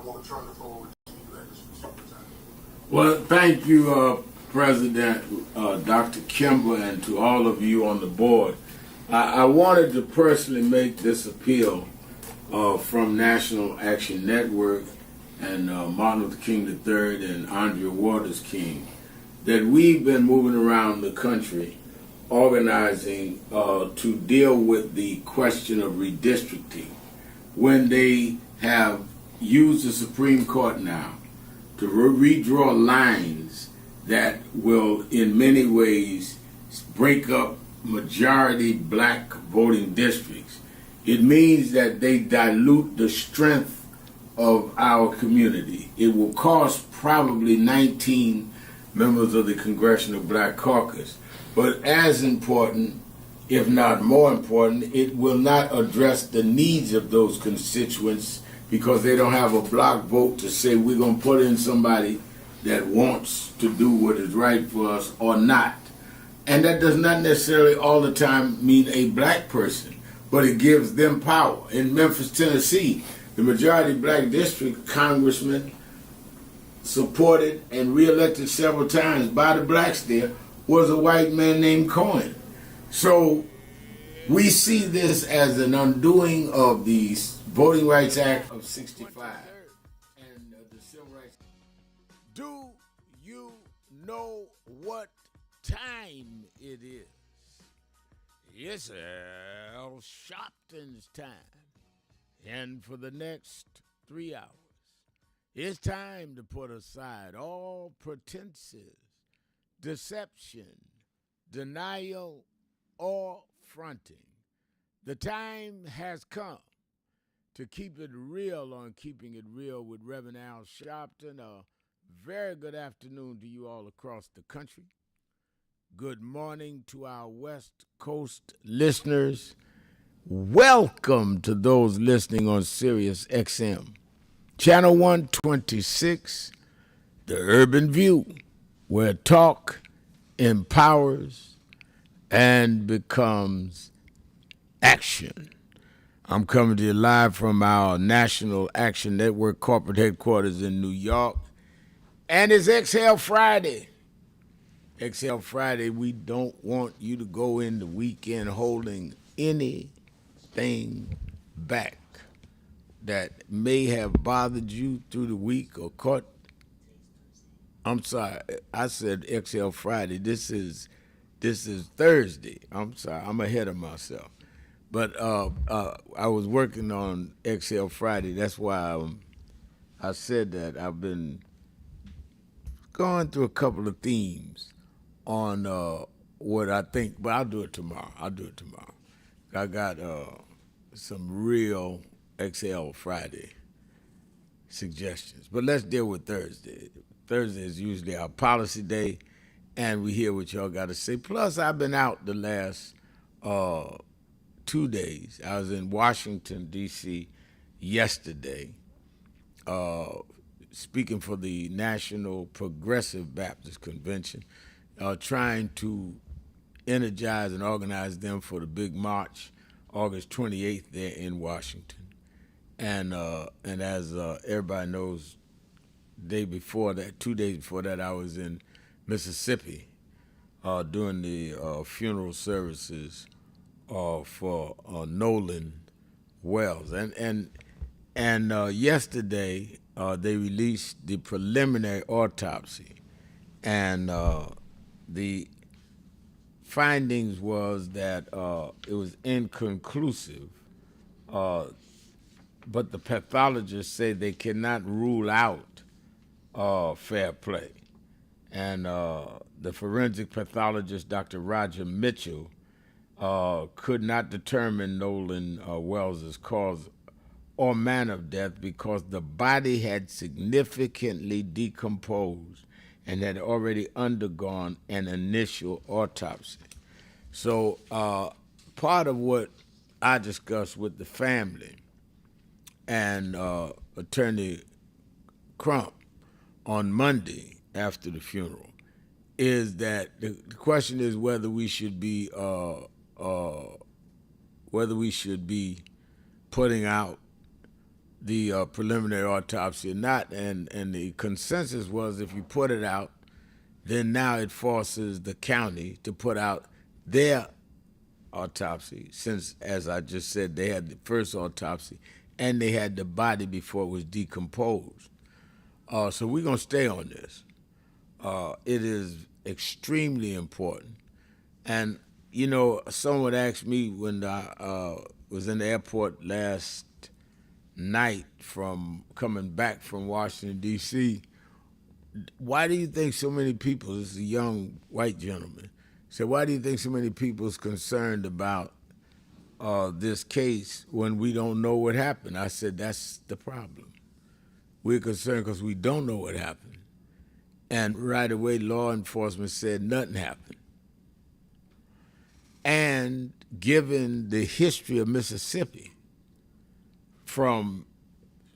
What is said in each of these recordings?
want to turn the floor over to you at this particular time. Well, thank you, President Dr. Kimber, and to all of you on the board. I wanted to personally make this appeal from National Action Network and Martin Luther King III and Andrea Waters King, that we've been moving around the country organizing to deal with the question of redistricting when they have used the Supreme Court now to redraw lines that will in many ways break up majority black voting districts. It means that they dilute the strength of our community. It will cost probably 19 members of the Congressional Black Caucus. But as important, if not more important, it will not address the needs of those constituents because they don't have a block vote to say we're going to put in somebody that wants to do what is right for us or not. And that does not necessarily all the time mean a black person, but it gives them power. In Memphis, Tennessee, the majority black district congressman supported and reelected several times by the blacks there was a white man named Cohen. So we see this as an undoing of the Voting Rights Act of '65 and the Civil Rights. Do you know what time it is? It's Al Sharpton's time. And for the next 3 hours, it's time to put aside all pretenses, deception, denial, or fronting. The time has come to keep it real on Keeping It Real with Reverend Al Sharpton. A very good afternoon to you all across the country. Good morning to our West Coast listeners. Welcome to those listening on Sirius XM. Channel 126, The Urban View, where talk empowers and becomes action. I'm coming to you live from our National Action Network corporate headquarters in New York. And it's Exhale Friday. Exhale Friday, we don't want you to go in the weekend holding anything back that may have bothered you through the week or caught. I'm sorry, I said Exhale Friday. This is Thursday. I'm sorry, I'm ahead of myself. But I was working on Exhale Friday. That's why I said that. I've been going through a couple of themes on what I think, but I'll do it tomorrow. I got some real Exhale Friday suggestions. But let's deal with Thursday. Thursday is usually our policy day, and we hear what y'all got to say. Plus, I've been out the last 2 days. I was in Washington, D.C. yesterday, speaking for the National Progressive Baptist Convention, trying to energize and organize them for the big march, August 28th there in Washington. And as everybody knows, 2 days before that, I was in Mississippi doing the funeral services for Nolan Wells. And yesterday they released the preliminary autopsy, and the findings was that it was inconclusive, but the pathologists say they cannot rule out fair play. And the forensic pathologist, Dr. Roger Mitchell, could not determine Nolan Wells's cause or manner of death because the body had significantly decomposed and had already undergone an initial autopsy. So part of what I discussed with the family and Attorney Crump on Monday after the funeral is that the question is whether we should be putting out the preliminary autopsy or not. And the consensus was if you put it out, then now it forces the county to put out their autopsy, since, as I just said, they had the first autopsy and they had the body before it was decomposed. So we're going to stay on this. It is extremely important. And, you know, someone asked me when I was in the airport last night from coming back from Washington, D.C., why do you think so many people, this is a young white gentleman, said, why do you think so many people is concerned about this case when we don't know what happened? I said, that's the problem. We're concerned because we don't know what happened. And right away, law enforcement said nothing happened. And given the history of Mississippi, from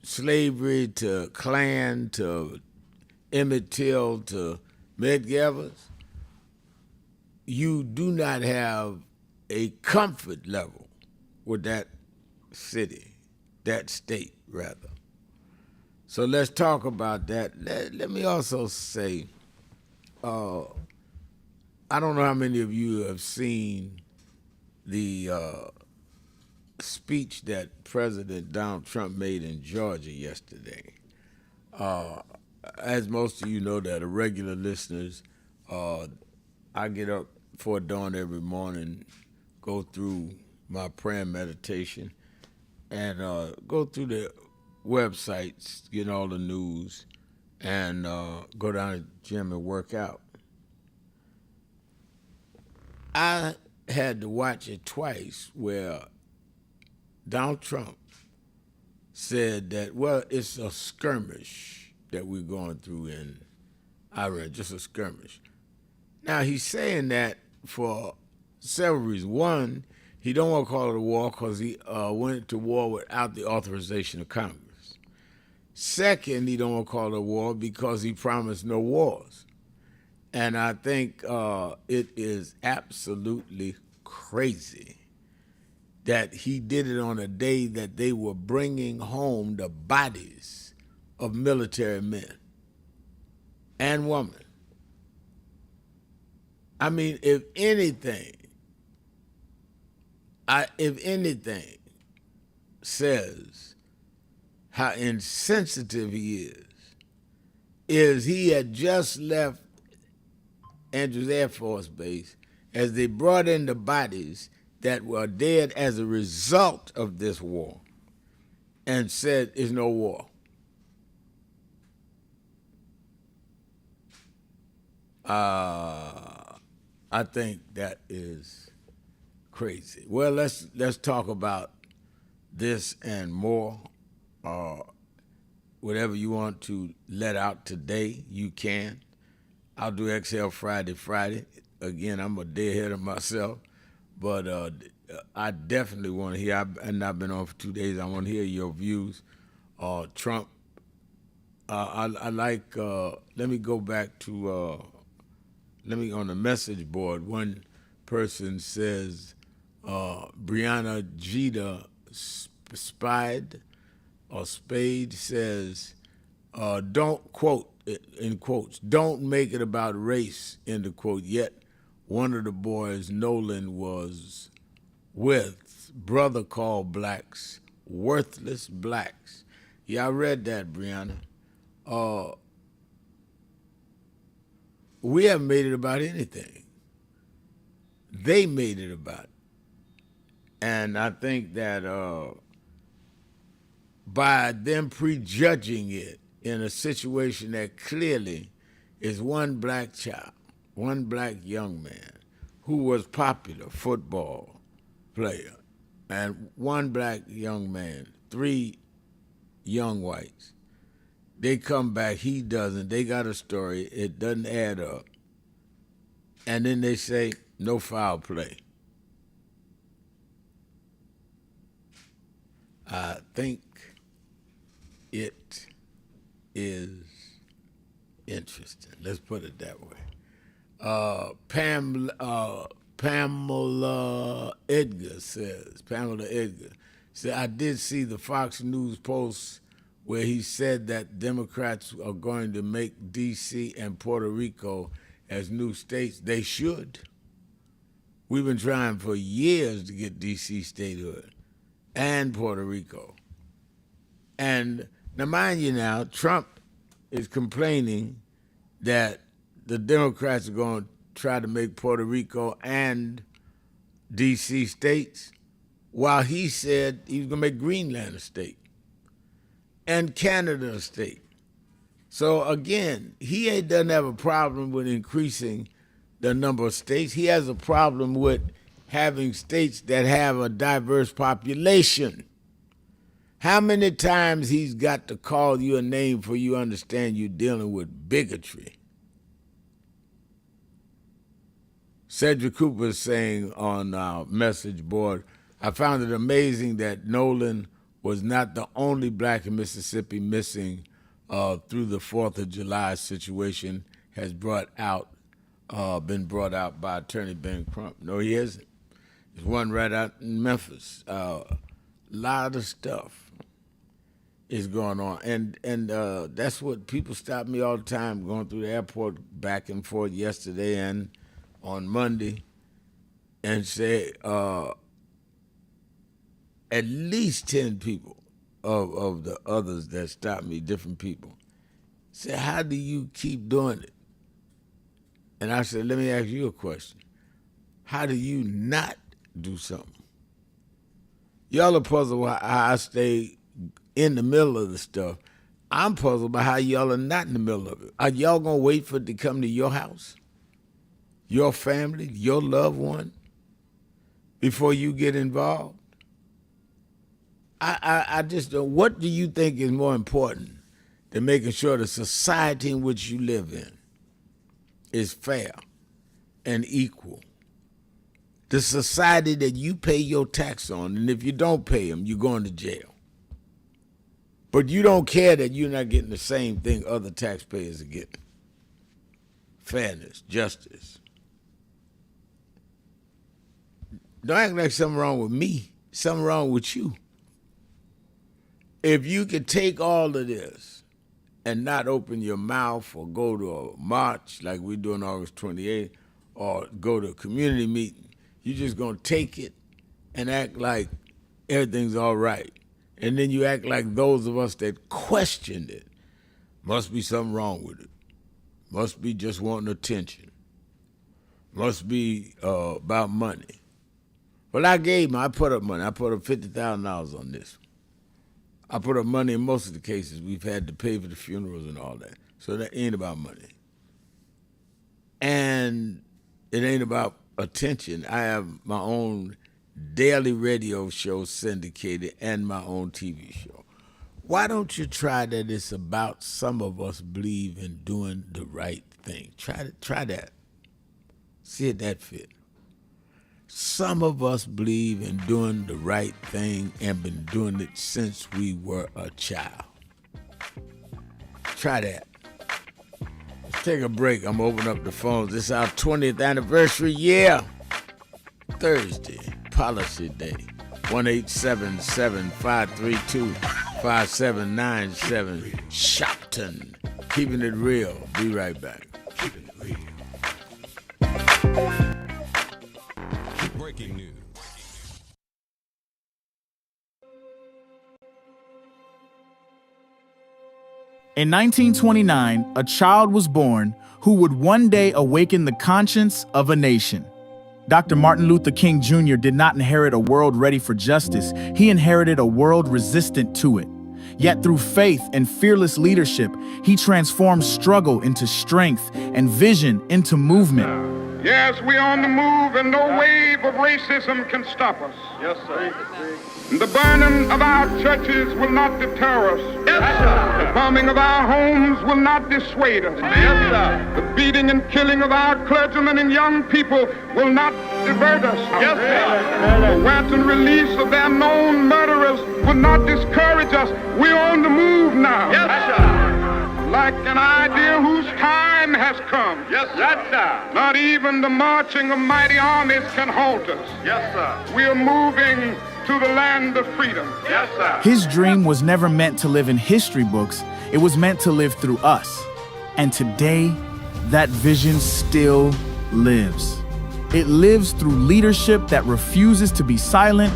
slavery to Klan to Emmett Till to Medgar Evers, you do not have a comfort level with that city, that state, rather. So let's talk about that. Let me also say, I don't know how many of you have seen the speech that President Donald Trump made in Georgia yesterday. As most of you know that are regular listeners, I get up before dawn every morning, go through my prayer and meditation, and go through the websites, get all the news, and go down to the gym and work out. I had to watch it twice where Donald Trump said that, well, it's a skirmish that we're going through in Iran, just a skirmish. Now, he's saying that for several reasons. One, he don't want to call it a war because he went to war without the authorization of Congress. Second, he don't want to call it a war because he promised no wars. And I think it is absolutely crazy that he did it on a day that they were bringing home the bodies of military men and women. I mean, if anything says how insensitive he is he had just left Andrews Air Force Base as they brought in the bodies that were dead as a result of this war and said, there's no war. I think that is crazy. Well, let's talk about this and more. Whatever you want to let out today, you can. I'll do Exhale Friday. Again, I'm a day ahead of myself, but I definitely want to hear, and I've been on for 2 days, I want to hear your views. Trump, I like, let me go back to, on the message board, one person says, Brianna Jeter Spade says, don't, quote, in quotes, don't make it about race, end of quote, yet one of the boys Nolan was with, brother called blacks, worthless blacks. Yeah, I read that, Brianna. We haven't made it about anything. They made it about it. And I think that by them prejudging it in a situation that clearly is one black child, one black young man who was popular football player, and one black young man, 3 young whites. They come back, he doesn't. They got a story, it doesn't add up. And then they say, no foul play. I think it is interesting. Let's put it that way. Pamela Edgar says, So I did see the Fox News post where he said that Democrats are going to make D.C. and Puerto Rico as new states. They should. We've been trying for years to get D.C. statehood and Puerto Rico. And now, mind you now, Trump is complaining that the Democrats are going to try to make Puerto Rico and D.C. states, while he said he was going to make Greenland a state and Canada a state. So again, he doesn't have a problem with increasing the number of states. He has a problem with having states that have a diverse population. How many times he's got to call you a name for you understand you're dealing with bigotry? Cedric Cooper is saying on our message board, I found it amazing that Nolan was not the only black in Mississippi missing through the 4th of July situation has been brought out by Attorney Ben Crump. No, he isn't. There's one right out in Memphis. Lot of stuff is going on. And that's what people stop me all the time going through the airport back and forth yesterday and on Monday and say at least 10 people of the others that stop me, different people, say, how do you keep doing it? And I said, let me ask you a question. How do you not do something? Y'all are puzzled how I stay in the middle of the stuff. I'm puzzled by how y'all are not in the middle of it. Are y'all going to wait for it to come to your house, your family, your loved one, before you get involved? I just don't. What do you think is more important than making sure the society in which you live in is fair and equal? The society that you pay your tax on, and if you don't pay them, you're going to jail. But you don't care that you're not getting the same thing other taxpayers are getting. Fairness, justice. Don't act like something wrong with me, something wrong with you. If you could take all of this and not open your mouth or go to a march like we do on August 28th or go to a community meeting, you're just going to take it and act like everything's all right. And then you act like those of us that questioned it, must be something wrong with it. Must be just wanting attention. Must be about money. Well, I put up money. I put up $50,000 on this. I put up money in most of the cases. We've had to pay for the funerals and all that. So that ain't about money. And it ain't about attention. I have my own daily radio show syndicated and my own TV show. Why don't you try that it's about some of us believe in doing the right thing? Try that. See if that fit. Some of us believe in doing the right thing and been doing it since we were a child. Try that. Let's take a break. I'm opening up the phones. This is our 20th anniversary year. Thursday, Policy Day. 1-877-532-5797. Shopton. Keeping it real. Be right back. Keeping it real. Breaking news. In 1929, a child was born who would one day awaken the conscience of a nation. Dr. Martin Luther King Jr. did not inherit a world ready for justice. He inherited a world resistant to it. Yet through faith and fearless leadership, he transformed struggle into strength and vision into movement. Yes, we're on the move, and no wave of racism can stop us. Yes, sir. The burning of our churches will not deter us. Yes, sir. The bombing of our homes will not dissuade us. Yes, sir. The beating and killing of our clergymen and young people will not divert us. Yes, sir. The wanton release of their known murderers will not discourage us. We're on the move now. Yes, sir. Like an idea whose time has come. Yes, sir. Not even the marching of mighty armies can halt us. Yes, sir. We are moving to the land of freedom. Yes, sir. His dream was never meant to live in history books. It was meant to live through us. And today, that vision still lives. It lives through leadership that refuses to be silent,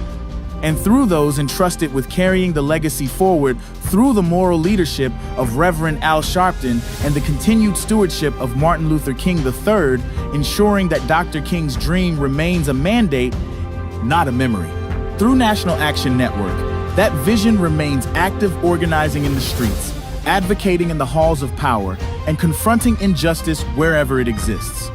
and through those entrusted with carrying the legacy forward through the moral leadership of Reverend Al Sharpton and the continued stewardship of Martin Luther King III, ensuring that Dr. King's dream remains a mandate, not a memory. Through National Action Network, that vision remains active, organizing in the streets, advocating in the halls of power, and confronting injustice wherever it exists.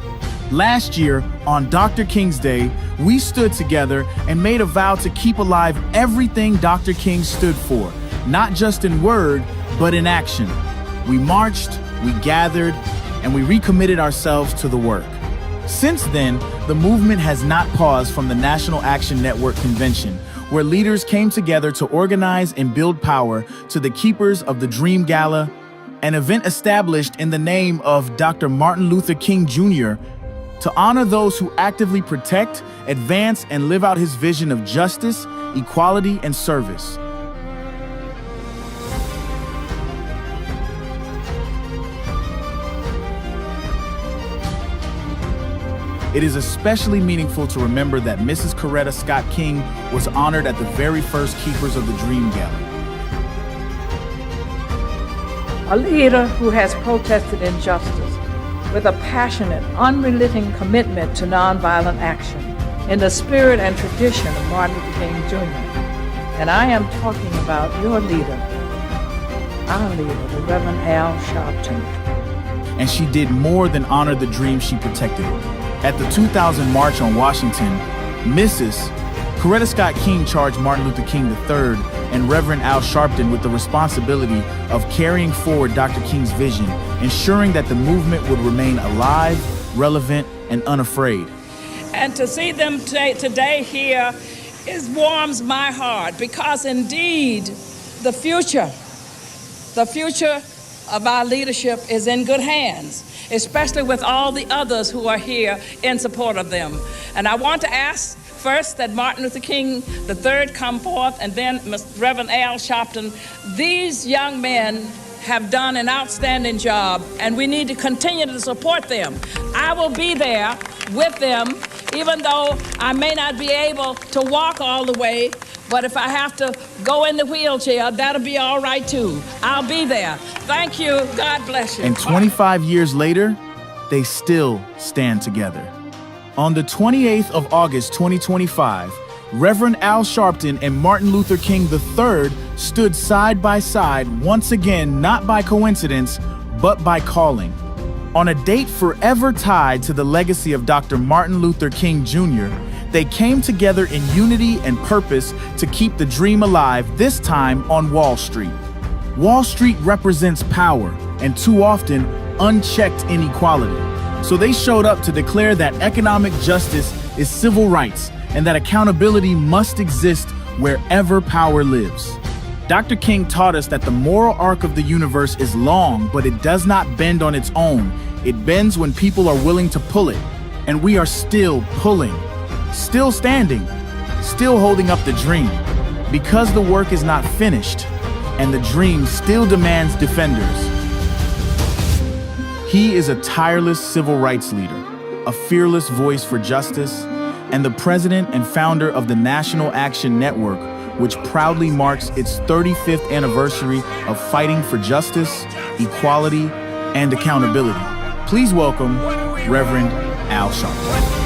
Last year, on Dr. King's Day, we stood together and made a vow to keep alive everything Dr. King stood for, not just in word, but in action. We marched, we gathered, and we recommitted ourselves to the work. Since then, the movement has not paused from the National Action Network convention, where leaders came together to organize and build power, to the Keepers of the Dream Gala, an event established in the name of Dr. Martin Luther King Jr., to honor those who actively protect, advance, and live out his vision of justice, equality, and service. It is especially meaningful to remember that Mrs. Coretta Scott King was honored at the very first Keepers of the Dream Gala. A leader who has protested injustice with a passionate, unrelenting commitment to nonviolent action in the spirit and tradition of Martin Luther King Jr. And I am talking about your leader, our leader, the Reverend Al Sharpton. And she did more than honor the dream she protected. At the 2000 March on Washington, Mrs. Coretta Scott King charged Martin Luther King III and Reverend Al Sharpton with the responsibility of carrying forward Dr. King's vision, ensuring that the movement would remain alive, relevant, and unafraid. And to see them today here warms my heart, because indeed the future of our leadership is in good hands, especially with all the others who are here in support of them. And I want to ask first that Martin Luther King III come forth, and then Reverend Al Sharpton. These young men have done an outstanding job, and we need to continue to support them. I will be there with them, even though I may not be able to walk all the way, but if I have to go in the wheelchair, that'll be all right too. I'll be there. Thank you. God bless you. And 25 years later, they still stand together. On the 28th of August 2025, Reverend Al Sharpton and Martin Luther King III stood side by side once again, not by coincidence, but by calling. On a date forever tied to the legacy of Dr. Martin Luther King Jr., they came together in unity and purpose to keep the dream alive, this time on Wall Street. Wall Street represents power and too often unchecked inequality. So they showed up to declare that economic justice is civil rights and that accountability must exist wherever power lives. Dr. King taught us that the moral arc of the universe is long, but it does not bend on its own. It bends when people are willing to pull it. And we are still pulling, still standing, still holding up the dream, because the work is not finished and the dream still demands defenders. He is a tireless civil rights leader, a fearless voice for justice, and the president and founder of the National Action Network, which proudly marks its 35th anniversary of fighting for justice, equality, and accountability. Please welcome Reverend Al Sharpton.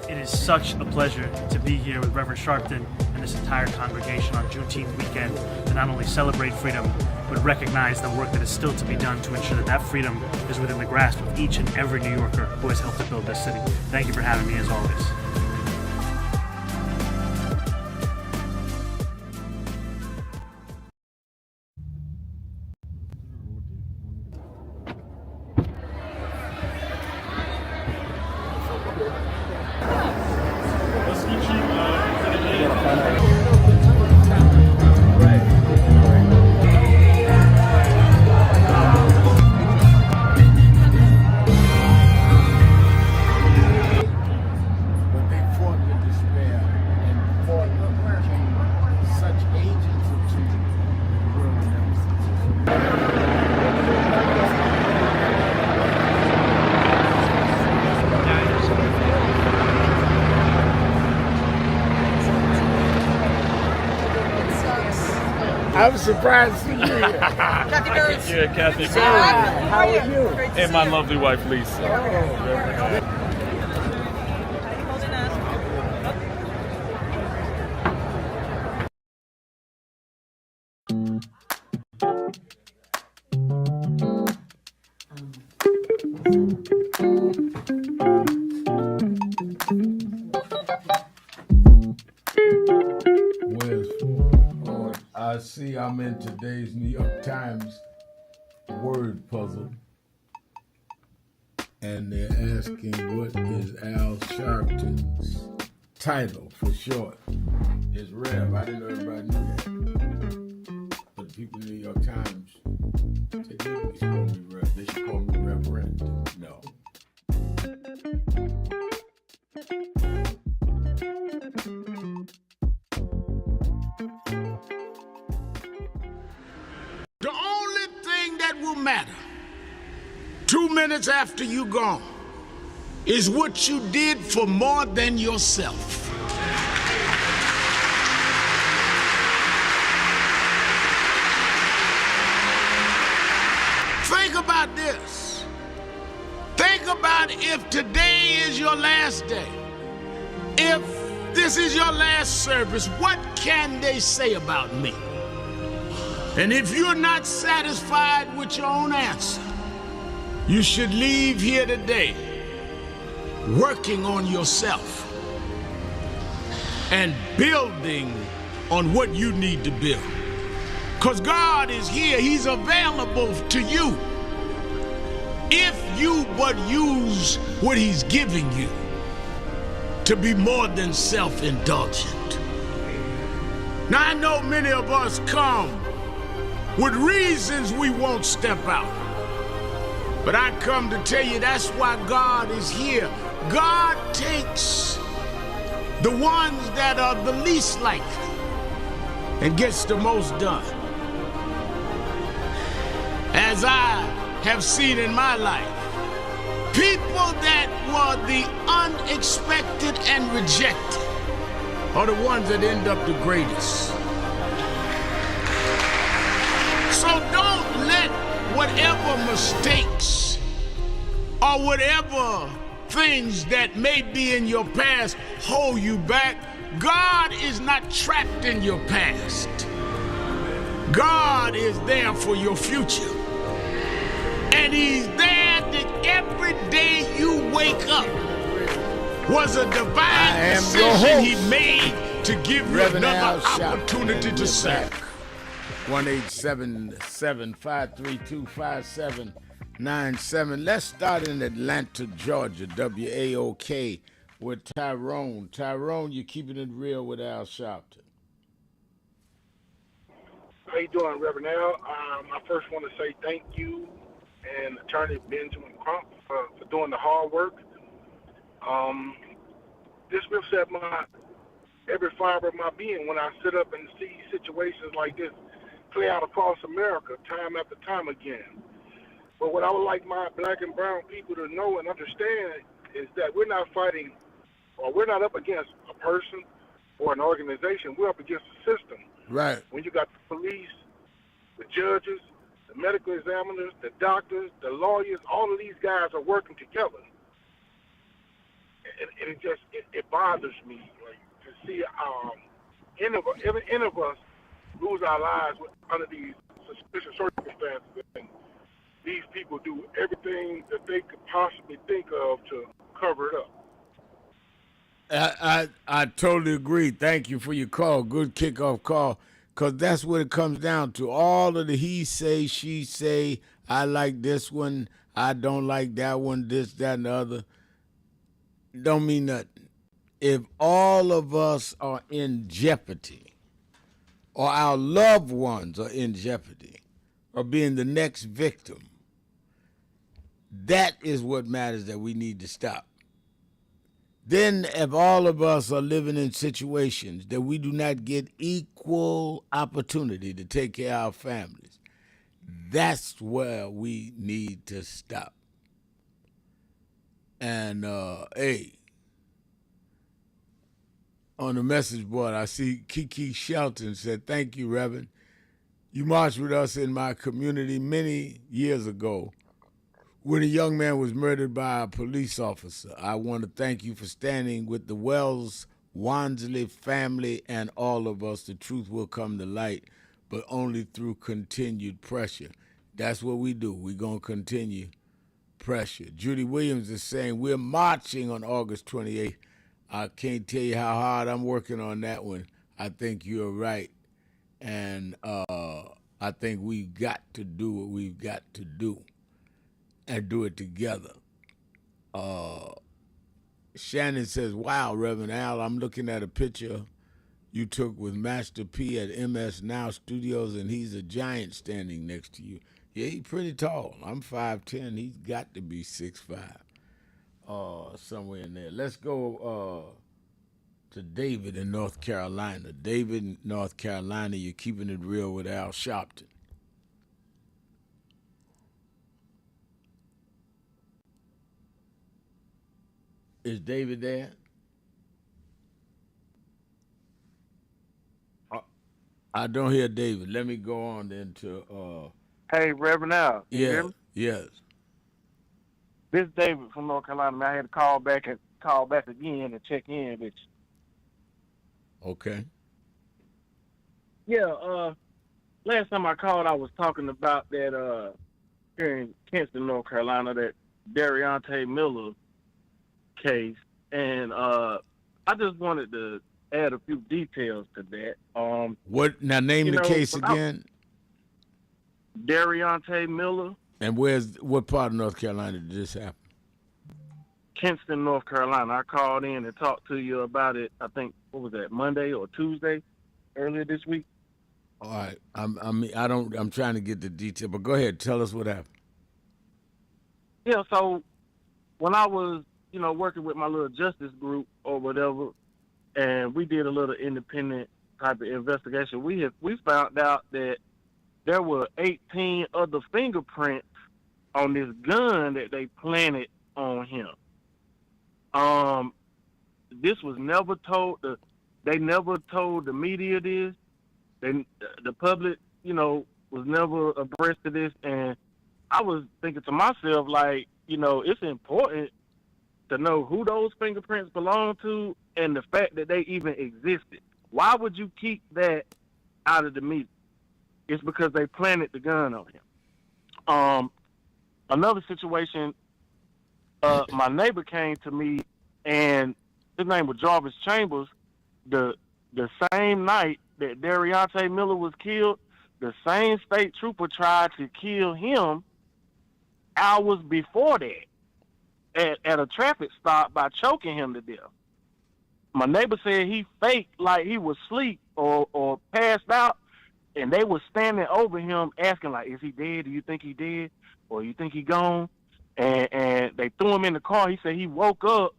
It is such a pleasure to be here with Reverend Sharpton and this entire congregation on Juneteenth weekend to not only celebrate freedom, but recognize the work that is still to be done to ensure that that freedom is within the grasp of each and every New Yorker who has helped to build this city. Thank you for having me, as always. I'm surprised to see you here. Kathy Birds. Yeah, Kathy. How are you? Great to And see my you. lovely wife, Lisa. Where's oh, I see I'm in today's New York Times word puzzle. And they're asking what is Al Sharpton's title for short. It's Rev. I didn't know everybody knew that. But the people in the New York Times said they should call me Rev. They should call me Reverend. No. The only thing that will matter 2 minutes after you gone is what you did for more than yourself. Think about this. Think about if today is your last day. If this is your last service, what can they say about me? And if you're not satisfied with your own answer, you should leave here today working on yourself and building on what you need to build. Because God is here, He's available to you if you but use what He's giving you to be more than self-indulgent. Now I know many of us come with reasons we won't step out. But I come to tell you that's why God is here. God takes the ones that are the least likely and gets the most done. As I have seen in my life, people that were the unexpected and rejected are the ones that end up the greatest. So don't let whatever mistakes or whatever things that may be in your past hold you back. God is not trapped in your past. God is there for your future. And He's there that every day you wake up was a divine decision He made to give you another opportunity to serve. 1-877-532-5797. Let's start in Atlanta, Georgia, WAOK, with Tyrone. Tyrone, you're keeping it real with Al Sharpton. How you doing, Reverend Al? I first want to say thank you and Attorney Benjamin Crump for doing the hard work. This lifts at every fiber of my being when I sit up and see situations like this play out across America time after time again. But what I would like my black and brown people to know and understand is that we're not fighting, or we're not up against a person or an organization. We're up against a system. Right. When you got the police, the judges, the medical examiners, the doctors, the lawyers, all of these guys are working together. And it bothers me to see any of us lose our lives under these suspicious circumstances. And these people do everything that they could possibly think of to cover it up. I totally agree. Thank you for your call. Good kickoff call, because that's what it comes down to. All of the he say, she say, I like this one, I don't like that one, this, that, and the other, don't mean nothing. If all of us are in jeopardy, or our loved ones are in jeopardy, or being the next victim, that is what matters that we need to stop. Then if all of us are living in situations that we do not get equal opportunity to take care of our families, that's where we need to stop. And, hey, on the message board, I see Kiki Shelton said, thank you, Reverend. You marched with us in my community many years ago when a young man was murdered by a police officer. I want to thank you for standing with the Wells Wansley family and all of us. The truth will come to light, but only through continued pressure. That's what we do. We're going to continue pressure. Judy Williams is saying we're marching on August 28th. I can't tell you how hard I'm working on that one. I think you're right. And I think we've got to do what we've got to do and do it together. Shannon says, wow, Reverend Al, I'm looking at a picture you took with Master P at MS Now Studios, and he's a giant standing next to you. Yeah, he's pretty tall. I'm 5'10". He's got to be 6'5", somewhere in there. Let's go to David in North Carolina. David in North Carolina, you're keeping it real with Al Sharpton. Is David there? I don't hear David. Let me go on then to Hey, Reverend Al. Can you hear yeah, me? yes. This is David from North Carolina. Man, I had to call back again and check in with you. Okay. Yeah, last time I called I was talking about that here in Kinston, North Carolina, that Darionte Miller case, and I just wanted to add a few details to that. What now? Name the case again. Darionte Miller. And what part of North Carolina did this happen? Kinston, North Carolina. I called in and talked to you about it. I think what was that, Monday or Tuesday, earlier this week. All right. I'm trying to get the detail, but go ahead. Tell us what happened. Yeah. So when I was, working with my little justice group or whatever, and we did a little independent type of investigation, we found out that there were 18 other fingerprints on this gun that they planted on him. This was never told. They never told the media this. The public, was never abreast of this. And I was thinking to myself, like, it's important to know who those fingerprints belong to and the fact that they even existed. Why would you keep that out of the media? It's because they planted the gun on him. Another situation, my neighbor came to me, and his name was Jarvis Chambers. The same night that Darionte Miller was killed, the same state trooper tried to kill him hours before that at a traffic stop by choking him to death. My neighbor said he faked like he was asleep or passed out, and they were standing over him asking, like, is he dead? Do you think he dead? Or you think he gone? And they threw him in the car. He said he woke up,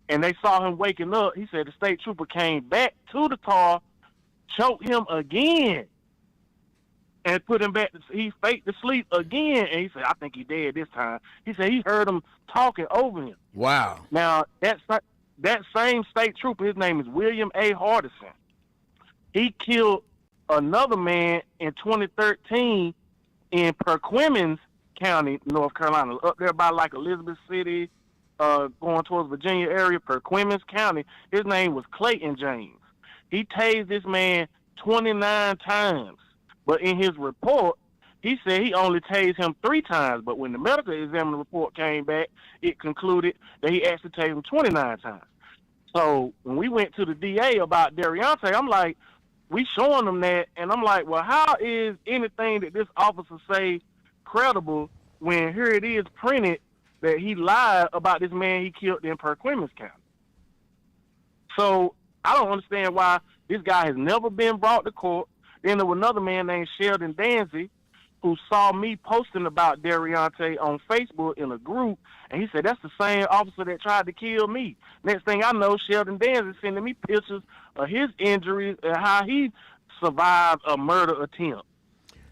and they saw him waking up. He said the state trooper came back to the car, choked him again, and put him back. He faked to sleep again, and he said, I think he dead this time. He said he heard him talking over him. Wow. Now, that same state trooper, his name is William A. Hardison. He killed another man in 2013 in Perquimans County, North Carolina, up there by like Elizabeth City, going towards Virginia area, Perquimans County. His name was Clayton James. He tased this man 29 times, but in his report, he said he only tased him 3 times. But when the medical examiner report came back, it concluded that he actually tased him 29 times. So when we went to the DA about Darionte, I'm like, we showing them that, and I'm like, well, how is anything that this officer say credible when here it is printed that he lied about this man he killed in Perquimans County? So I don't understand why this guy has never been brought to court. Then there was another man named Sheldon Danzy who saw me posting about Darionte on Facebook in a group, and he said, that's the same officer that tried to kill me. Next thing I know, Sheldon Danzy sending me pictures of his injuries and how he survived a murder attempt.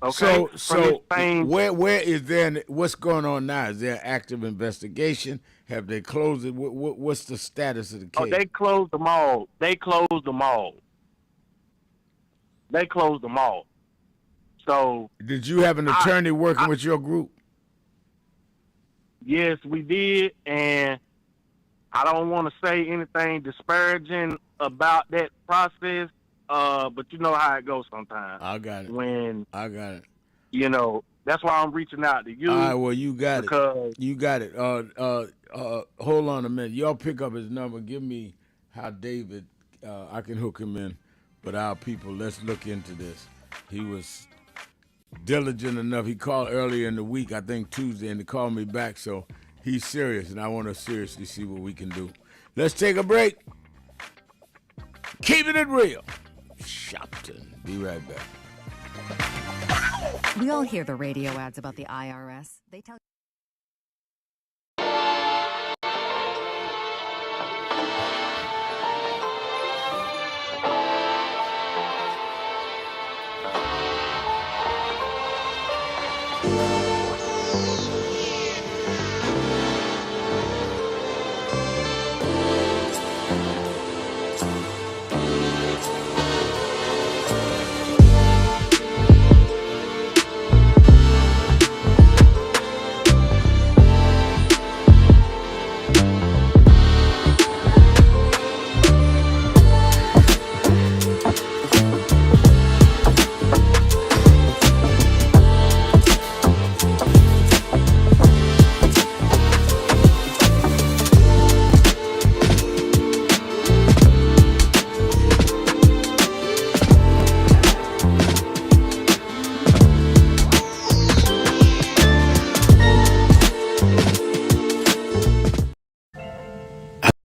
Okay? So where is there? What's going on now? Is there an active investigation? Have they closed it? What's the status of the case? Oh, they closed them all. So did you have an attorney working with your group? Yes, we did, and I don't want to say anything disparaging about that process, but you know how it goes sometimes. I got it. I got it. You know, that's why I'm reaching out to you. All right, well, you got it. You got it. Hold on a minute. Y'all pick up his number. Give me how David, I can hook him in. But our people, let's look into this. He was diligent enough. He called earlier in the week, I think Tuesday, and he called me back. So he's serious, and I want to seriously see what we can do. Let's take a break. Keeping it real. Shopton. Be right back. We all hear the radio ads about the IRS. They tell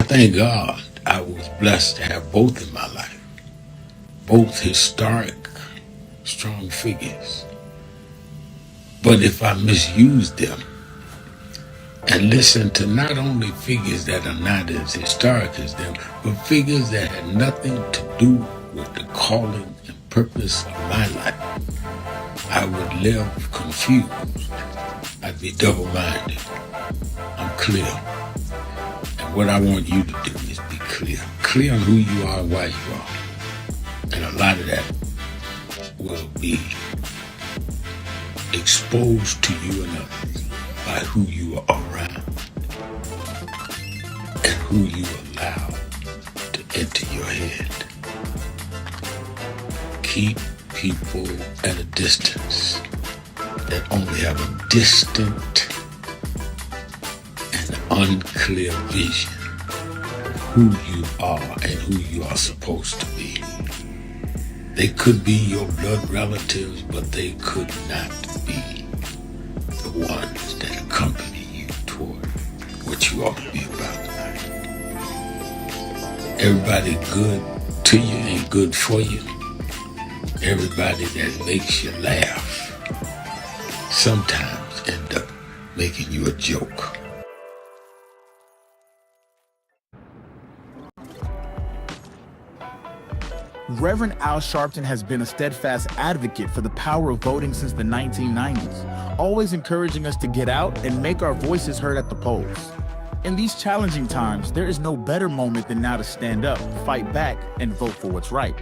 Thank God I was blessed to have both in my life. Both historic, strong figures. But if I misused them and listened to not only figures that are not as historic as them, but figures that had nothing to do with the calling and purpose of my life, I would live confused. I'd be double-minded. I'm clear. And what I want you to do is be clear. Clear on who you are and why you are. And a lot of that will be exposed to you and others by who you are around and who you allow to enter your head. Keep people at a distance that only have a distant and unclear vision of who you are and who you are supposed to be. They could be your blood relatives, but they could not be the ones that accompany you toward what you ought to be about tonight. Everybody good to you ain't good for you. Everybody that makes you laugh sometimes end up making you a joke. Reverend Al Sharpton has been a steadfast advocate for the power of voting since the 1990s, always encouraging us to get out and make our voices heard at the polls. In these challenging times, there is no better moment than now to stand up, fight back, and vote for what's right.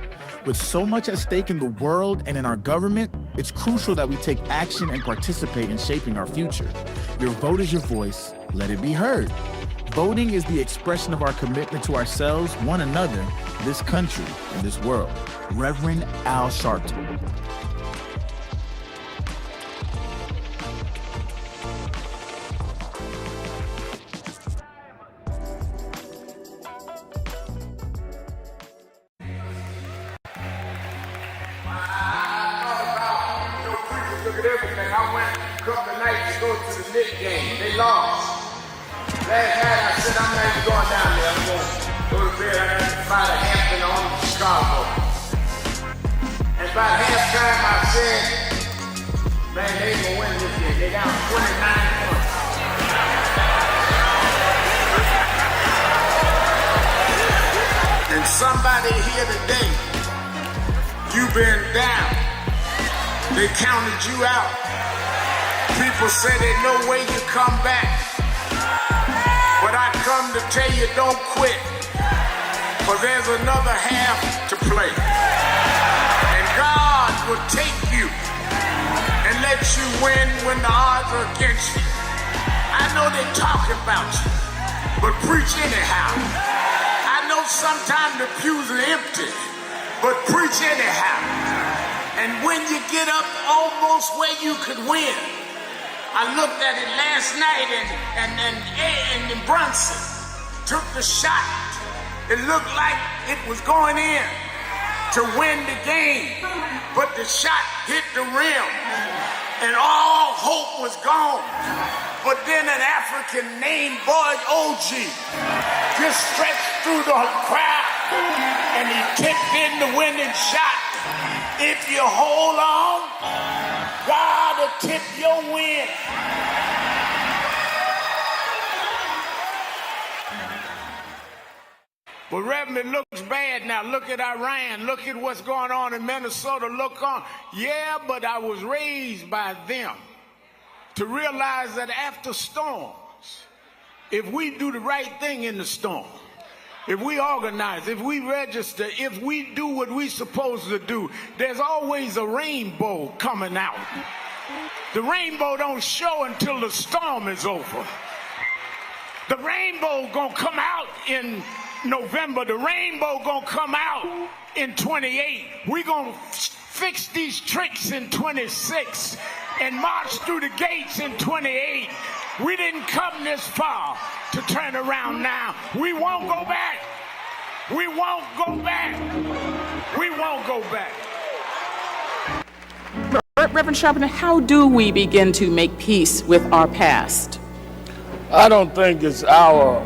With so much at stake in the world and in our government, it's crucial that we take action and participate in shaping our future. Your vote is your voice. Let it be heard. Voting is the expression of our commitment to ourselves, one another, this country, and this world. Reverend Al Sharpton. Look at everything. I went a couple of nights to go to the Knicks game. They lost. Last night I said I'm not even going down there. I'm going to go to bed. I got to fly to Hampton on to Chicago. And by halftime I said, man, they ain't going to win this game. They down 29 points. And somebody here today, you've been down. They counted you out. People say there's no way you come back. But I come to tell you, don't quit. For there's another half to play. And God will take you lets you win when the odds are against you. I know they talk about you, but preach anyhow. I know sometimes the pews are empty, but preach anyhow. And when you get up almost where you could win, I looked at it last night and Brunson took the shot. It looked like it was going in to win the game, but the shot hit the rim and all hope was gone. But then an African named Boy OG just stretched through the crowd and he tipped in the winning shot. If you hold on, God will tip your win. But Reverend, it looks bad now. Look at Iran. Look at what's going on in Minnesota. Look on. Yeah, but I was raised by them to realize that after storms, if we do the right thing in the storm, if we organize, if we register, if we do what we're supposed to do, there's always a rainbow coming out. The rainbow don't show until the storm is over. The rainbow gonna come out in November. The rainbow gonna come out in 28. We're gonna fix these tricks in 26 and march through the gates in 28. We didn't come this far to turn around now. We won't go back. We won't go back. We won't go back. Reverend Sharpton, how do we begin to make peace with our past? I don't think it's our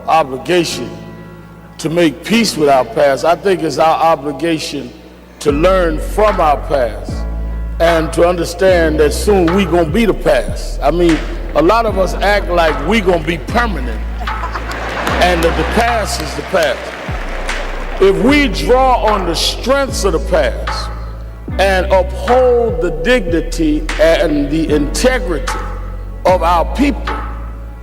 obligation to make peace with our past. I think it's our obligation to learn from our past and to understand that soon we gonna be the past. I mean, a lot of us act like we gonna be permanent and that the past is the past. If we draw on the strengths of the past and uphold the dignity and the integrity of our people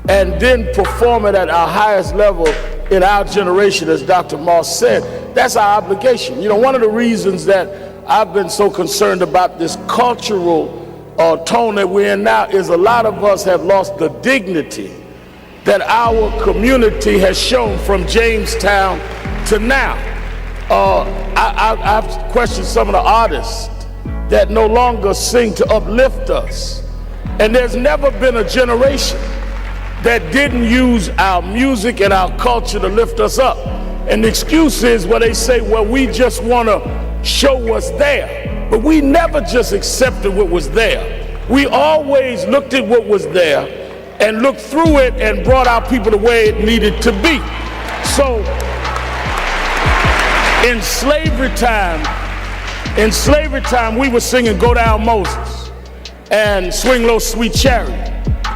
and then perform it at our highest level in our generation, as Dr. Moss said, that's our obligation. You know, one of the reasons that I've been so concerned about this cultural tone that we're in now is a lot of us have lost the dignity that our community has shown from Jamestown to now. I've questioned some of the artists that no longer sing to uplift us. And there's never been a generation that didn't use our music and our culture to lift us up. And the excuse is where they say, well, we just want to show what's there. But we never just accepted what was there. We always looked at what was there and looked through it and brought our people the way it needed to be. So in slavery time, we were singing Go Down Moses and Swing Low Sweet Chariot.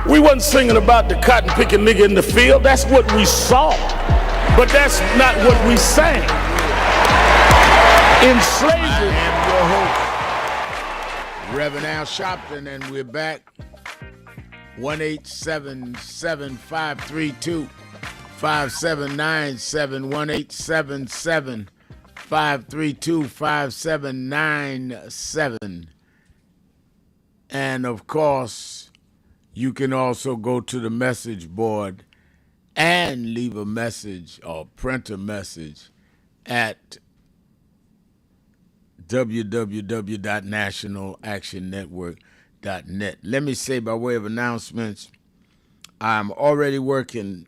We wasn't singing about the cotton picking nigga in the field. That's what we saw, but that's not what we sang. In slavery. I am your host, Reverend Al Sharpton, and we're back. 1-877-532-5797, 1-877-532-5797. And of course, you can also go to the message board and leave a message or print a message at www.nationalactionnetwork.net. Let me say by way of announcements, I'm already working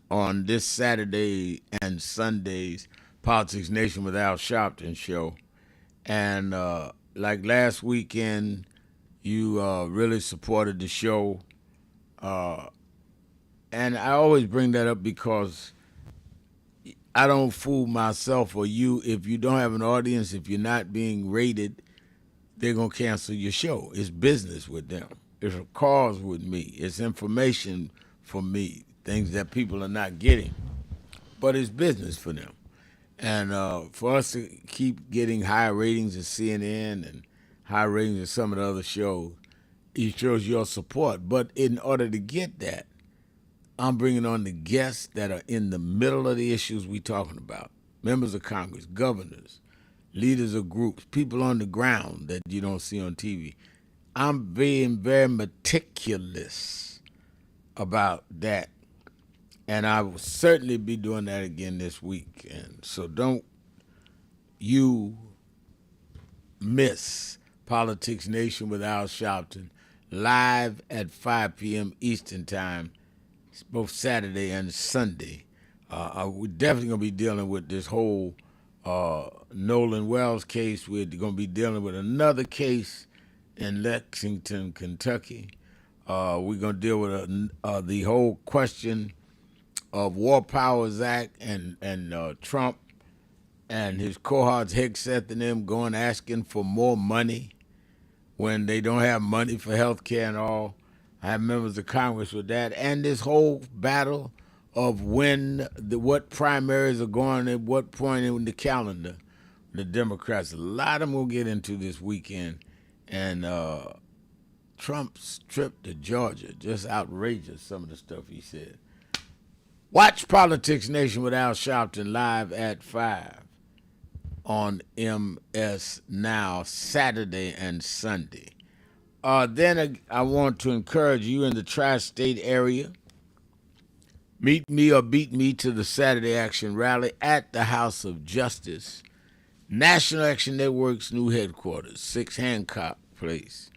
on this Saturday and Sunday's Politics Nation with Al Sharpton show. And like last weekend, you really supported the show. And I always bring that up because I don't fool myself or you. If you don't have an audience, if you're not being rated, they're going to cancel your show. It's business with them. It's a cause with me. It's information for me, things that people are not getting. But it's business for them. And for us to keep getting higher ratings of CNN and high ratings of some of the other shows, it shows your support. But in order to get that, I'm bringing on the guests that are in the middle of the issues we're talking about. Members of Congress, governors, leaders of groups, people on the ground that you don't see on TV. I'm being very meticulous about that. And I will certainly be doing that again this week. And so don't you miss Politics Nation with Al Sharpton live at 5 p.m. Eastern Time, both Saturday and Sunday. We're definitely going to be dealing with this whole Nolan Wells case. We're going to be dealing with another case in Lexington, Kentucky. We're going to deal with the whole question of War Powers Act and Trump and his cohorts, Hickseth and them, going asking for more money when they don't have money for health care and all. I have members of Congress with that. And this whole battle of what primaries are going at what point in the calendar. The Democrats, a lot of them will get into this weekend. And Trump's trip to Georgia, just outrageous, some of the stuff he said. Watch Politics Nation with Al Sharpton live at 5 on MS Now, Saturday and Sunday. Then I want to encourage you in the tri-state area, meet me or beat me to the Saturday Action Rally at the House of Justice, National Action Network's new headquarters, 6 Hancock Place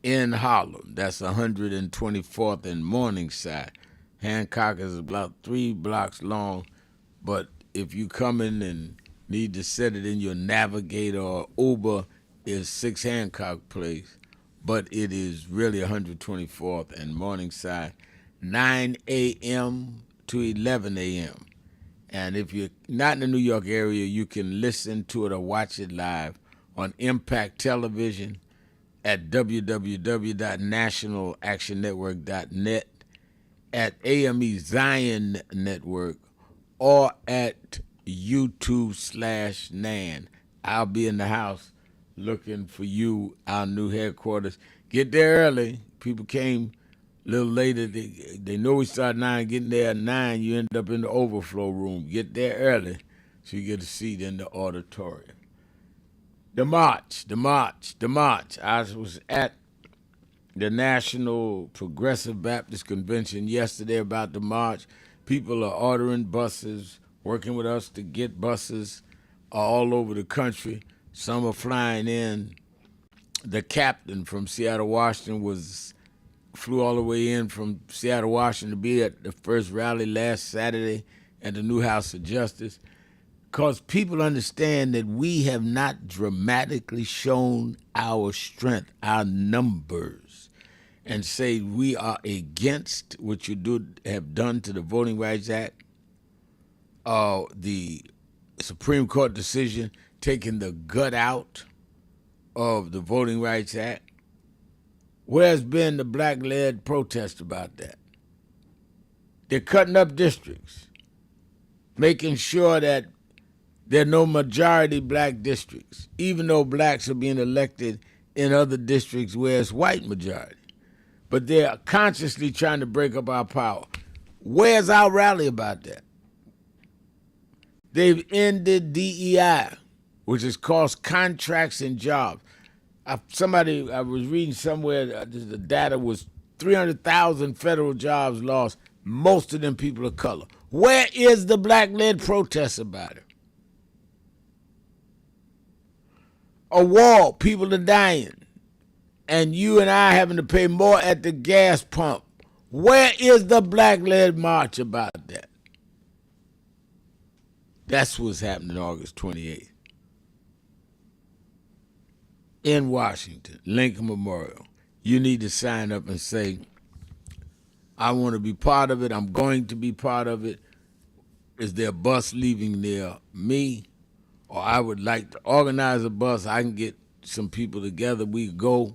in Harlem. That's 124th and Morningside. Hancock is about 3 blocks long, but if you come in and need to set it in your Navigator or Uber, is 6 Hancock Place, but it is really 124th and Morningside, 9 a.m. to 11 a.m. And if you're not in the New York area, you can listen to it or watch it live on Impact Television at www.nationalactionnetwork.net, at AME Zion Network, or at YouTube/NAN. I'll be in the house looking for you, our new headquarters. Get there early. People came a little later. They know we start 9. Getting there at 9, you end up in the overflow room. Get there early so you get a seat in the auditorium. The march. I was at the National Progressive Baptist Convention yesterday about the march. People are ordering buses, working with us to get buses all over the country. Some are flying in. The captain from Seattle, Washington flew all the way in from Seattle, Washington to be at the first rally last Saturday at the new House of Justice, because people understand that we have not dramatically shown our strength, our numbers, and say we are against what you have done to the Voting Rights Act, the Supreme Court decision taking the gut out of the Voting Rights Act. Where's been the black-led protest about that? They're cutting up districts, making sure that there are no majority black districts, even though blacks are being elected in other districts where it's white majority. But they're consciously trying to break up our power. Where's our rally about that? They've ended DEI, which has cost contracts and jobs. I was reading somewhere the data was 300,000 federal jobs lost, most of them people of color. Where is the black-led protest about it? A war, people are dying, and you and I having to pay more at the gas pump. Where is the black-led march about that? That's what's happening August 28th. In Washington, Lincoln Memorial. You need to sign up and say, I want to be part of it. I'm going to be part of it. Is there a bus leaving near me? Or I would like to organize a bus. I can get some people together. We go.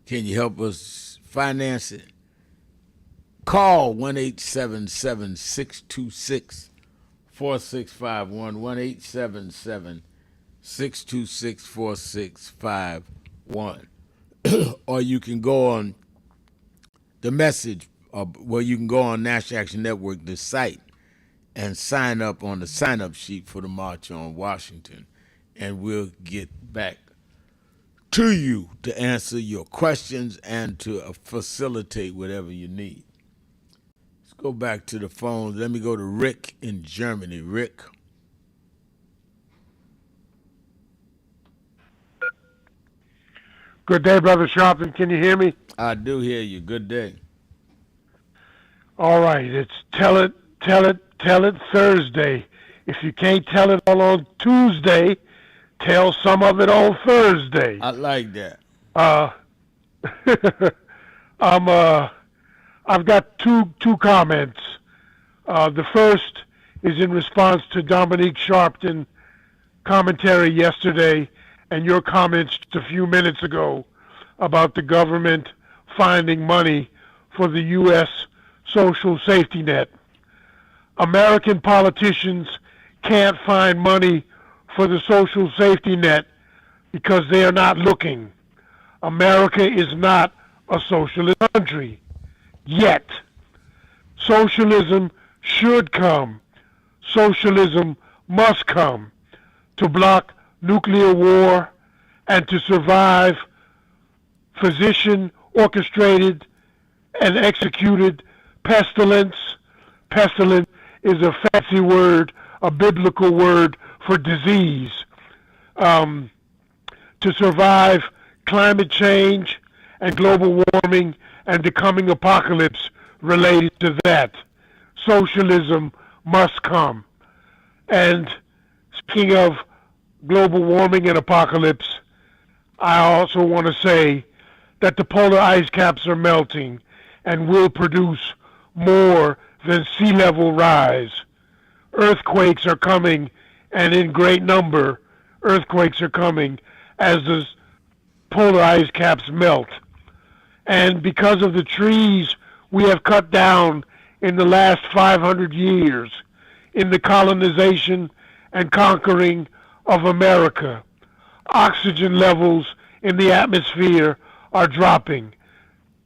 Can you help us finance it? Call 1-877-626-4651, 1-877-626-4651. Or you can go on the message, you can go on National Action Network, the site, and sign up on the sign-up sheet for the March on Washington, and we'll get back to you to answer your questions and to facilitate whatever you need. Let's go back to the phone. Let me go to Rick in Germany. Rick. Good day, Brother Sharpton. Can you hear me? I do hear you. Good day. All right. It's Tell It Thursday. If you can't tell it all on Tuesday, tell some of it on Thursday. I like that. I've got two comments. The first is in response to Dominique Sharpton commentary yesterday and your comments just a few minutes ago about the government finding money for the U.S. social safety net. American politicians can't find money for the social safety net because they are not looking. America is not a socialist country yet. Socialism should come. Socialism must come to block nuclear war and to survive physician-orchestrated and executed pestilence. Pestilence is a fancy word, a biblical word for disease. To survive climate change and global warming and the coming apocalypse related to that. Socialism must come. And speaking of global warming and apocalypse, I also want to say that the polar ice caps are melting and will produce more than sea level rise. Earthquakes are coming, and in great number, earthquakes are coming as the polar ice caps melt. And because of the trees we have cut down in the last 500 years in the colonization and conquering of America, oxygen levels in the atmosphere are dropping.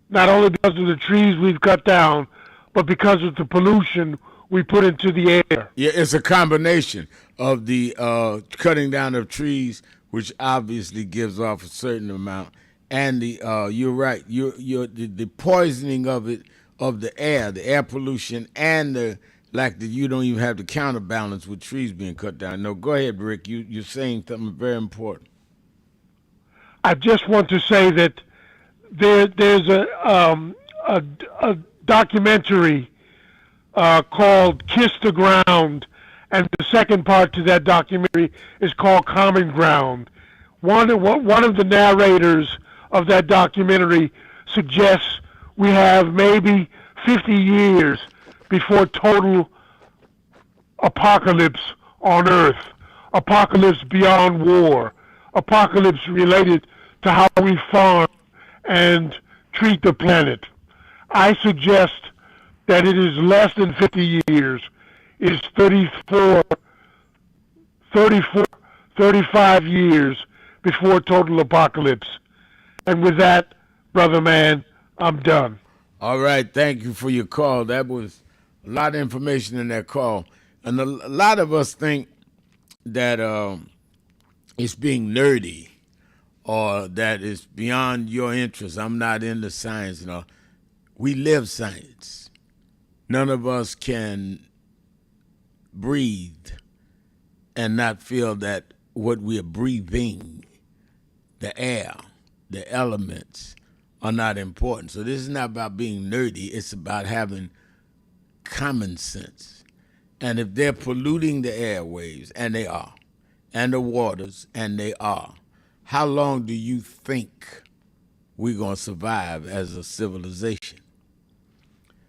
Not only because of the trees we've cut down, but because of the pollution we put into the air. Yeah, it's a combination of the cutting down of trees, which obviously gives off a certain amount, and the you're right, the poisoning of it, of the air pollution, and the like that you don't even have the counterbalance with trees being cut down. No, go ahead, Rick. You're saying something very important. I just want to say that there's a documentary called Kiss the Ground, and the second part to that documentary is called Common Ground. One of the narrators of that documentary suggests we have maybe 50 years before total apocalypse on Earth, apocalypse beyond war, apocalypse related to how we farm and treat the planet. I suggest that it is less than 50 years, is 35 years before total apocalypse. And with that, brother man, I'm done. All right, thank you for your call. That was a lot of information in that call. And a lot of us think that it's being nerdy or that it's beyond your interest. I'm not into science and all. We live science. None of us can breathe and not feel that what we are breathing, the air, the elements, are not important. So this is not about being nerdy. It's about having common sense. And if they're polluting the airwaves, and they are, and the waters, and they are, how long do you think we're going to survive as a civilization?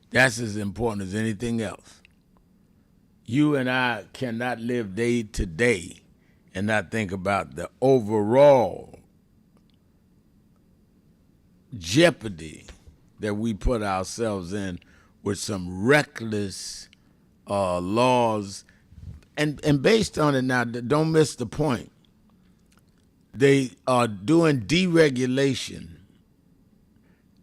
That's as important as anything else. You and I cannot live day to day and not think about the overall jeopardy that we put ourselves in with some reckless laws. And based on it now, don't miss the point. They are doing deregulation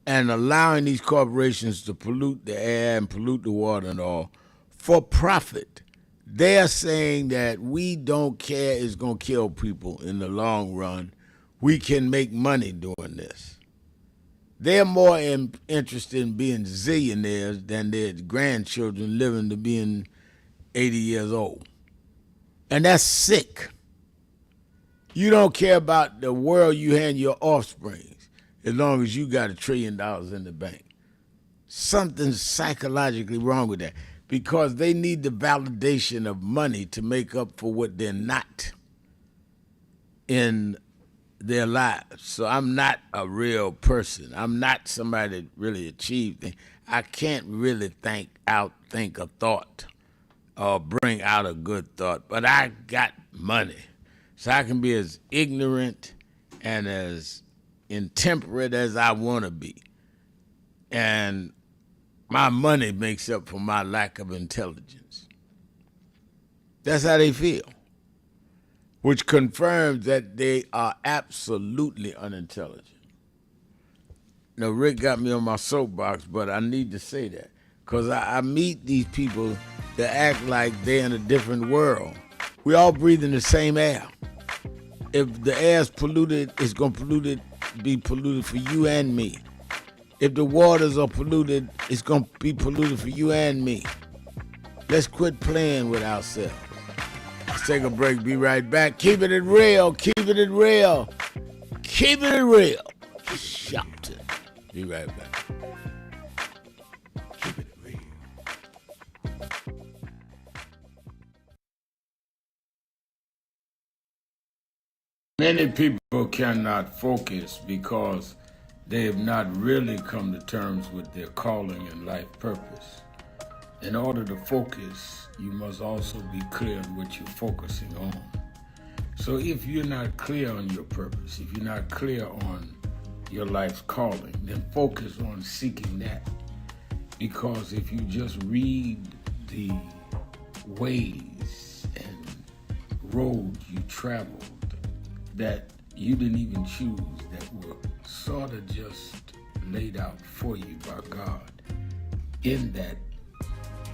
and allowing these corporations to pollute the air and pollute the water and all for profit. They are saying that we don't care, it's going to kill people in the long run. we can make money doing this. They're more interested in being zillionaires than their grandchildren living to being 80 years old. And that's sick. You don't care about the world you hand your offspring as long as you got $1 trillion in the bank. Something's psychologically wrong with that because they need the validation of money to make up for what they're not in their lives. So I'm not a real person. I'm not somebody that really achieved things. I can't really think a thought or bring out a good thought, but I got money. So I can be as ignorant and as intemperate as I want to be. And my money makes up for my lack of intelligence. That's how they feel, which confirms that they are absolutely unintelligent. Now, Rick got me on my soapbox, but I need to say that because I meet these people that act like they're in a different world. We all breathe in the same air. If the air is polluted, it's going to be polluted for you and me. If the waters are polluted, it's going to be polluted for you and me. Let's quit playing with ourselves. Let's take a break, be right back. Keep it real, keep it real, keep it real. Shopton. Be right back. Keep it real. Many people cannot focus because they have not really come to terms with their calling and life purpose. In order to focus, you must also be clear on what you're focusing on. So if you're not clear on your purpose, if you're not clear on your life's calling, then focus on seeking that. Because if you just read the ways and roads you traveled that you didn't even choose, that were sort of just laid out for you by God, in that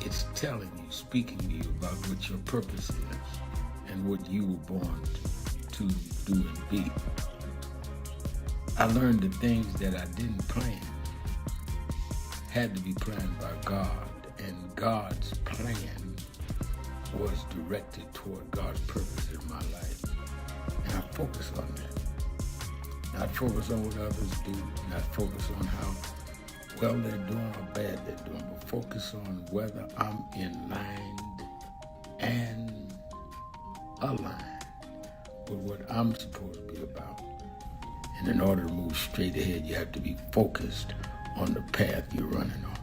it's telling you, speaking to you about what your purpose is and what you were born to do and be. I learned the things that I didn't plan had to be planned by God, and God's plan was directed toward God's purpose in my life. And I focus on that. Not focus on what others do, not focus on how well they're doing or bad they're doing, but focus on whether I'm in line and aligned with what I'm supposed to be about. And in order to move straight ahead, you have to be focused on the path you're running on.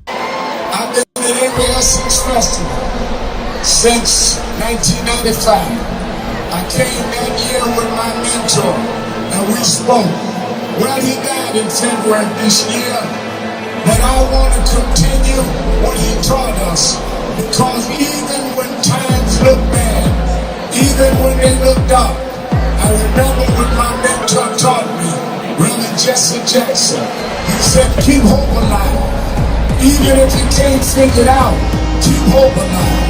I've been in the Essence Festival since 1995. I came that year with my mentor, and we spoke. Well, he died in February this year, but I want to continue what he taught us, because even when times look bad, even when they look dark, I remember what my mentor taught me, Reverend Jesse Jackson. He said, keep hope alive. Even if you can't figure it out, keep hope alive.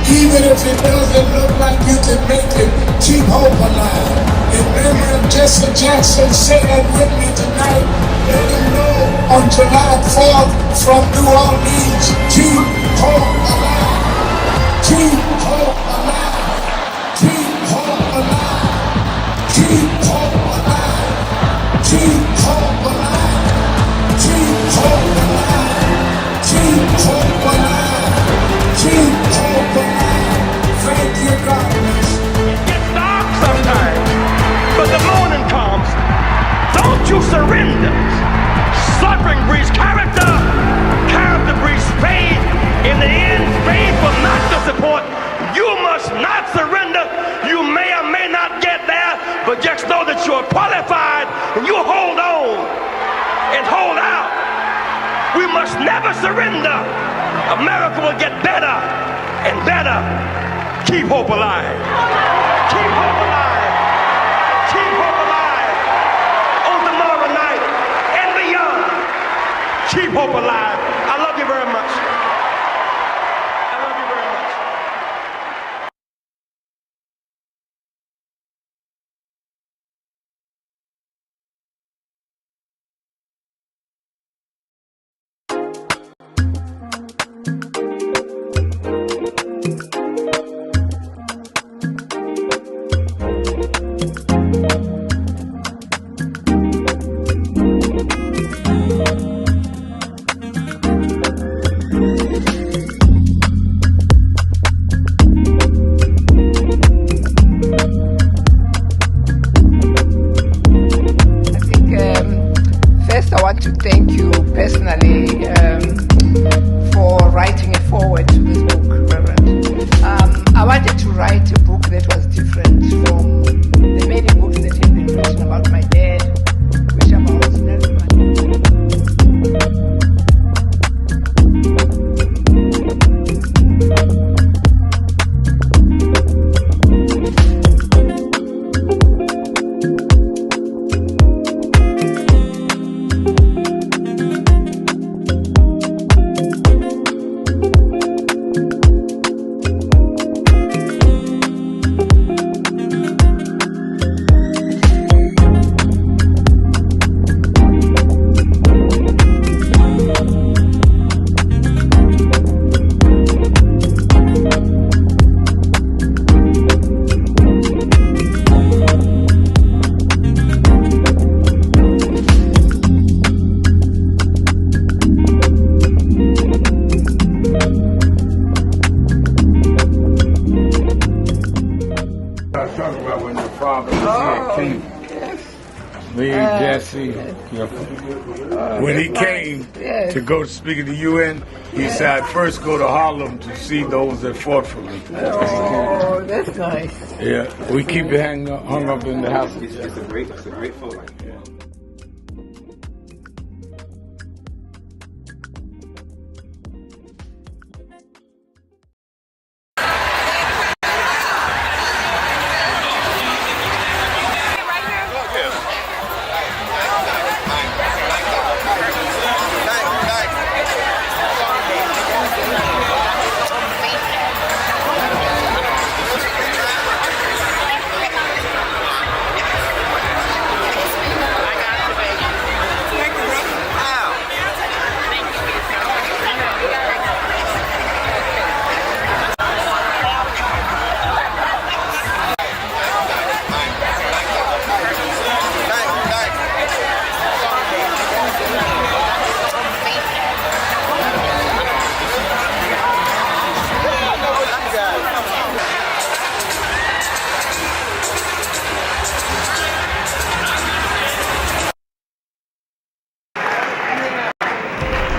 Even if it doesn't look like you can make it, keep hope alive. And Reverend Jesse Jackson said that with me tonight. Let him know on July 4th from New Orleans, keep hope alive. Keep hope alive. Keep hope alive. Keep hope alive. Keep hope alive. Keep hope alive. Keep hope alive. Keep hope alive. Thank you, God. It gets dark sometimes, but the morning comes. Don't you surrender. Suffering breeds character. Character breeds faith. In the end, faith will not disappoint. You must not surrender. You may or may not get there, but just know that you're qualified and you hold on and hold out. We must never surrender. America will get better and better. Keep hope alive. Keep hope alive. Keep hope alive. On tomorrow night and beyond. Keep hope alive. I love you very much. Jesse, when he came to go speak at the UN, he said, I'd first go to Harlem to see those that fought for me. Oh, that's nice. Yeah, we keep it hung up in the house. It's a great photo.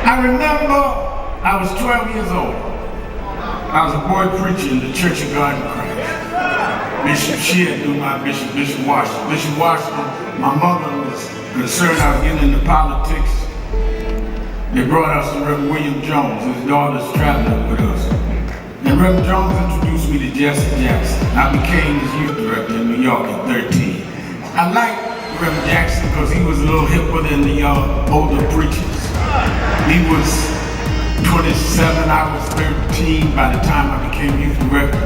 I remember I was 12 years old. I was a boy preacher in the Church of God in Christ. Bishop Shear knew my bishop, Bishop Washington. Bishop Washington, my mother was concerned I was getting into politics. They brought us to Reverend William Jones. His daughter's traveling with us. And Reverend Jones introduced me to Jesse Jackson. I became his youth director in New York at 13. I liked Reverend Jackson because he was a little hipper than the older preachers. He was 27, I was 13 by the time I became youth director.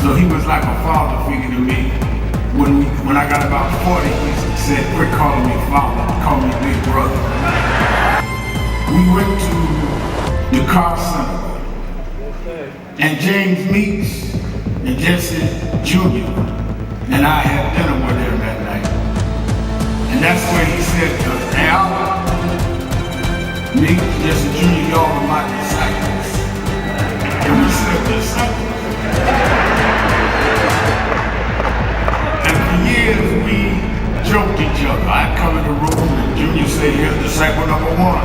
So he was like a father figure to me. When I got about 40, he said, quit calling me father, call me big brother. We went to the car center, and James Meeks and Jesse Jr. and I had dinner with him that night. And that's where he said to us, Al, me, Jesse Jr., y'all are my disciples. And we said, disciples? And for years, we joked each other. I'd come in the room and Junior say, here's disciple number one.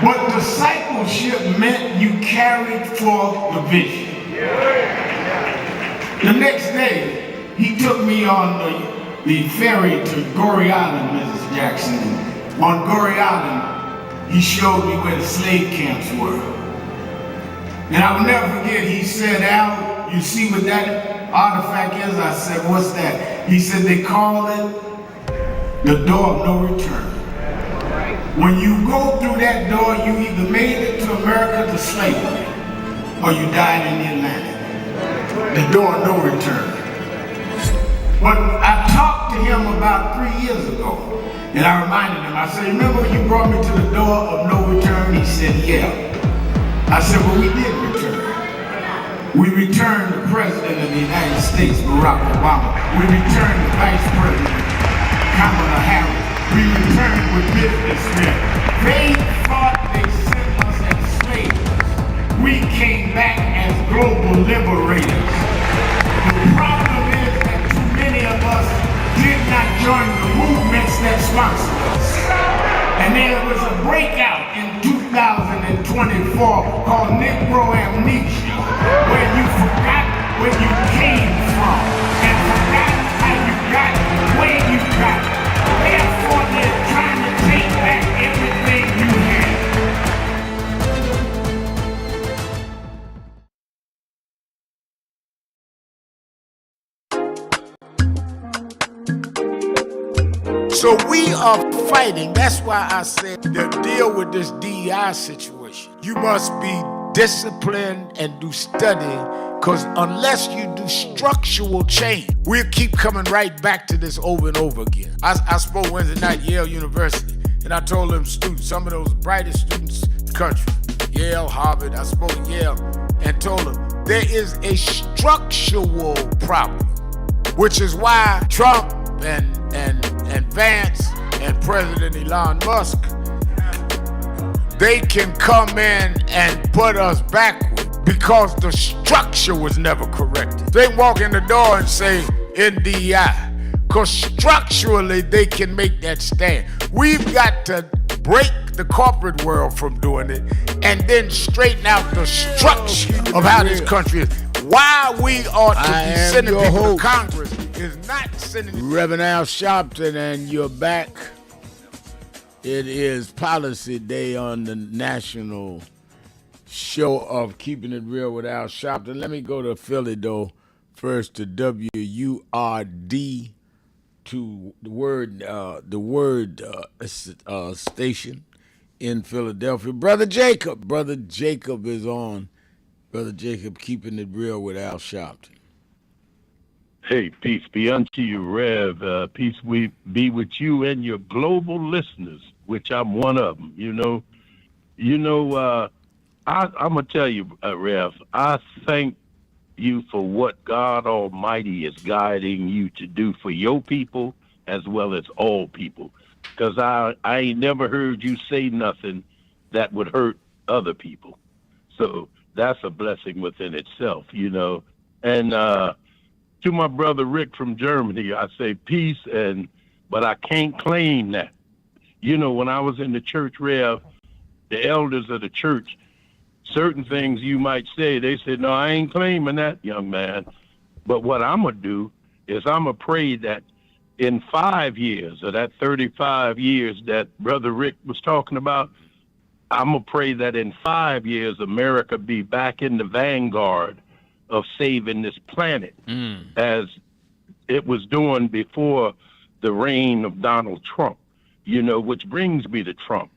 But discipleship meant you carried forth the vision. The next day, he took me on the ferry to Goree Island, Mrs. Jackson. On Goree Island, he showed me where the slave camps were. And I will never forget, he said, Al, you see what that artifact is? I said, what's that? He said, they call it the door of no return. When you go through that door, you either made it to America to slavery, or you died in the Atlantic. The door of no return. But I talked to him about 3 years ago. And I reminded him, I said, remember you brought me to the door of no return? He said, yeah. I said, well, we did return. We returned the President of the United States, Barack Obama. We returned the Vice President, Kamala Harris. We returned with businessmen. They thought they sent us as slaves. We came back as global liberators. The problem is that too many of us did not join the movements that sponsored us. And there was a breakout in 2024 called Negro Amnesia, where you forgot where you came from and forgot how you got where you got. Therefore, they're trying to take back everything you had. So we are fighting. That's why I said to deal with this DEI situation, you must be disciplined and do studying, because unless you do structural change, we'll keep coming right back to this over and over again. I spoke Wednesday night at Yale University, and I told them students, some of those brightest students in the country, Yale, Harvard, I spoke at Yale, and told them there is a structural problem, which is why Trump and Vance and President Elon Musk, they can come in and put us backward because the structure was never corrected. They walk in the door and say NDI, because structurally they can make that stand. We've got to break the corporate world from doing it and then straighten out the structure of how this country is. Why we ought to be sending people to Congress is not sending. Reverend Al Sharpton, and you're back. It is Policy Day on the national show of Keeping It Real with Al Sharpton. Let me go to Philly, though, first to WURD, to the word station in Philadelphia. Brother Jacob is on. Brother Jacob, Keeping It Real with Al Sharpton. Hey, peace be unto you, Rev. Peace be with you and your global listeners, which I'm one of them. I'm going to tell you, Rev, I thank you for what God Almighty is guiding you to do for your people as well as all people. Because I ain't never heard you say nothing that would hurt other people. So that's a blessing within itself, And to my brother Rick from Germany, I say peace, but I can't claim that. When I was in the church, Rev, the elders of the church, certain things you might say, they said, no, I ain't claiming that, young man. But what I'm going to do is I'm going to pray that in 5 years, or that 35 years that Brother Rick was talking about, I'm going to pray that in 5 years, America be back in the vanguard of saving this planet as it was doing before the reign of Donald Trump, which brings me to Trump.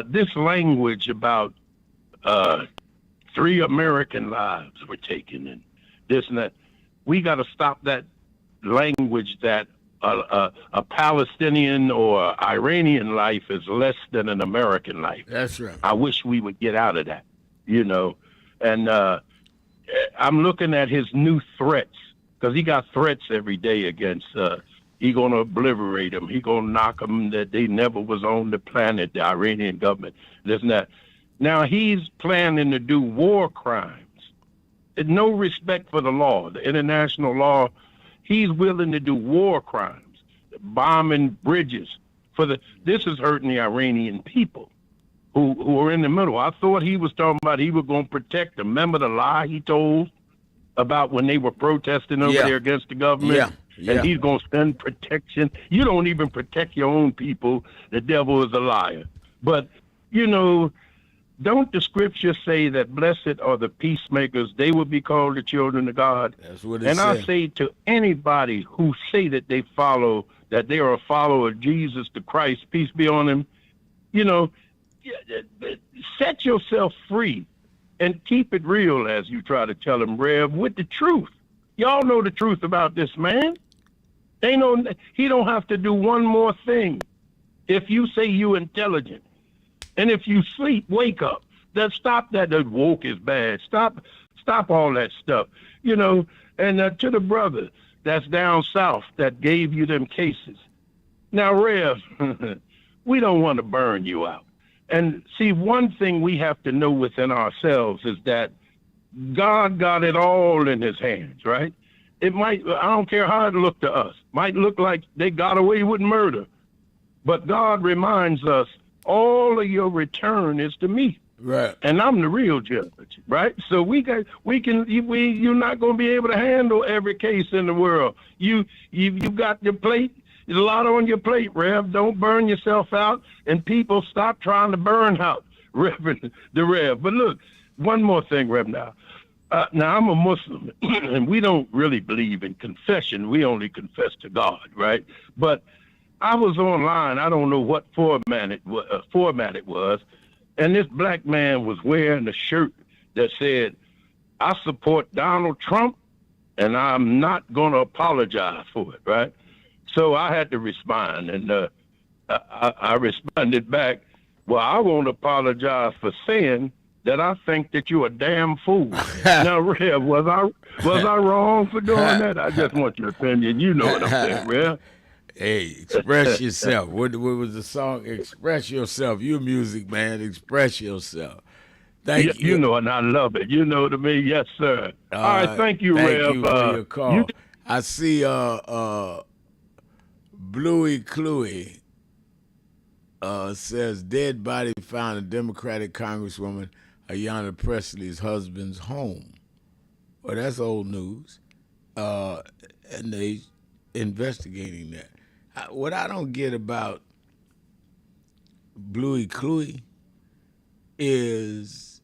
This language about 3 American lives were taken and this and that. We got to stop that language that a Palestinian or Iranian life is less than an American life. That's right. I wish we would get out of that, And I'm looking at his new threats because he got threats every day against. He gonna obliterate them. He gonna knock them that they never was on the planet. The Iranian government, this and that. Now he's planning to do war crimes. No respect for the law, the international law. He's willing to do war crimes, bombing bridges. This is hurting the Iranian people who are in the middle. I thought he was talking about he was going to protect them. Remember the lie he told about when they were protesting over there against the government? Yeah. And he's going to send protection. You don't even protect your own people. The devil is a liar. But, don't the scripture say that blessed are the peacemakers? They will be called the children of God. That's what it says. And I said. say to anybody who say that they are a follower of Jesus the Christ, peace be on him, set yourself free and keep it real as you try to tell them, Rev, with the truth. Y'all know the truth about this man. He don't have to do one more thing. If you say you intelligent, and if you sleep, wake up. Stop that. The woke is bad. Stop all that stuff. And to the brother that's down south that gave you them cases. Now, Rev, we don't want to burn you out. And see, one thing we have to know within ourselves is that God got it all in his hands, right? I don't care how it looked to us. Might look like they got away with murder. But God reminds us, all of your return is to me. Right. And I'm the real judge, right? So you're not going to be able to handle every case in the world. You got your plate. There's a lot on your plate, Rev. Don't burn yourself out, and people stop trying to burn out, Reverend the Rev. But look, one more thing, Rev. Now I'm a Muslim, and we don't really believe in confession. We only confess to God, right? But I was online. I don't know what format it was, and this black man was wearing a shirt that said, "I support Donald Trump, and I'm not going to apologize for it." Right? So I had to respond, and I responded back, "Well, I won't apologize for saying that I think that you're a damn fool." Now, Rev, was I wrong for doing that? I just want your opinion. You know what I'm saying, Rev. Hey, express yourself. What was the song? Express yourself. You're a music man. Express yourself. Thank you. You know, and I love it. You know what I mean? Yes, sir. All right, thank you, Rev. Thank you for your call. I see Bluey Cluey says dead body found in Democratic Congresswoman Ayanna Presley's husband's home. Well, that's old news. And they investigating that. What I don't get about Bluey Cluey is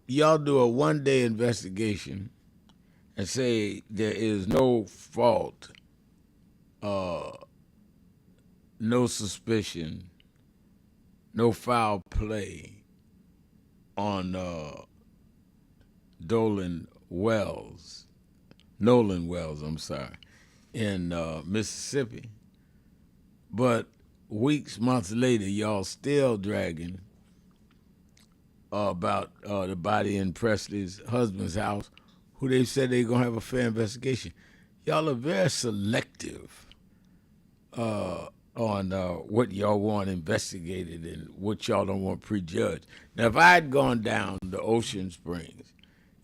y'all do a one-day investigation and say there is no fault, no suspicion, no foul play on Nolan Wells, in Mississippi. But weeks, months later, y'all still dragging about the body in Presley's husband's house, who they said they're going to have a fair investigation. Y'all are very selective on what y'all want investigated and what y'all don't want prejudged. Now, if I had gone down to Ocean Springs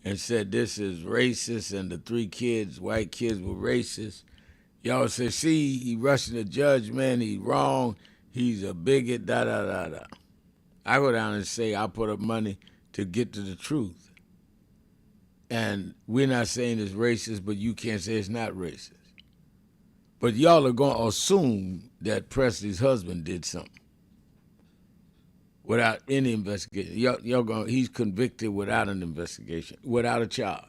and said this is racist and the 3 kids, white kids, were racist, y'all would say, see, he rushing the judge, man, he's wrong, he's a bigot, da-da-da-da. I go down and say I put up money to get to the truth. And we're not saying it's racist, but you can't say it's not racist. But y'all are going to assume that Presley's husband did something without any investigation. He's convicted without an investigation, without a charge.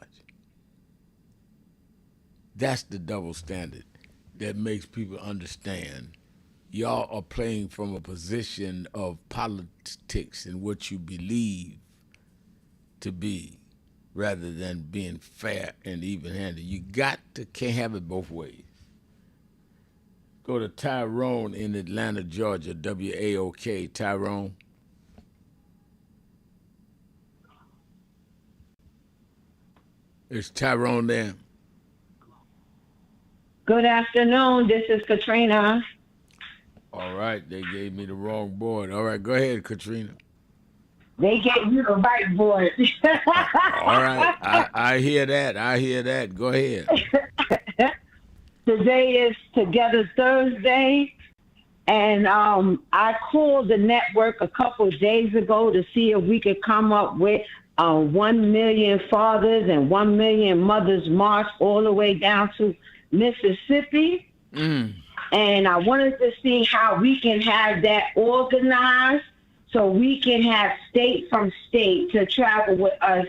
That's the double standard that makes people understand y'all are playing from a position of politics and what you believe to be rather than being fair and even-handed. You can't have it both ways. Go to Tyrone in Atlanta, Georgia, WAOK. Tyrone. Is Tyrone there? Good afternoon. This is Katrina. All right. They gave me the wrong board. All right. Go ahead, Katrina. They gave you the right board. All right. I hear that. Go ahead. Today is Together Thursday, and I called the network a couple of days ago to see if we could come up with 1 million fathers and 1 million mothers march all the way down to Mississippi. And I wanted to see how we can have that organized so we can have state from state to travel with us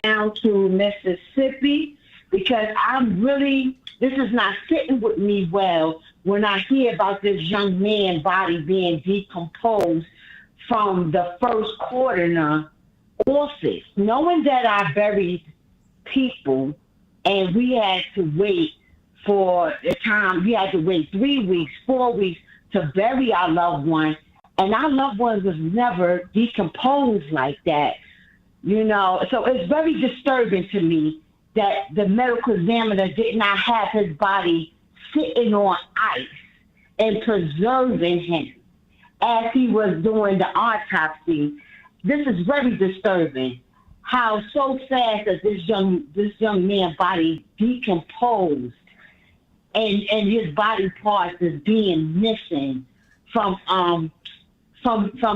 down to Mississippi, because this is not sitting with me well when I hear about this young man's body being decomposed from the first coroner office, knowing that I buried people and we had to wait for the time. We had to wait 3 weeks, 4 weeks to bury our loved one, and our loved one was never decomposed like that, So it's very disturbing to me that the medical examiner did not have his body sitting on ice and preserving him as he was doing the autopsy. This is very disturbing. How so fast that this young man's body decomposed and his body parts is being missing from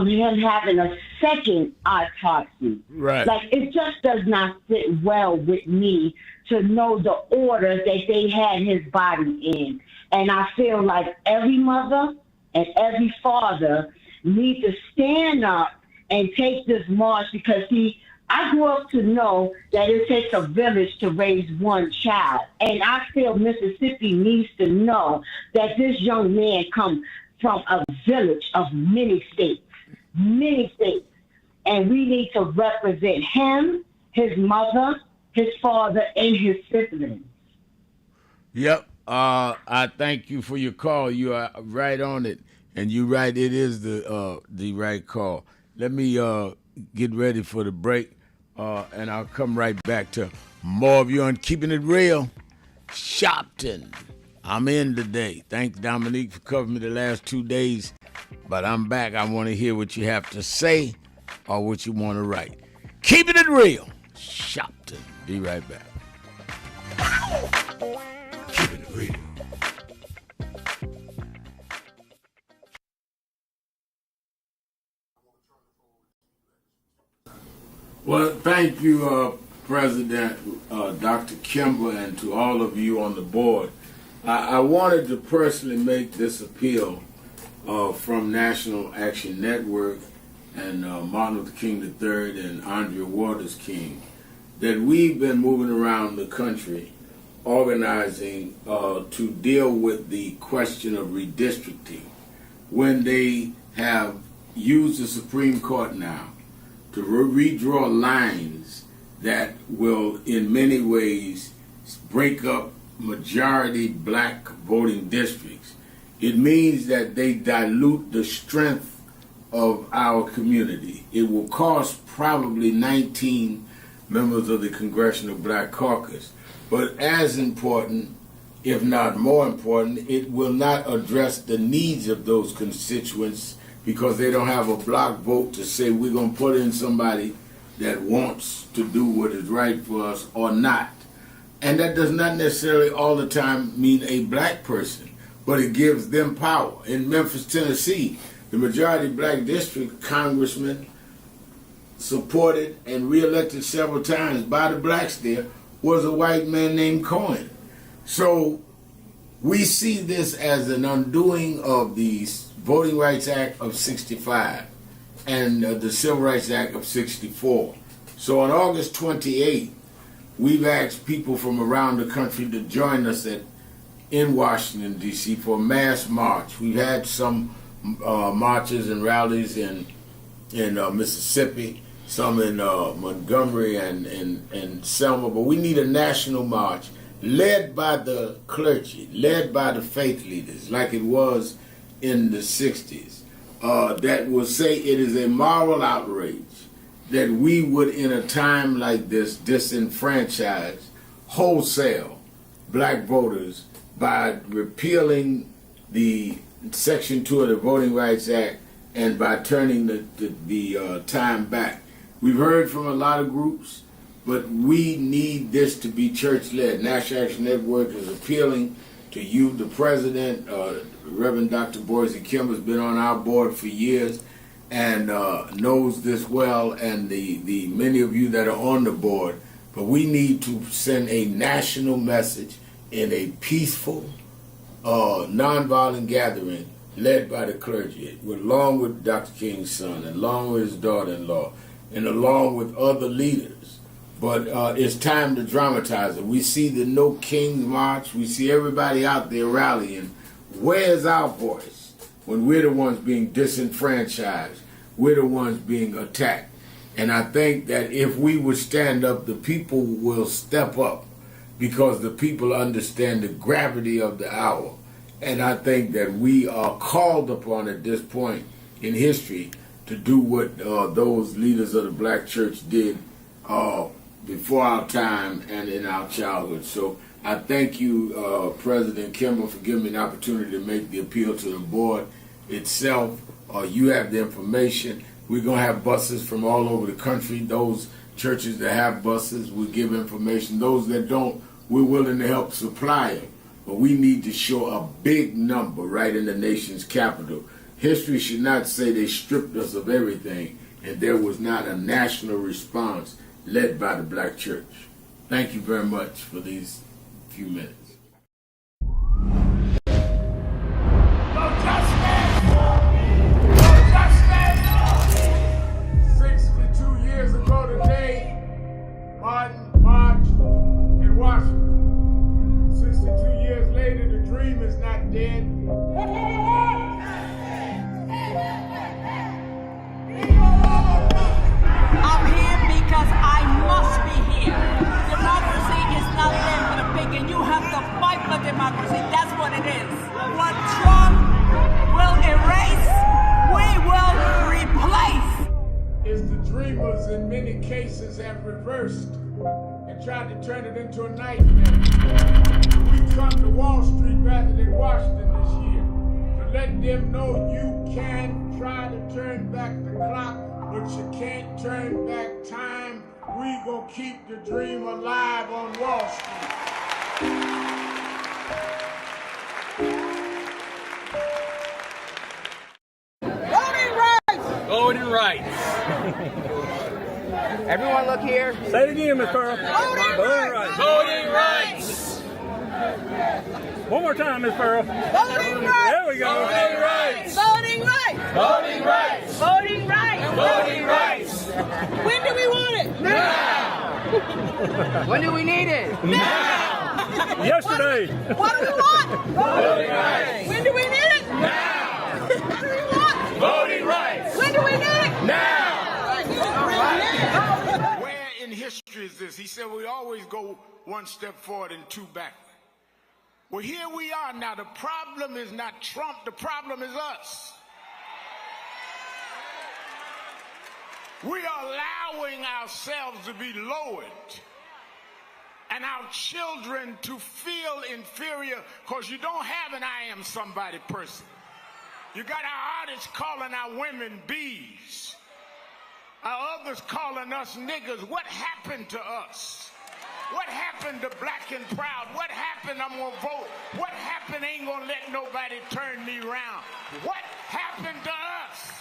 him having a second autopsy. Right. Like, it just does not sit well with me to know the order that they had his body in. And I feel like every mother and every father need to stand up and take this march, because I grew up to know that it takes a village to raise one child. And I feel Mississippi needs to know that this young man comes from a village of many states. And we need to represent him, his mother, his father, and his siblings. Yep. I thank you for your call. You are right on it. And you're right, it is the right call. Let me get ready for the break, and I'll come right back to more of you on Keeping It Real. Shopton. I'm in today. Thanks, Dominique, for covering me the last 2 days. But I'm back. I want to hear what you have to say or what you want to write. Keeping It Real. Shopton. Be right back. Keeping It Real. Well, thank you, President Dr. Kimball, and to all of you on the board. I wanted to personally make this appeal from National Action Network and Martin Luther King III and Andrea Waters King, that we've been moving around the country organizing to deal with the question of redistricting when they have used the Supreme Court now to redraw lines that will in many ways break up majority black voting districts. It means that they dilute the strength of our community. It will cost probably 19 members of the Congressional Black Caucus. But as important, if not more important, it will not address the needs of those constituents because they don't have a block vote to say we're going to put in somebody that wants to do what is right for us or not. And that does not necessarily all the time mean a black person, but it gives them power. In Memphis, Tennessee, the majority black district congressman supported and reelected several times by the blacks there was a white man named Cohen. So we see this as an undoing of the Voting Rights Act of 65 and the Civil Rights Act of 64. So on August 28th, we've asked people from around the country to join us in Washington, D.C. for a mass march. We've had some marches and rallies in Mississippi, some in Montgomery and Selma, but we need a national march led by the clergy, led by the faith leaders, like it was in the 60s, that will say it is a moral outrage that we would, in a time like this, disenfranchise wholesale black voters by repealing the Section 2 of the Voting Rights Act and by turning the time back. We've heard from a lot of groups, but we need this to be church-led. National Action Network is appealing to you, the president. Reverend Dr. Boise Kimball has been on our board for years and knows this well, and the many of you that are on the board. But we need to send a national message in a peaceful, nonviolent gathering led by the clergy, along with Dr. King's son, and along with his daughter-in-law, and along with other leaders. But it's time to dramatize it. We see the No Kings March. We see everybody out there rallying. Where's our voice when we're the ones being disenfranchised? We're the ones being attacked. And I think that if we would stand up, the people will step up because the people understand the gravity of the hour. And I think that we are called upon at this point in history to do what those leaders of the black church did before our time and in our childhood. So I thank you, President Kimball, for giving me an opportunity to make the appeal to the board itself. You have the information. We're going to have buses from all over the country. Those churches that have buses, we give information. Those that don't, we're willing to help supply them. But we need to show a big number right in the nation's capital. History should not say they stripped us of everything and there was not a national response led by the black church. Thank you very much for these few minutes. 62 years ago today, Martin marched in Washington. 62 years later, the dream is not dead. I'm here because I must be here. Democracy is not there for the pig, and you have to fight for democracy. That's what it is. What Trump will erase, we will replace. It's the dreamers in many cases have reversed and tried to turn it into a nightmare. We come to Wall Street rather than Washington this year to let them know you can try to turn back the clock, but you can't turn back time. We gonna keep the dream alive on Wall Street. Voting rights! Voting rights! Everyone look here. Say it again, Miss Pearl. Voting rights. Voting rights. One more time, Miss Pearl. Voting rights. There we go. Voting rights. Voting rights. Voting rights. Voting rights. Voting rights. When do we want it? Now. When do we need it? Now. Yesterday. What do we want? Voting rights. When do we need it? Now. What do we want? Voting rights. When do we need it? Now. Where in history is this? He said we always go one step forward and two backward. Well, here we are now. The problem is not Trump. The problem is us. We are allowing ourselves to be lowered and our children to feel inferior because you don't have an I am somebody person. You got our artists calling our women bees. Our others calling us niggas. What happened to us? What happened to black and proud? What happened? I'm gonna vote. What happened? Ain't gonna let nobody turn me around. What happened to us?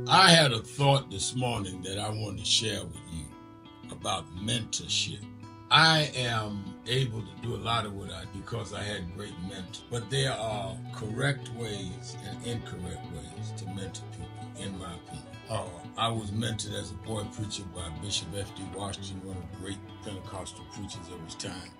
I had a thought this morning that I wanted to share with you about mentorship. I am able to do a lot of what I do because I had great mentors. But there are correct ways and incorrect ways to mentor people, in my opinion. I was mentored as a boy preacher by Bishop F.D. Washington, one of the great Pentecostal preachers of his time.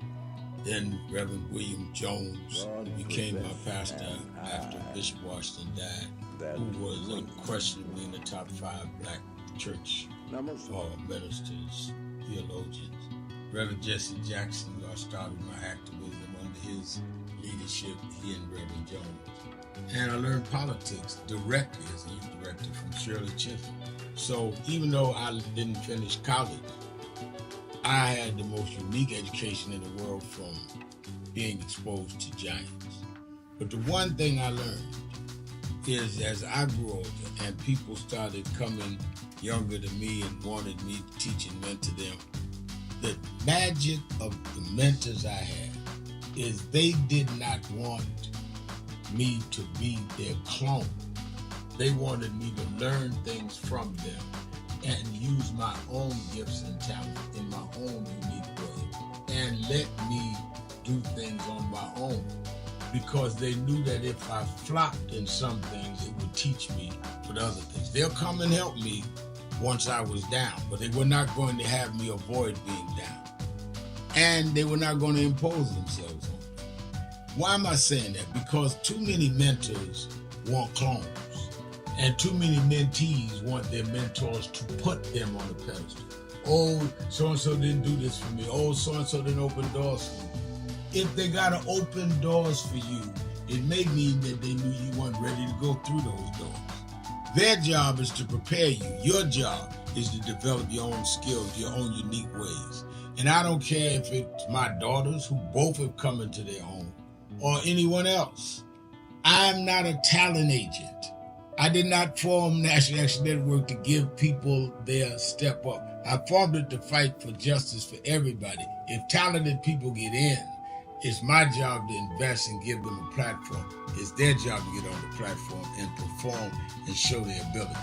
Then Reverend William Jones became my pastor after Bishop Washington died, who was unquestionably in the top 5 black church ministers, theologians. Reverend Jesse Jackson, who I started my activism under his leadership, he and Reverend Jones. And I learned politics directly as a youth director from Shirley Chisholm. So even though I didn't finish college, I had the most unique education in the world from being exposed to giants. But the one thing I learned is as I grew older and people started coming younger than me and wanted me to teach and mentor them, the magic of the mentors I had is they did not want me to be their clone. They wanted me to learn things from them and use my own gifts and talent in my own unique way and let me do things on my own because they knew that if I flopped in some things, it would teach me for the other things. They'll come and help me once I was down, but they were not going to have me avoid being down. And they were not going to impose themselves on me. Why am I saying that? Because too many mentors want clones. And too many mentees want their mentors to put them on a pedestal. Oh, so-and-so didn't do this for me. Oh, so-and-so didn't open doors for me. If they got to open doors for you, it may mean that they knew you weren't ready to go through those doors. Their job is to prepare you. Your job is to develop your own skills, your own unique ways. And I don't care if it's my daughters, who both have come into their own, or anyone else. I'm not a talent agent. I did not form National Action Network to give people their step up. I formed it to fight for justice for everybody. If talented people get in, it's my job to invest and give them a platform. It's their job to get on the platform and perform and show their ability.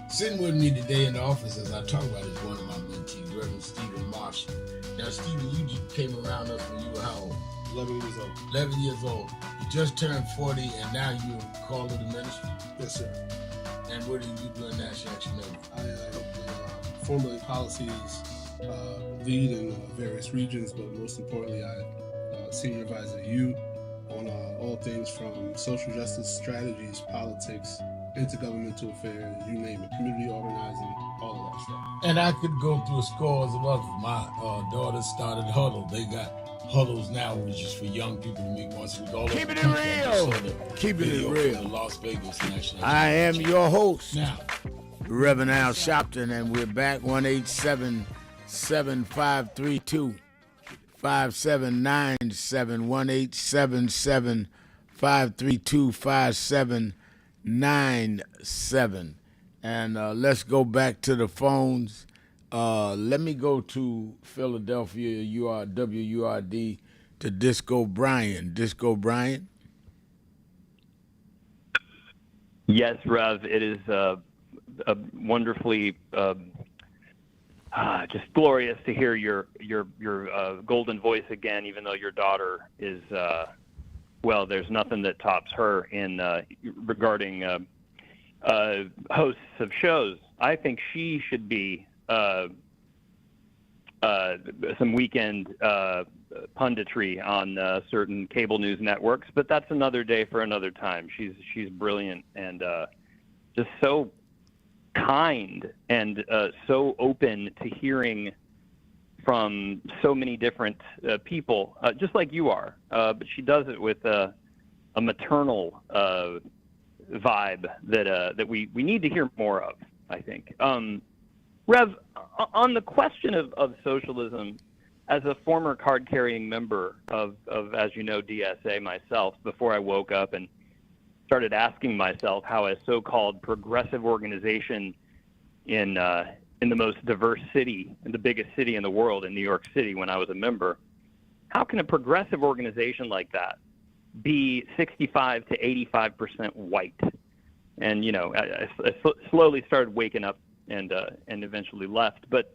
Sitting with me today in the office as I talk about is one of my mentees, Reverend Stephen Marshall. Now, Stephen, you just came around us when you were how old? 11 years old. 11 years old. You just turned 40 and now you're called to the ministry? Yes, sir. And what do you do in National Action Network? I help formulate policies, lead in various regions, but most importantly, I senior advisor to you on all things from social justice strategies, politics, intergovernmental affairs, you name it, community organizing, all of that stuff. And I could go through scores of others. My daughter started Huddle. They got Huddles now, which is for young people to meet once a week. All Keep over it real. Keep it real. The Las Vegas National. I am your host, now, Reverend Al Sharpton, and we're back 1-877-532-5797, 1-877-532-5797. And let's go back to the phones. Let me go to Philadelphia, WURD to Disco Brian. Disco Brian? Yes, Rev, it is a wonderfully just glorious to hear your golden voice again, even though your daughter is, well, there's nothing that tops her in regarding hosts of shows. I think she should be some weekend punditry on certain cable news networks, but that's another day for another time. She's brilliant and just so kind and so open to hearing from so many different people, just like you are. But she does it with a maternal vibe that we need to hear more of, I think. Rev, on the question of socialism, as a former card-carrying member of, as you know, DSA myself, before I woke up and started asking myself how a so-called progressive organization in the most diverse city, in the biggest city in the world, in New York City, when I was a member, how can a progressive organization like that be 65 to 85% white? And, you know, I slowly started waking up and eventually left. But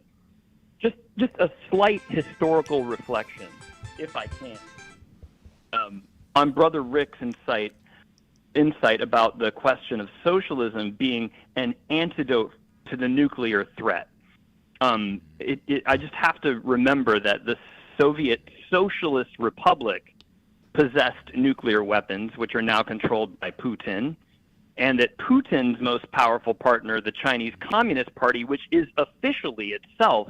just a slight historical reflection, if I can, on Brother Rick's insight about the question of socialism being an antidote to the nuclear threat. I just have to remember that the Soviet Socialist Republic possessed nuclear weapons, which are now controlled by Putin, and that Putin's most powerful partner, the Chinese Communist Party, which is officially itself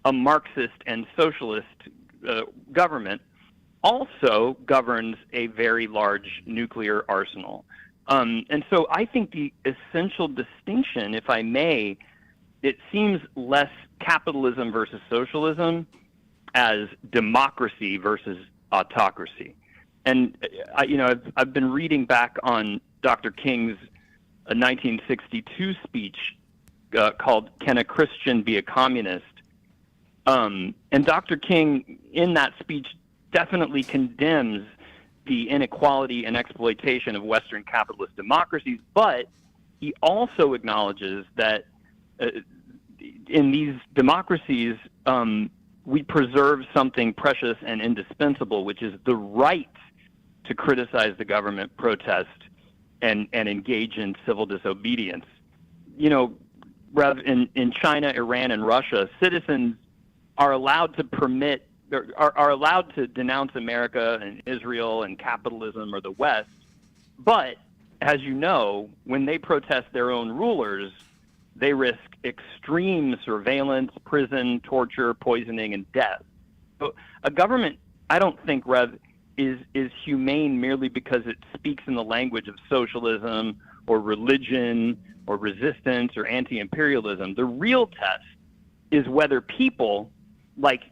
a Marxist and socialist government, also governs a very large nuclear arsenal. And so I think the essential distinction, if I may, it seems less capitalism versus socialism as democracy versus autocracy. And I've been reading back on Dr. King's 1962 speech called "Can a Christian Be a Communist?" And Dr. King, in that speech, definitely condemns the inequality and exploitation of Western capitalist democracies, but he also acknowledges that in these democracies, we preserve something precious and indispensable, which is the right to criticize the government, protest, and engage in civil disobedience. You know, in China, Iran, and Russia, citizens are allowed to are allowed to denounce America and Israel and capitalism or the West, but as you know, when they protest their own rulers, they risk extreme surveillance, prison, torture, poisoning, and death. So a government, I don't think, Rev, is humane merely because it speaks in the language of socialism or religion or resistance or anti-imperialism. The real test is whether people, like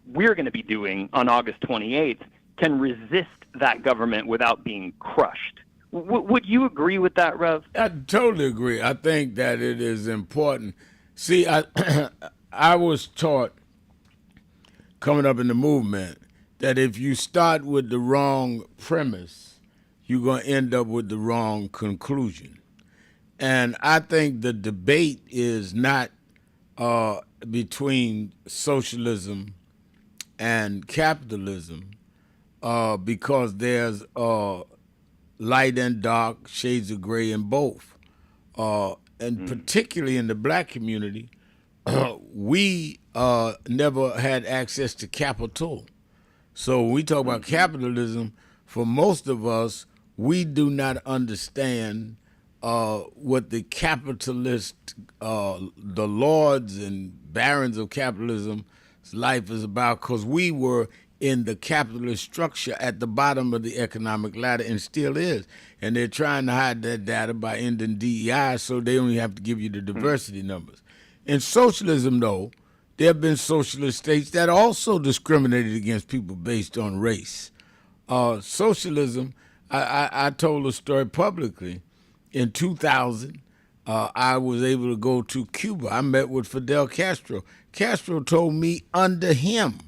we're going to be doing on August 28th, can resist that government without being crushed. Would you agree with that, Rev? I totally agree. I think that it is important. See, I was taught coming up in the movement that if you start with the wrong premise, you're going to end up with the wrong conclusion. And I think the debate is not between socialism and capitalism because there's light and dark, shades of gray in both. And particularly in the black community, we never had access to capital. So when we talk about capitalism, for most of us, we do not understand what the capitalist, the lords and barons of capitalism's life is about, because we were in the capitalist structure at the bottom of the economic ladder and still is. And they're trying to hide that data by ending DEI so they only have to give you the diversity numbers. In socialism, though, there have been socialist states that also discriminated against people based on race. Socialism, I told a story publicly. In 2000, I was able to go to Cuba. I met with Fidel Castro. Castro told me under him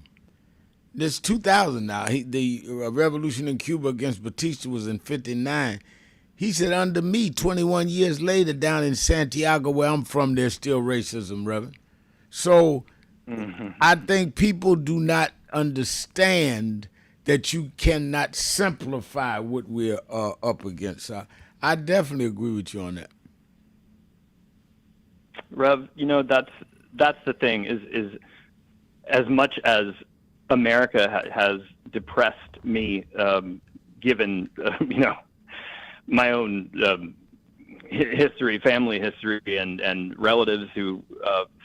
This 2000 now. The revolution in Cuba against Batista was in 59. He said, under me, 21 years later, down in Santiago, where I'm from, there's still racism, Reverend. So I think people do not understand that you cannot simplify what we're up against. I definitely agree with you on that. Rev, that's the thing is as much as America has depressed me, given my own history, family history, and relatives who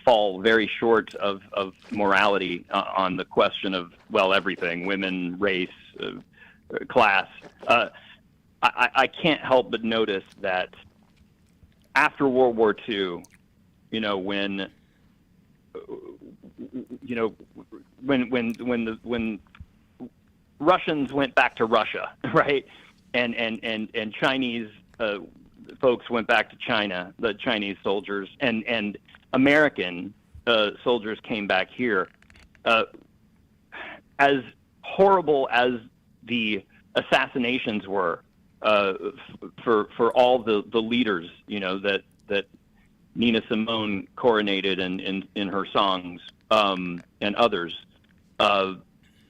fall very short of morality on the question of everything: women, race, class. I can't help but notice that after World War II, when Russians went back to Russia, right, and Chinese folks went back to China, the Chinese soldiers, and American soldiers came back here. As horrible as the assassinations were for all the leaders, that Nina Simone coronated in her songs, and others,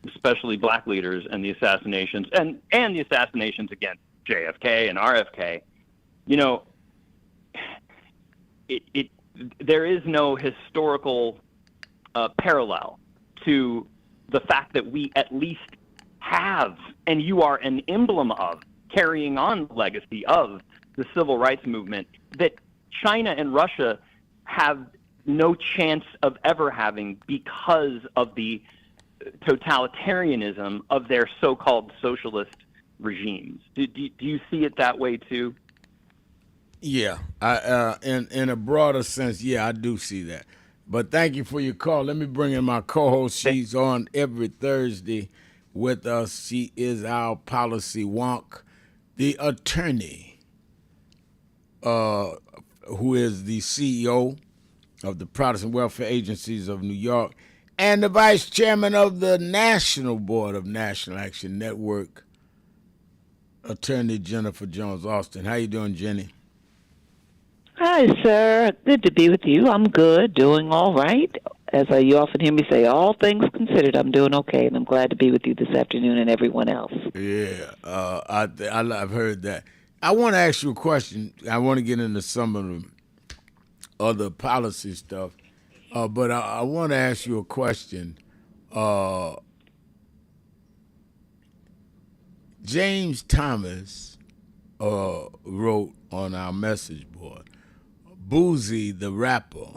especially black leaders, and the assassinations and the assassinations against JFK and RFK. There is no historical parallel to the fact that we at least have, and you are an emblem of, carrying on the legacy of the civil rights movement, that China and Russia have no chance of ever having because of the totalitarianism of their so-called socialist regimes. Do you see it that way too? Yeah, in a broader sense, yeah, I do see that. But thank you for your call. Let me bring in my co-host. She's on every Thursday with us. She is our policy wonk, the attorney, who is the CEO of the Protestant Welfare Agencies of New York and the vice chairman of the National Board of National Action Network, Attorney Jennifer Jones Austin. How you doing, Jenny? Hi, sir. Good to be with you. I'm good, doing all right. As you often hear me say, all things considered, I'm doing okay, and I'm glad to be with you this afternoon and everyone else. Yeah, I've heard that. I want to ask you a question. I want to get into some of the other policy stuff, but I want to ask you a question. James Thomas wrote on our message board, Boozy the rapper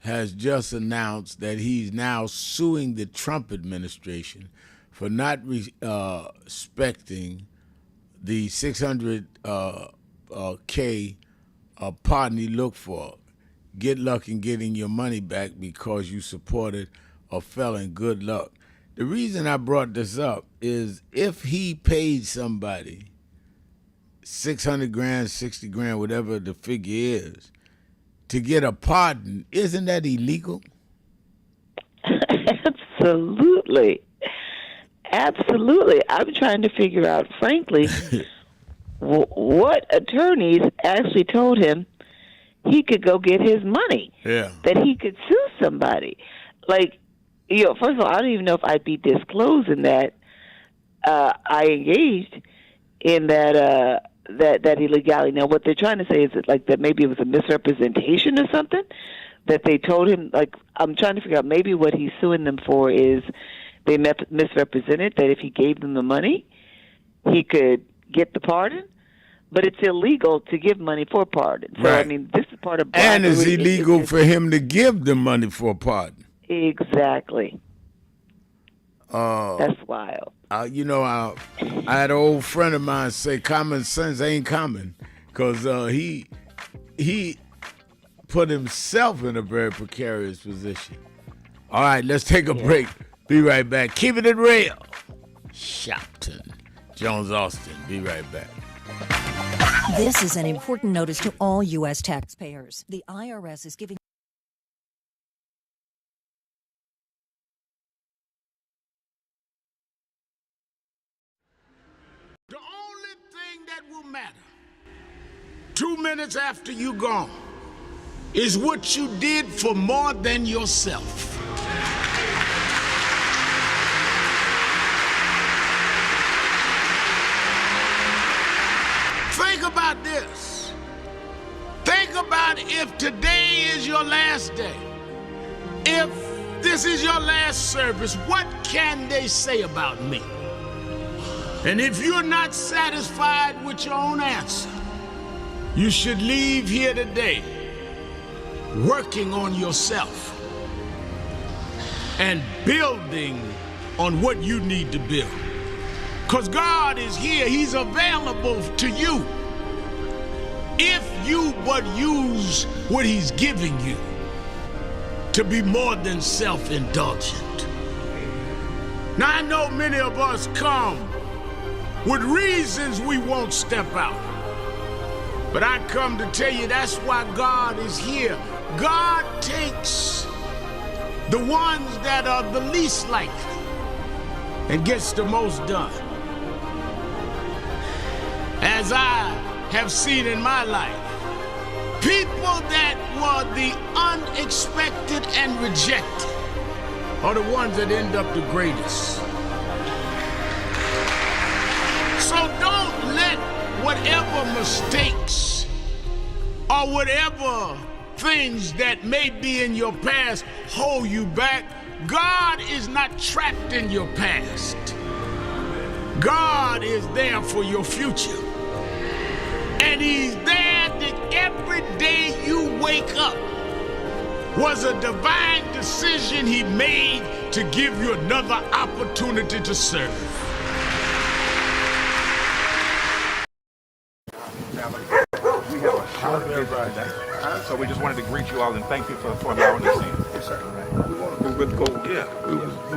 has just announced that he's now suing the Trump administration for not respecting the $600K pardon he looked for. Get luck in getting your money back because you supported a felon. Good luck. The reason I brought this up is if he paid somebody 600 grand, 60 grand, whatever the figure is, to get a pardon, isn't that illegal? Absolutely. Absolutely. I'm trying to figure out, frankly, what attorneys actually told him he could go get his money, that he could sue somebody. Like, first of all, I don't even know if I'd be disclosing that I engaged in that illegality. Now, what they're trying to say is that maybe it was a misrepresentation or something, that they told him, I'm trying to figure out maybe what he's suing them for is they misrepresented that if he gave them the money, he could get the pardon, but it's illegal to give money for a pardon. So, right. I mean, this is part of bribery. And it's illegal for him to give the money for a pardon. Exactly. That's wild. I had an old friend of mine say common sense ain't common, because he put himself in a very precarious position. All right, let's take a break. Be right back. Keeping it real. Shopton. Jones Austin. Be right back. This is an important notice to all U.S. taxpayers. The IRS is giving matter 2 minutes after you gone is what you did for more than yourself. Think about this. Think about if today is your last day. If this is your last service, what can they say about me? And if you're not satisfied with your own answer, you should leave here today working on yourself and building on what you need to build. Because God is here, He's available to you if you but use what He's giving you to be more than self-indulgent. Now I know many of us come with reasons we won't step out. But I come to tell you that's why God is here. God takes the ones that are the least likely and gets the most done. As I have seen in my life, people that were the unexpected and rejected are the ones that end up the greatest. So don't let whatever mistakes or whatever things that may be in your past hold you back. God is not trapped in your past. God is there for your future. And He's there that every day you wake up was a divine decision He made to give you another opportunity to serve. We have a short visit today, so we just wanted to greet you all and thank you for allowing us in. Yes, sir. We were with Gold. Yeah, we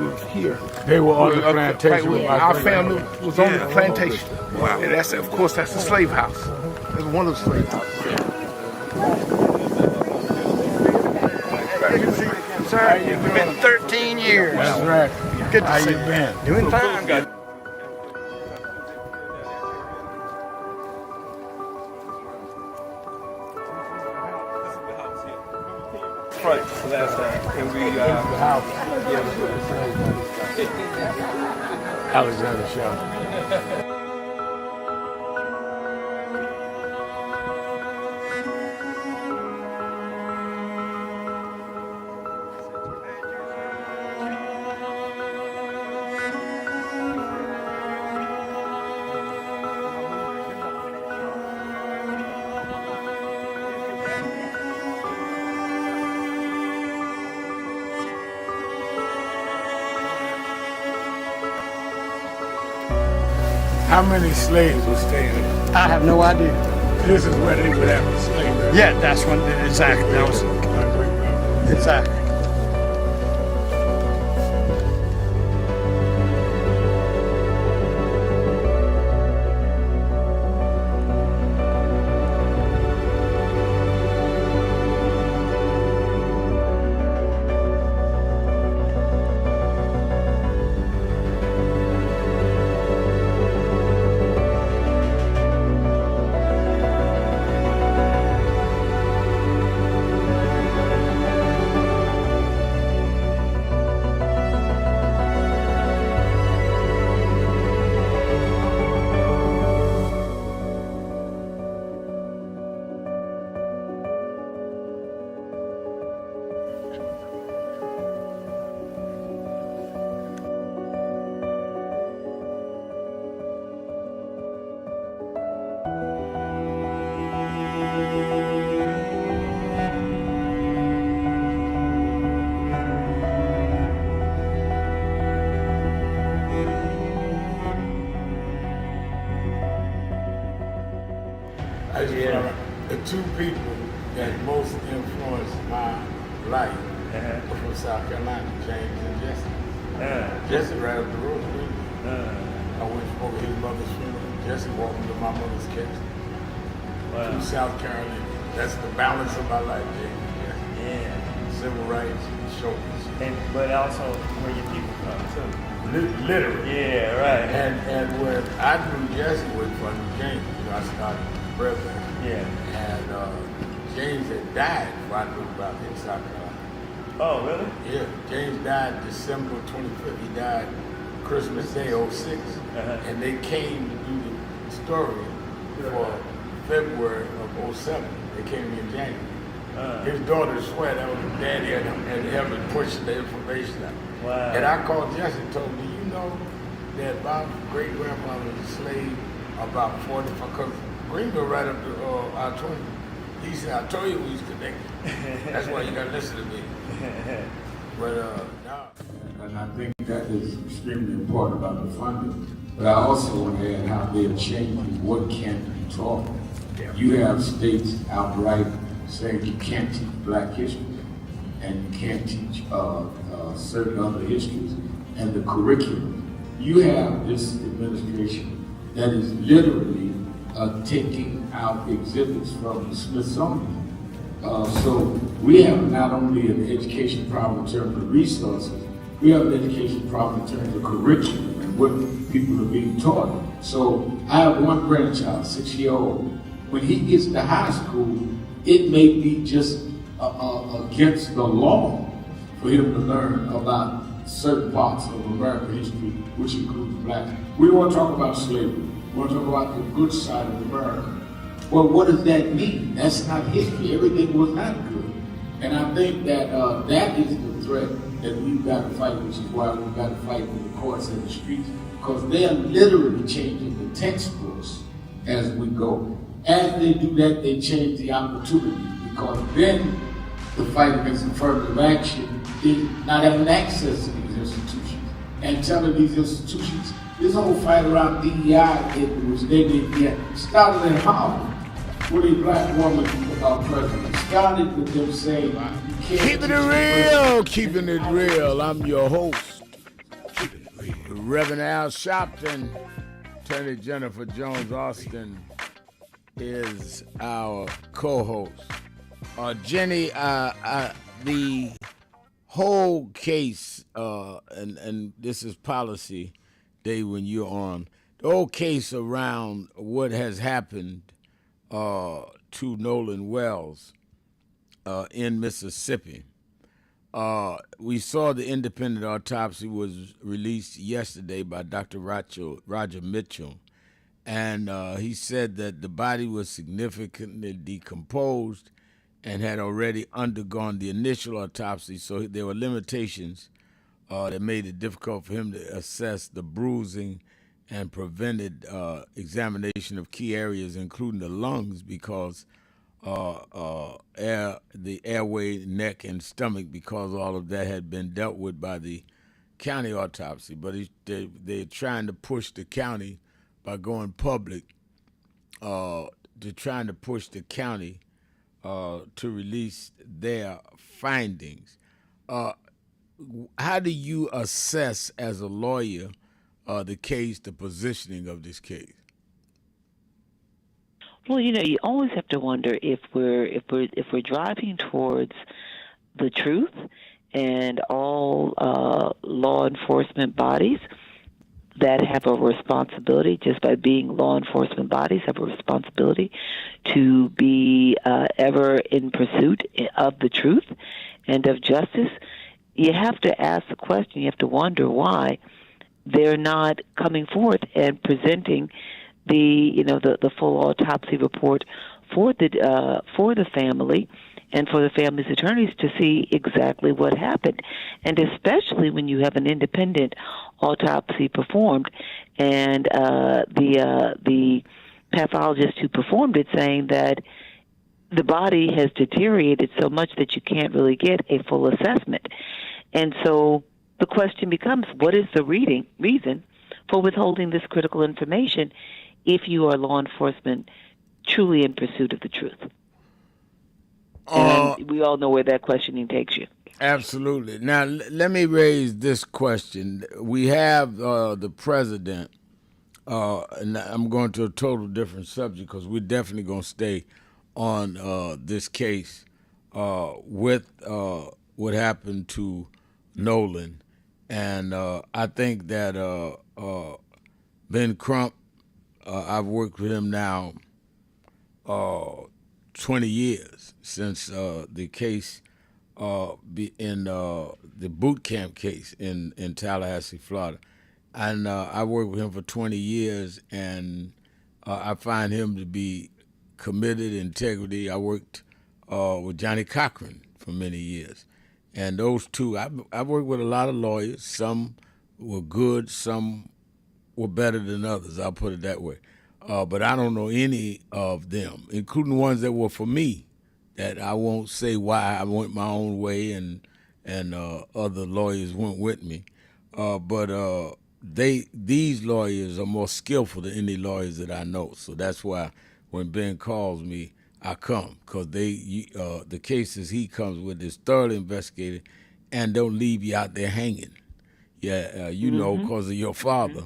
was here. They were on the plantation. Our family was on the plantation. Wow. And that's, of course, that's the slave house. That's one of the slave houses. Sir, it's been 13 years. That's right. Good to How see you been? Doing fine. Last time, and we Alexander Shaw. How many slaves were staying there? I have no idea. This is where they would have a slave. Yeah, that's when exactly. That was exactly. The two people that most influenced my life were from South Carolina, James and Jesse. Jesse right up the road with me. I went over his mother's funeral. Jesse walked me to my mother's casket. Wow. To South Carolina. That's the balance of my life, James. Yeah. Civil rights, shoulders. But also where your people come too. Literally. Yeah, right. And when I knew Jesse was from James. before I started president. Yeah. And James had died before I knew about it in South Carolina. Oh, really? Yeah, James died December 25th. He died Christmas Day, '06. And they came to do the story for February of '07. They came in January. His daughter swear that was his daddy and him and pushing the information out. Wow. And I called Jesse and told me, you know that my great-grandfather was a slave about 45, because Greenville right up to I-20. He said, I told you we was connected. That's why you got to listen to me. But now, and I think that is extremely important about the funding. But I also want to add how they're changing what can be taught. You have states outright saying you can't teach Black history and you can't teach certain other histories and the curriculum. You have this administration that is literally taking out exhibits from the Smithsonian. So we have not only an education problem in terms of resources, we have an education problem in terms of curriculum and what people are being taught. So I have one grandchild, 6-year-old. When he gets to high school, it may be just against the law for him to learn about certain parts of American history, which includes Black. We want to talk about slavery. We want to talk about the good side of America. Well, what does that mean? That's not history. Everything was not good. And I think that that is the threat that we've got to fight, which is why we've got to fight with the courts and the streets, because they are literally changing the textbooks as we go. As they do that, they change the opportunity, because then the fight against affirmative action is not having access to these institutions and telling these institutions, this whole fight around DEI, which they didn't get, started in Harvard with a Black woman president. Started with them saying, you can't Keeping it real, keeping it real. I'm your host, Reverend Al Sharpton. Attorney Jennifer Jones Austin is our co-host. Jenny, the whole case, and this is policy day when you're on, the whole case around what has happened to Nolan Wells in Mississippi. We saw the independent autopsy was released yesterday by Dr. Roger Mitchell, and he said that the body was significantly decomposed and had already undergone the initial autopsy, so there were limitations that made it difficult for him to assess the bruising and prevented examination of key areas, including the lungs, because the airway, neck, and stomach, because all of that had been dealt with by the county autopsy. But they're trying to push the county by going public. They're trying to push the county to release their findings. How do you assess, as a lawyer, the case, the positioning of this case? Well, you always have to wonder if we're driving towards the truth, and all law enforcement bodies that have a responsibility, just by being law enforcement bodies, have a responsibility to be ever in pursuit of the truth and of justice. You have to ask the question. You have to wonder why they're not coming forth and presenting the full autopsy report for the family and for the family's attorneys to see exactly what happened, and especially when you have an independent autopsy performed, and the pathologist who performed it saying that the body has deteriorated so much that you can't really get a full assessment. And so the question becomes, what is the reason for withholding this critical information if you are law enforcement truly in pursuit of the truth? And we all know where that questioning takes you. Absolutely. Now, let me raise this question. We have the president, and I'm going to a total different subject because we're definitely going to stay on this case with what happened to Nolan. And I think that Ben Crump I've worked with him now 20 years since the case in the boot camp case in Tallahassee, Florida. And I worked with him for 20 years, and I find him to be committed, integrity. I worked with Johnny Cochran for many years. And those two, I've worked with a lot of lawyers. Some were good, some were better than others, I'll put it that way. But I don't know any of them, including ones that were for me, that I won't say why I went my own way and other lawyers went with me. But these lawyers are more skillful than any lawyers that I know. So that's why when Ben calls me, I come, because the cases he comes with is thoroughly investigated and don't leave you out there hanging. Yeah, you know, because of your father,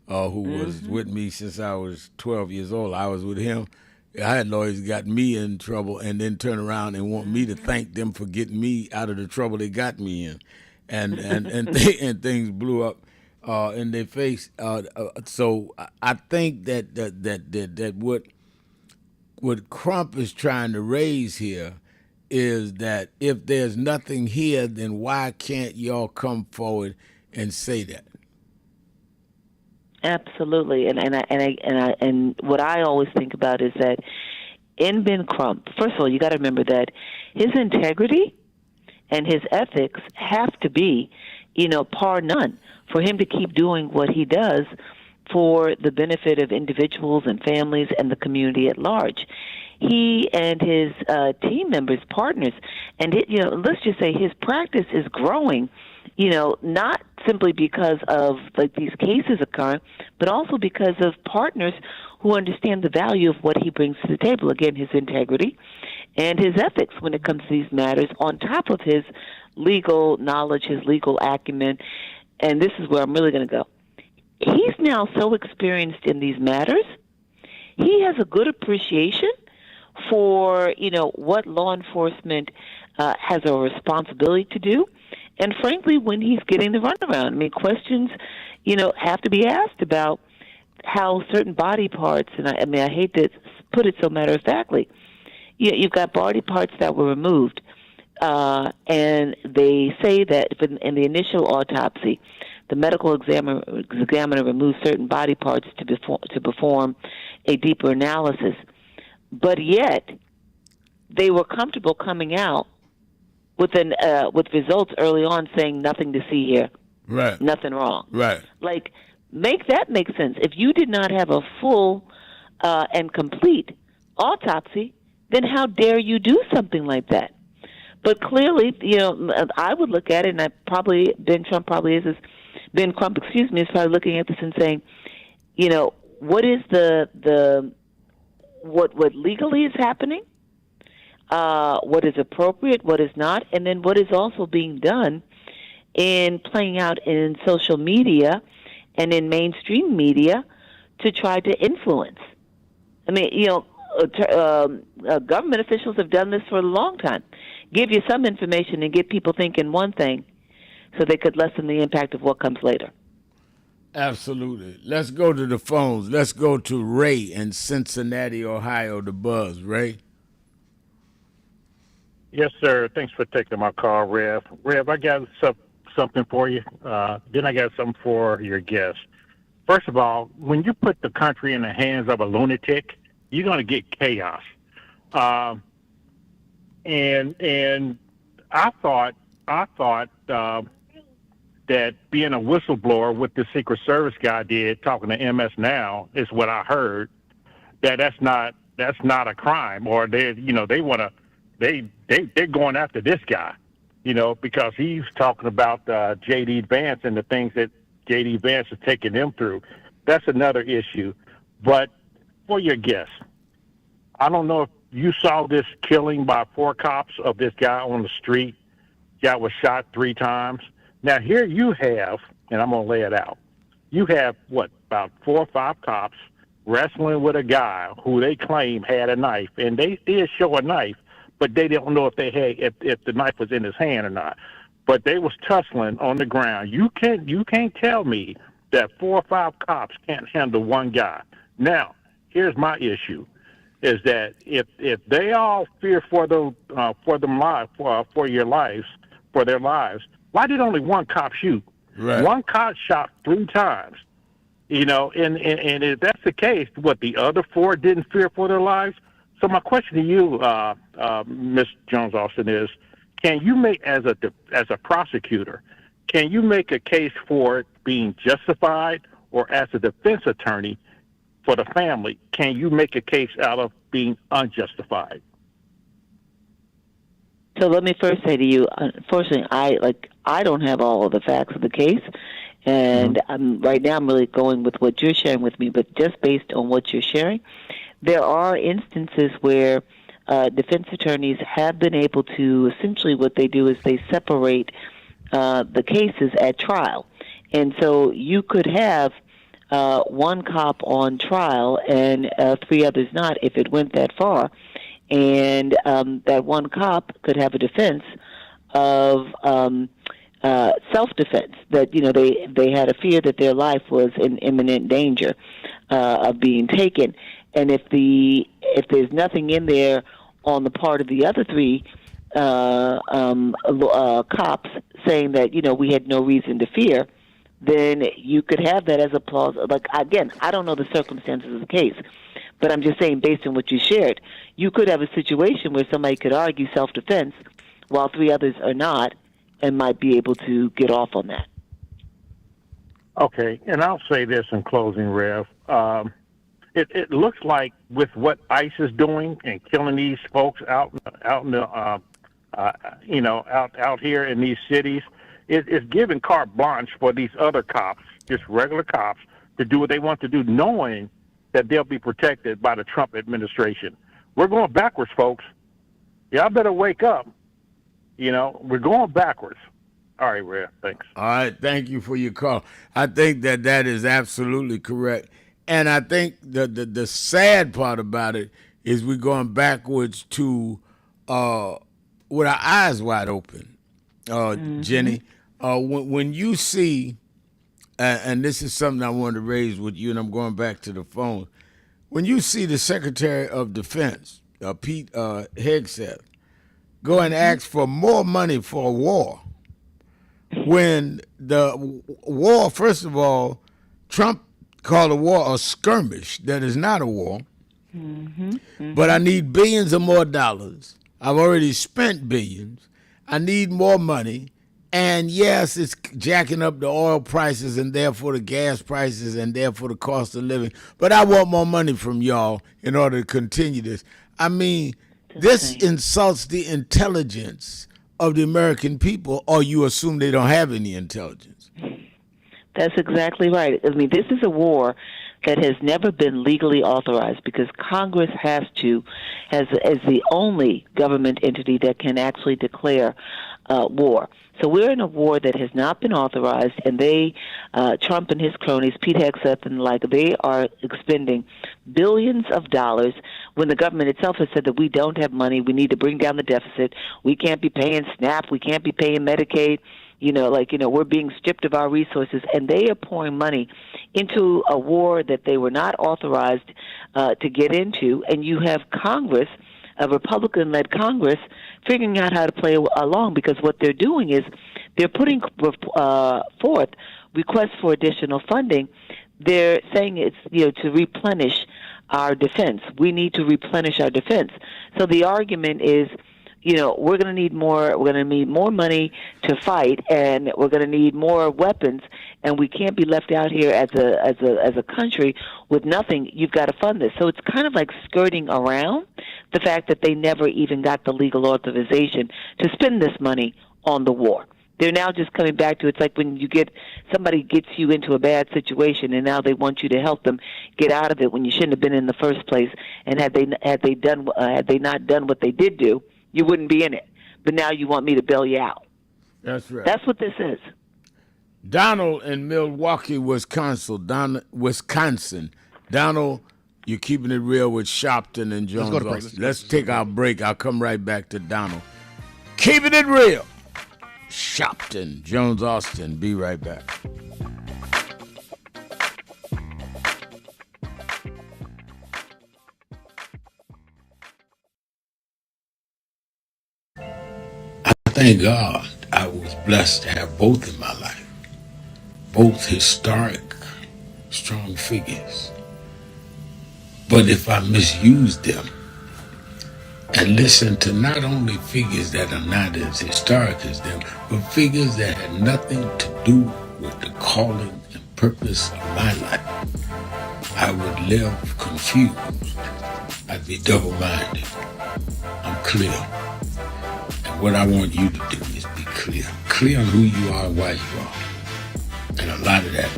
who was with me since I was 12 years old. I was with him. I had lawyers got me in trouble and then turn around and want me to thank them for getting me out of the trouble they got me in, and things blew up in their face. So I think that what Crump is trying to raise here is that if there's nothing here, then why can't y'all come forward and say that? Absolutely, and what I always think about is that in Ben Crump, first of all, you got to remember that his integrity and his ethics have to be, par none for him to keep doing what he does for the benefit of individuals and families and the community at large. He and his team members, partners, and let's just say his practice is growing. Not simply because of these cases occurring, but also because of partners who understand the value of what he brings to the table. Again, his integrity and his ethics when it comes to these matters, on top of his legal knowledge, his legal acumen. And this is where I'm really going to go. He's now so experienced in these matters, he has a good appreciation for, what law enforcement has a responsibility to do. And frankly, when he's getting the runaround, questions, have to be asked about how certain body parts, and I hate to put it so matter-of-factly, you've got body parts that were removed, and they say that in the initial autopsy, the medical examiner removed certain body parts to perform a deeper analysis. But yet, they were comfortable coming out with results early on saying nothing to see here, right? Nothing wrong, right? Make that make sense. If you did not have a full and complete autopsy, then how dare you do something like that? But clearly, I would look at it, and Ben Crump is probably looking at this and saying, what is what legally is happening, what is appropriate, what is not, and then what is also being done in playing out in social media and in mainstream media to try to influence. Government officials have done this for a long time. Give you some information and get people thinking one thing so they could lessen the impact of what comes later. Absolutely. Let's go to the phones. Let's go to Ray in Cincinnati, Ohio, the Buzz. Ray? Yes, sir. Thanks for taking my call, Rev. Rev, I got something for you. Then I got something for your guest. First of all, when you put the country in the hands of a lunatic, you're going to get chaos. And I thought that being a whistleblower, what the Secret Service guy did, talking to MS Now, is what I heard. That's not a crime, or they're going after this guy, because he's talking about J.D. Vance and the things that J.D. Vance is taking them through. That's another issue. But for your guest, I don't know if you saw this killing by 4 cops of this guy on the street. Guy was shot 3 times. Now, here you have, and I'm going to lay it out, you have, about 4 or 5 cops wrestling with a guy who they claim had a knife, and they did show a knife, but they don't know if the knife was in his hand or not. But they was tussling on the ground. You can't tell me that 4 or 5 cops can't handle one guy. Now, here's my issue: is that if they all fear for their lives, why did only one cop shoot? Right. One cop shot 3 times. You know, and if that's the case, what, the other 4 didn't fear for their lives? So my question to you, Ms. Jones Austin, is: can you make, as a prosecutor, can you make a case for it being justified, or as a defense attorney for the family, can you make a case out of being unjustified? So let me first say to you, unfortunately, I don't have all of the facts of the case, and right now I'm really going with what you're sharing with me. But just based on what you're sharing, there are instances where defense attorneys have been able to, essentially what they do is they separate the cases at trial. And so you could have one cop on trial and 3 others not, if it went that far. And that one cop could have a defense of self-defense, that, you know, they had a fear that their life was in imminent danger of being taken. And if there's nothing in there on the part of the other 3 cops saying that, you know, we had no reason to fear, then you could have that as a plausible. Like, again, I don't know the circumstances of the case, but I'm just saying, based on what you shared, you could have a situation where somebody could argue self-defense while 3 others are not, and might be able to get off on that. Okay, and I'll say this in closing, Rev. It looks like with what ICE is doing and killing these folks out in the out here in these cities, it's giving carte blanche for these other cops, just regular cops, to do what they want to do, knowing that they'll be protected by the Trump administration. We're going backwards, folks. Y'all better wake up. You know, we're going backwards. All right, Rev, thanks. All right, thank you for your call. I think that is absolutely correct. And I think the sad part about it is we're going backwards to with our eyes wide open, Jenny. When you see, and this is something I wanted to raise with you, and I'm going back to the phone. When you see the Secretary of Defense, Pete Hegseth, go and ask for more money for a war, when the war, first of all, Trump called a war a skirmish that is not a war, but I need billions of more dollars. I've already spent billions. I need more money. And yes, it's jacking up the oil prices and therefore the gas prices and therefore the cost of living. But I want more money from y'all in order to continue this. I mean, this insults the intelligence of the American people, or you assume they don't have any intelligence. That's exactly right. I mean, this is a war that has never been legally authorized because Congress has the only government entity that can actually declare war. So we're in a war that has not been authorized, and Trump and his cronies, Pete Hegseth and the like, they are expending billions of dollars when the government itself has said that we don't have money, we need to bring down the deficit, we can't be paying SNAP, we can't be paying Medicaid, we're being stripped of our resources, and they are pouring money into a war that they were not authorized to get into, and you have Congress, a Republican-led Congress, figuring out how to play along, because what they're doing is they're putting forth requests for additional funding. They're saying it's to replenish our defense. We need to replenish our defense. So the argument is, we're going to need more. We're going to need more money to fight, and we're going to need more weapons. And we can't be left out here as a country with nothing. You've got to fund this. So it's kind of like skirting around the fact that they never even got the legal authorization to spend this money on the war. They're now just coming back to, it's like when somebody gets you into a bad situation, and now they want you to help them get out of it when you shouldn't have been in the first place. And had they not done what they did do, you wouldn't be in it. But now you want me to bail you out. That's right. That's what this is. Donald in Milwaukee, Wisconsin. Donald, you're keeping it real with Shopton and Jones. Let's take our break. I'll come right back to Donald. Keeping it real. Shopton, Jones Austin. Be right back. thank God I was blessed to have both in my life. Both historic, strong figures. But if I misused them and listened to not only figures that are not as historic as them, but figures that had nothing to do with the calling and purpose of my life, I would live confused. I'd be double-minded. I'm clear. And what I want you to do is be clear. Clear on who you are and why you are. And a lot of that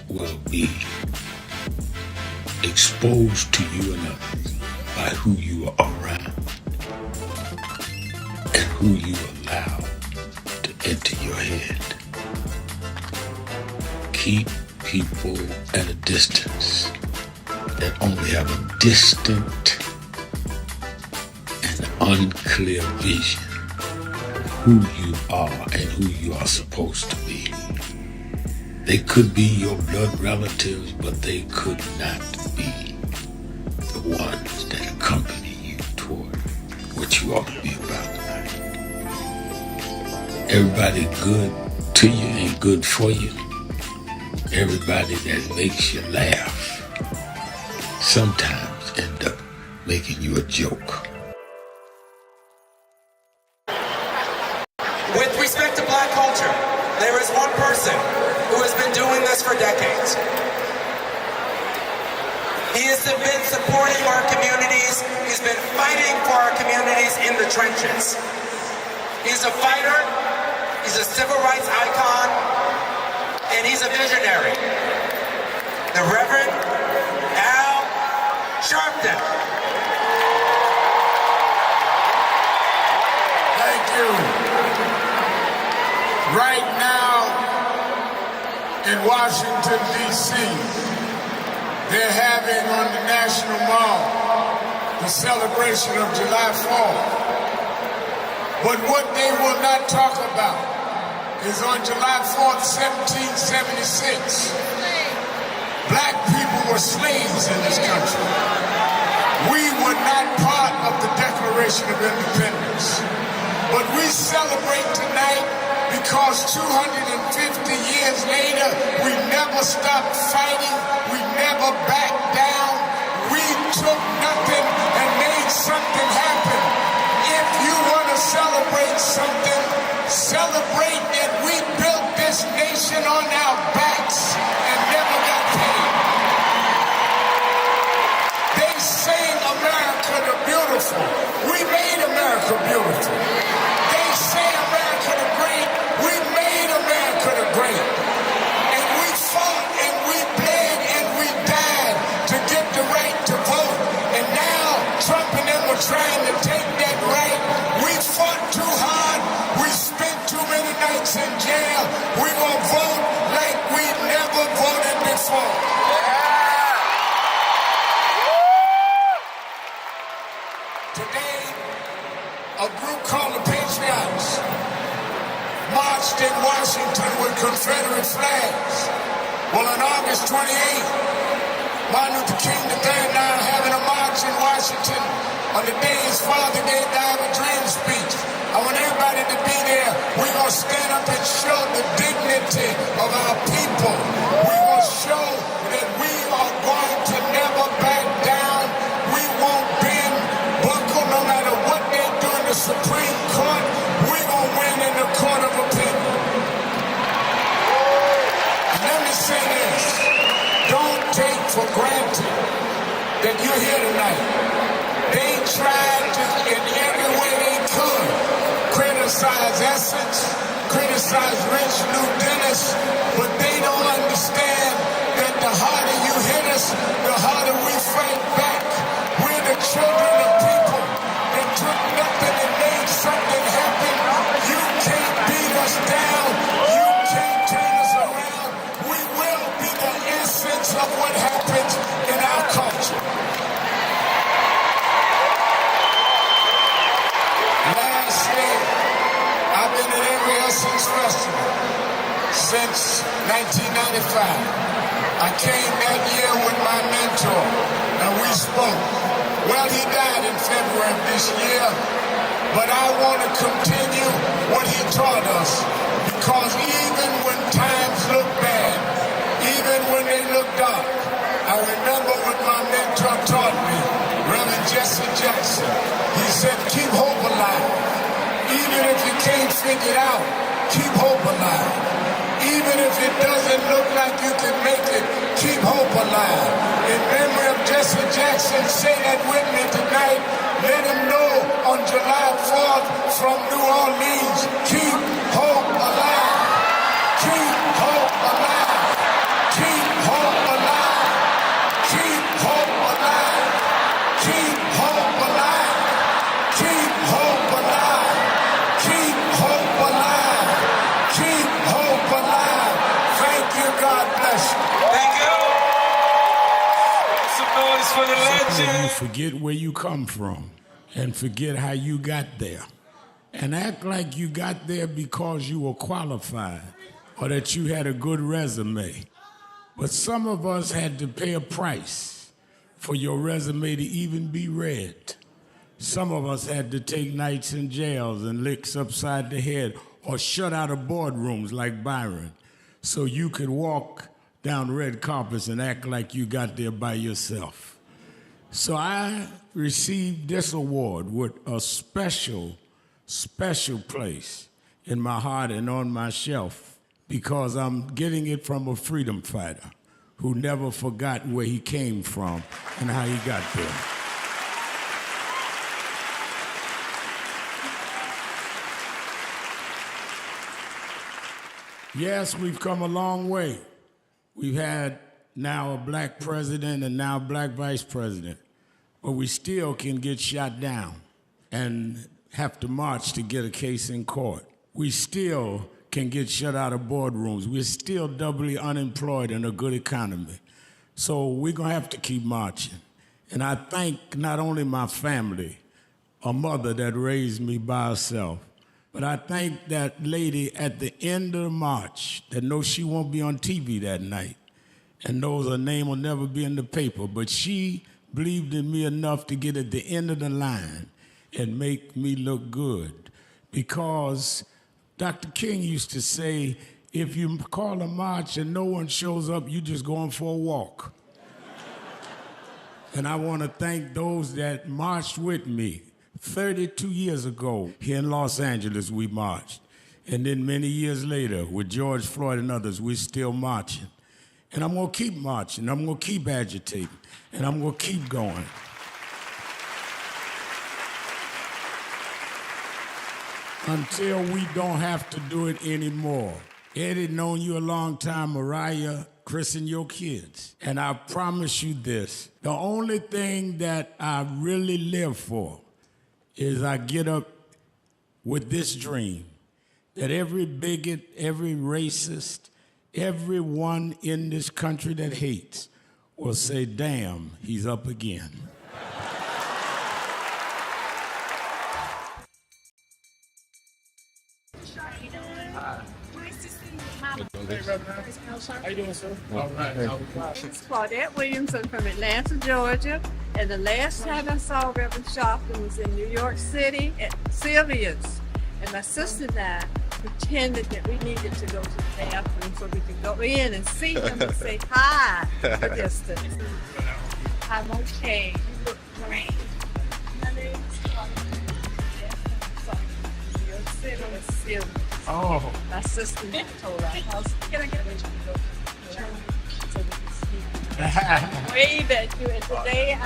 will be exposed to you and others by who you are around and who you allow to enter your head. Keep people at a distance that only have a distant and unclear vision of who you are and who you are supposed to be. They could be your blood relatives, but they could not be the ones that accompany you toward what you ought to be about tonight. Everybody good to you ain't good for you. Everybody that makes you laugh sometimes end up making you a joke. With respect to black culture, there is one person who has been doing this for decades. He has been supporting our communities. He's been fighting for our communities in the trenches. He's a fighter, he's a civil rights icon, and he's a visionary. The Reverend Al Sharpton. Thank you. Right now in Washington, D.C., they're having on the National Mall the celebration of July 4th. But what they will not talk about is on July 4th, 1776, black people were slaves in this country. We were not part of the Declaration of Independence. But we celebrate tonight because 250 years later, we never stopped fighting, we never backed down, we took nothing and made something happen. If you want to celebrate something, celebrate that we built this nation on our backs and never got paid. They sing America the Beautiful. We made America beautiful. They say America the Great. We made America the Great. And we fought and we bled and we died to get the right to vote. And now Trump and them are trying to take that right. We fought too hard. We spent too many nights in jail. We're going to vote like we never voted before. Today, a group called the Patriots marched in Washington with Confederate flags. Well, on August 28th, Martin Luther King III now having a march in Washington on the day his father gave the I Have a Dream speech. I want everybody to be there. We're going to stand up and show the dignity of our people. We're going to show that we are going to never back down. We won't bend, buckle, no matter what they do in the Supreme Court. We're going to win in the court of opinion. And let me say this. Don't take for granted that you're here tonight. They tried to, in every way they could, criticize Essence, criticize Rich Lou Dennis, but they don't understand that the harder you hit us, the harder we fight back. We're the children of people that took nothing and made something happen. You can't beat us down. You can't turn us around. We will be the essence of what happens in our culture. Lastly, I've been at every Essence Festival since 1995. I came that year with my mentor, and we spoke. Well, he died in February of this year, but I want to continue what he taught us, because even when times look bad, even when they look dark, I remember what my mentor taught me, Reverend Jesse Jackson. He said, keep hope alive. Even if you can't figure it out, keep hope alive. Even if it doesn't look like you can make it, keep hope alive. In memory of Jesse Jackson, say that with me tonight. Let him know on July 4th from New Orleans, keep hope alive. Keep hope alive. Keep hope alive. Keep hope alive. Keep hope alive. Keep hope alive. Keep hope alive. Keep hope alive. Thank you. God bless you. Thank you. Some noise for the legend. You forget where you come from and forget how you got there, and act like you got there because you were qualified or that you had a good resume. But some of us had to pay a price for your resume to even be read. Some of us had to take nights in jails and licks upside the head or shut out of boardrooms like Byron so you could walk down red carpets and act like you got there by yourself. So I received this award with a special place in my heart and on my shelf, because I'm getting it from a freedom fighter who never forgot where he came from and how he got there. Yes, we've come a long way. We've had now a black president and now a black vice president, but we still can get shot down and have to march to get a case in court. We still can get shut out of boardrooms. We're still doubly unemployed in a good economy. So we're gonna have to keep marching. And I thank not only my family, a mother that raised me by herself, but I thank that lady at the end of the march that knows she won't be on TV that night and knows her name will never be in the paper, but she believed in me enough to get at the end of the line and make me look good. Because Dr. King used to say, if you call a march and no one shows up, you just going for a walk. And I want to thank those that marched with me. 32 years ago, here in Los Angeles, we marched. And then many years later, with George Floyd and others, we're still marching. And I'm going to keep marching. I'm going to keep agitating. And I'm going to keep going. Until we don't have to do it anymore. Eddie, known you a long time. Mariah, Chris, and your kids. And I promise you this, the only thing that I really live for is I get up with this dream that every bigot, every racist, everyone in this country that hates will say, damn, he's up again. Hey, Reverend. How you doing, sir? All right. It's Claudette Williamson from Atlanta, Georgia. And the last time I saw Reverend Sharpton was in New York City at Sylvia's. And my sister and I pretended that we needed to go to the bathroom so we could go in and see him and say hi from a distance. I'm okay. You look great. My name's New York City was Sylvia's. Oh. My sister told our house, can I get a picture? So we can see. Wave at you, and today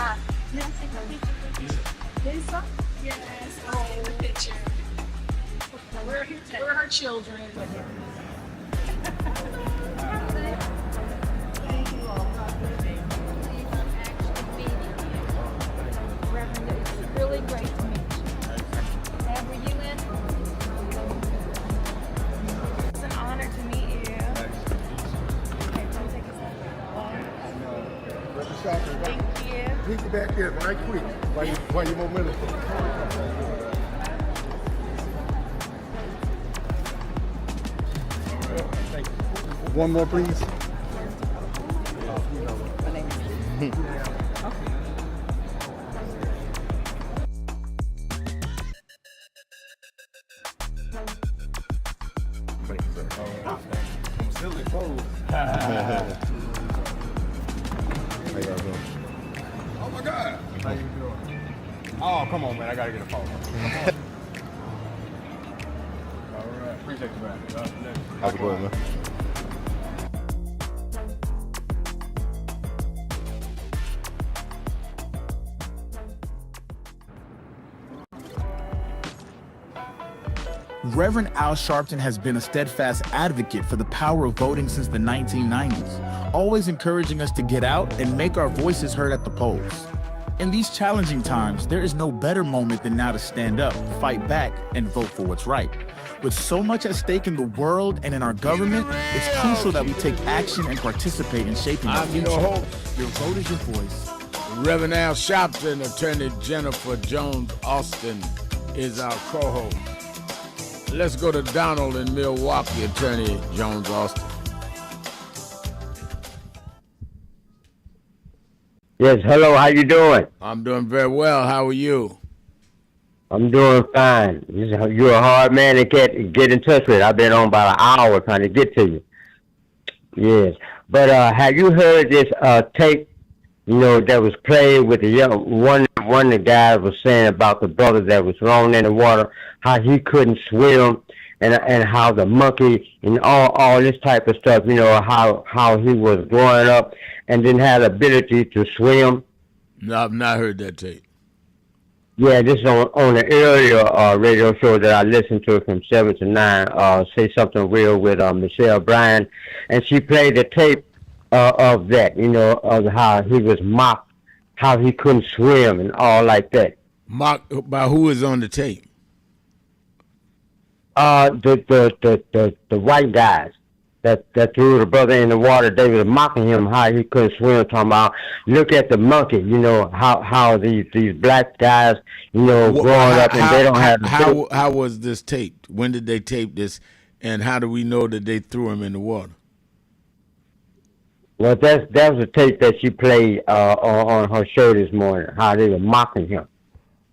Lisa? Yes, oh, the picture. We're her children. Thank you all. Reverend, it's really great to meet you. Were you in? It's an honor to meet you. Okay, come take a second. Thank you. Meet you back here right quick while you're momentum. One more, please. Oh, come on, man. I got to get a phone. All right. Appreciate you, man. Have a good one, man. Reverend Al Sharpton has been a steadfast advocate for the power of voting since the 1990s, always encouraging us to get out and make our voices heard at the polls. In these challenging times, there is no better moment than now to stand up, fight back, and vote for what's right. With so much at stake in the world and in our government, it's crucial that we take action and participate in shaping our future. your host. Your vote is your voice. Reverend Al Sharpton, Attorney Jennifer Jones Austin is our co-host. Let's go to Donald in Milwaukee, Attorney Jones Austin. Yes, hello, how you doing? I'm doing very well. How are you? I'm doing fine. You're a hard man to get in touch with. I've been on about an hour trying to get to you. Yes. But have you heard this tape, that was played with the one of the guys was saying about the brother that was thrown in the water, how he couldn't swim, and how the monkey and all this type of stuff, how he was growing up and didn't have the ability to swim. No, I've not heard that tape. Yeah, this is on an earlier radio show that I listened to from 7 to 9, Say Something Real with Michelle Bryan, and she played the tape of that, of how he was mocked, how he couldn't swim and all like that. Mocked by who is on the tape? The white guys that threw the brother in the water, they was mocking him how he couldn't swim, talking about, look at the monkey, how these black guys, growing up and they don't have... How was this taped? When did they tape this? And how do we know that they threw him in the water? Well, that was a tape that she played on her show this morning, how they were mocking him.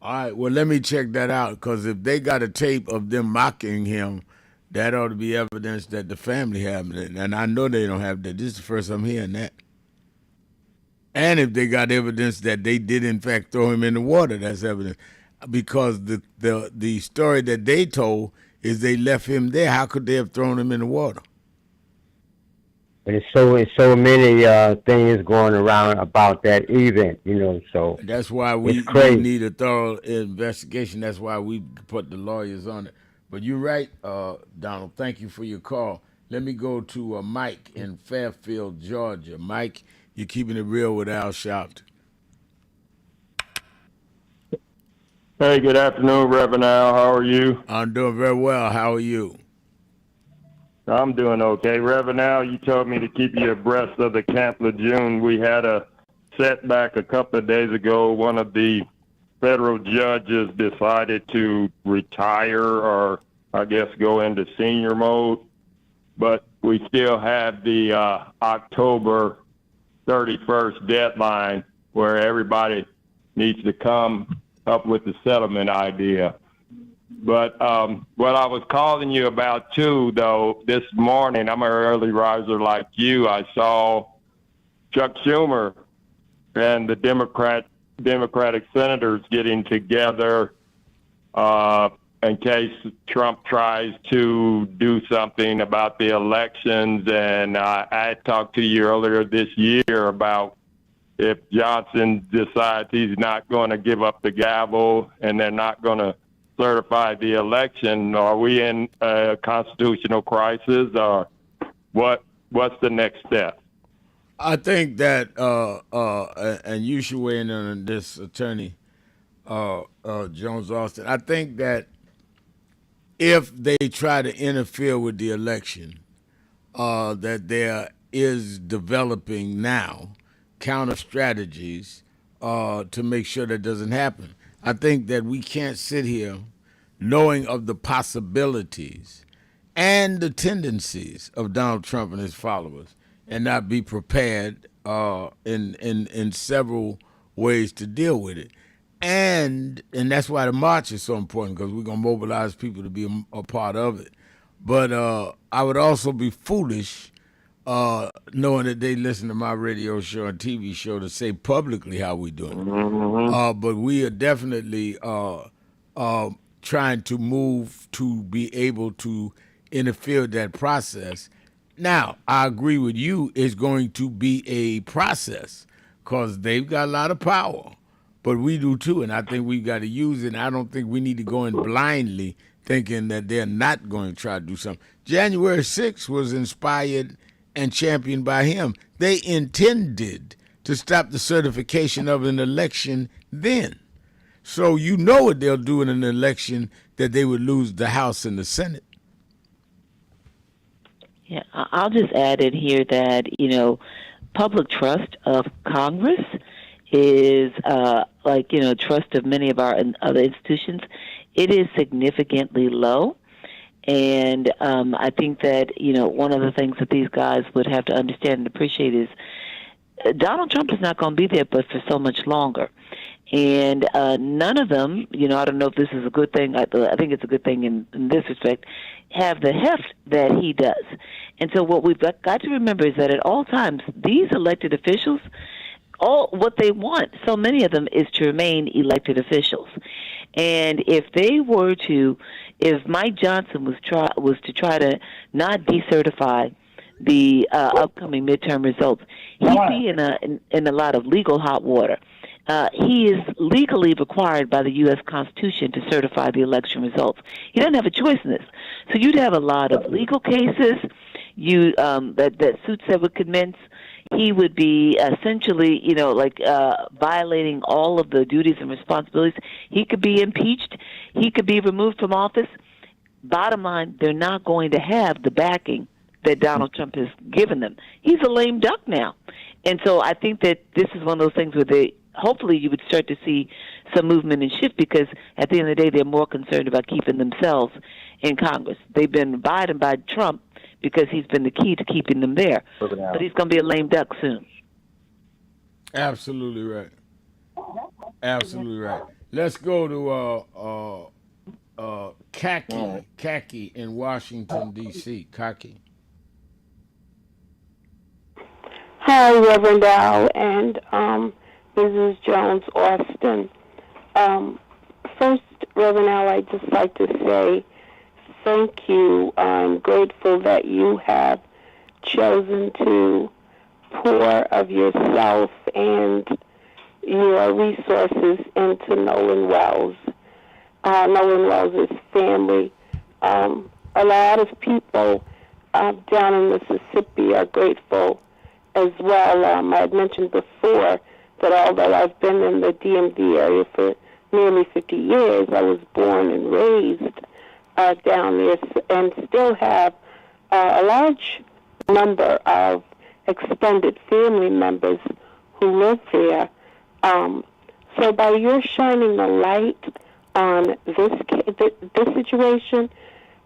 All right, well, let me check that out, because if they got a tape of them mocking him, that ought to be evidence that the family have it. And I know they don't have that. This is the first I'm hearing that. And if they got evidence that they did, in fact, throw him in the water, that's evidence. Because the story that they told is they left him there. How could they have thrown him in the water? And it's so many things going around about that event, so that's why we need a thorough investigation. That's why we put the lawyers on it. But you're right, Donald. Thank you for your call. Let me go to Mike in Fairfield, Georgia. Mike, you're keeping it real with Al Sharpton. Hey, good afternoon, Reverend Al. How are you? I'm doing very well. How are you? I'm doing okay. Reverend Al, you told me to keep you abreast of the Camp Lejeune. We had a setback a couple of days ago. One of the federal judges decided to retire or, I guess, go into senior mode. But we still have the October 31st deadline where everybody needs to come up with the settlement idea. But what I was calling you about, too, though, this morning, I'm an early riser like you. I saw Chuck Schumer and the Democratic senators getting together in case Trump tries to do something about the elections. And I talked to you earlier this year about if Johnson decides he's not going to give up the gavel and they're not going to certify the election, are we in a constitutional crisis, or what's the next step? I think that, and you should weigh in on this, Attorney Jones Austin. I think that if they try to interfere with the election, that there is developing now counter strategies to make sure that doesn't happen. I think that we can't sit here knowing of the possibilities and the tendencies of Donald Trump and his followers and not be prepared in several ways to deal with it. And that's why the march is so important, because we're going to mobilize people to be a part of it. But I would also be foolish knowing that they listen to my radio show and TV show to say publicly how we doing. But we are definitely trying to move to be able to interfere with that process. Now, I agree with you, it's going to be a process because they've got a lot of power, but we do too, and I think we've got to use it, and I don't think we need to go in blindly thinking that they're not going to try to do something. January 6th was inspired and championed by him. They intended to stop the certification of an election then. So you know what they'll do in an election, that they would lose the House and the Senate. Yeah, I'll just add in here that, public trust of Congress is trust of many of our other institutions. It is significantly low. And I think that, one of the things that these guys would have to understand and appreciate is Donald Trump is not going to be there but for so much longer. And none of them, I don't know if this is a good thing. I think it's a good thing in this respect, have the heft that he does. And so what we've got to remember is that at all times, these elected officials, all what they want, so many of them, is to remain elected officials. And if Mike Johnson was to try to not decertify the upcoming midterm results, he'd be in a lot of legal hot water. He is legally required by the U.S. Constitution to certify the election results. He doesn't have a choice in this. So you'd have a lot of legal cases that suits that would commence. He would be essentially, violating all of the duties and responsibilities. He could be impeached. He could be removed from office. Bottom line, they're not going to have the backing that Donald Trump has given them. He's a lame duck now. And so I think that this is one of those things where hopefully you would start to see some movement and shift, because at the end of the day, they're more concerned about keeping themselves in Congress. They've been abiding by Trump because he's been the key to keeping them there. But he's going to be a lame duck soon. Absolutely right. Absolutely right. Let's go to Kaki in Washington, D.C. Kaki. Hi, Reverend Al and Mrs. Jones Austin. First, Reverend Al, I'd just like to say thank you. I'm grateful that you have chosen to pour of yourself and your resources into Nolan Wells. Nolan Wells' family. A lot of people down in Mississippi are grateful as well. I had mentioned before that although I've been in the DMV area for nearly 50 years, I was born and raised down there and still have a large number of extended family members who live there. So by your shining the light on this situation,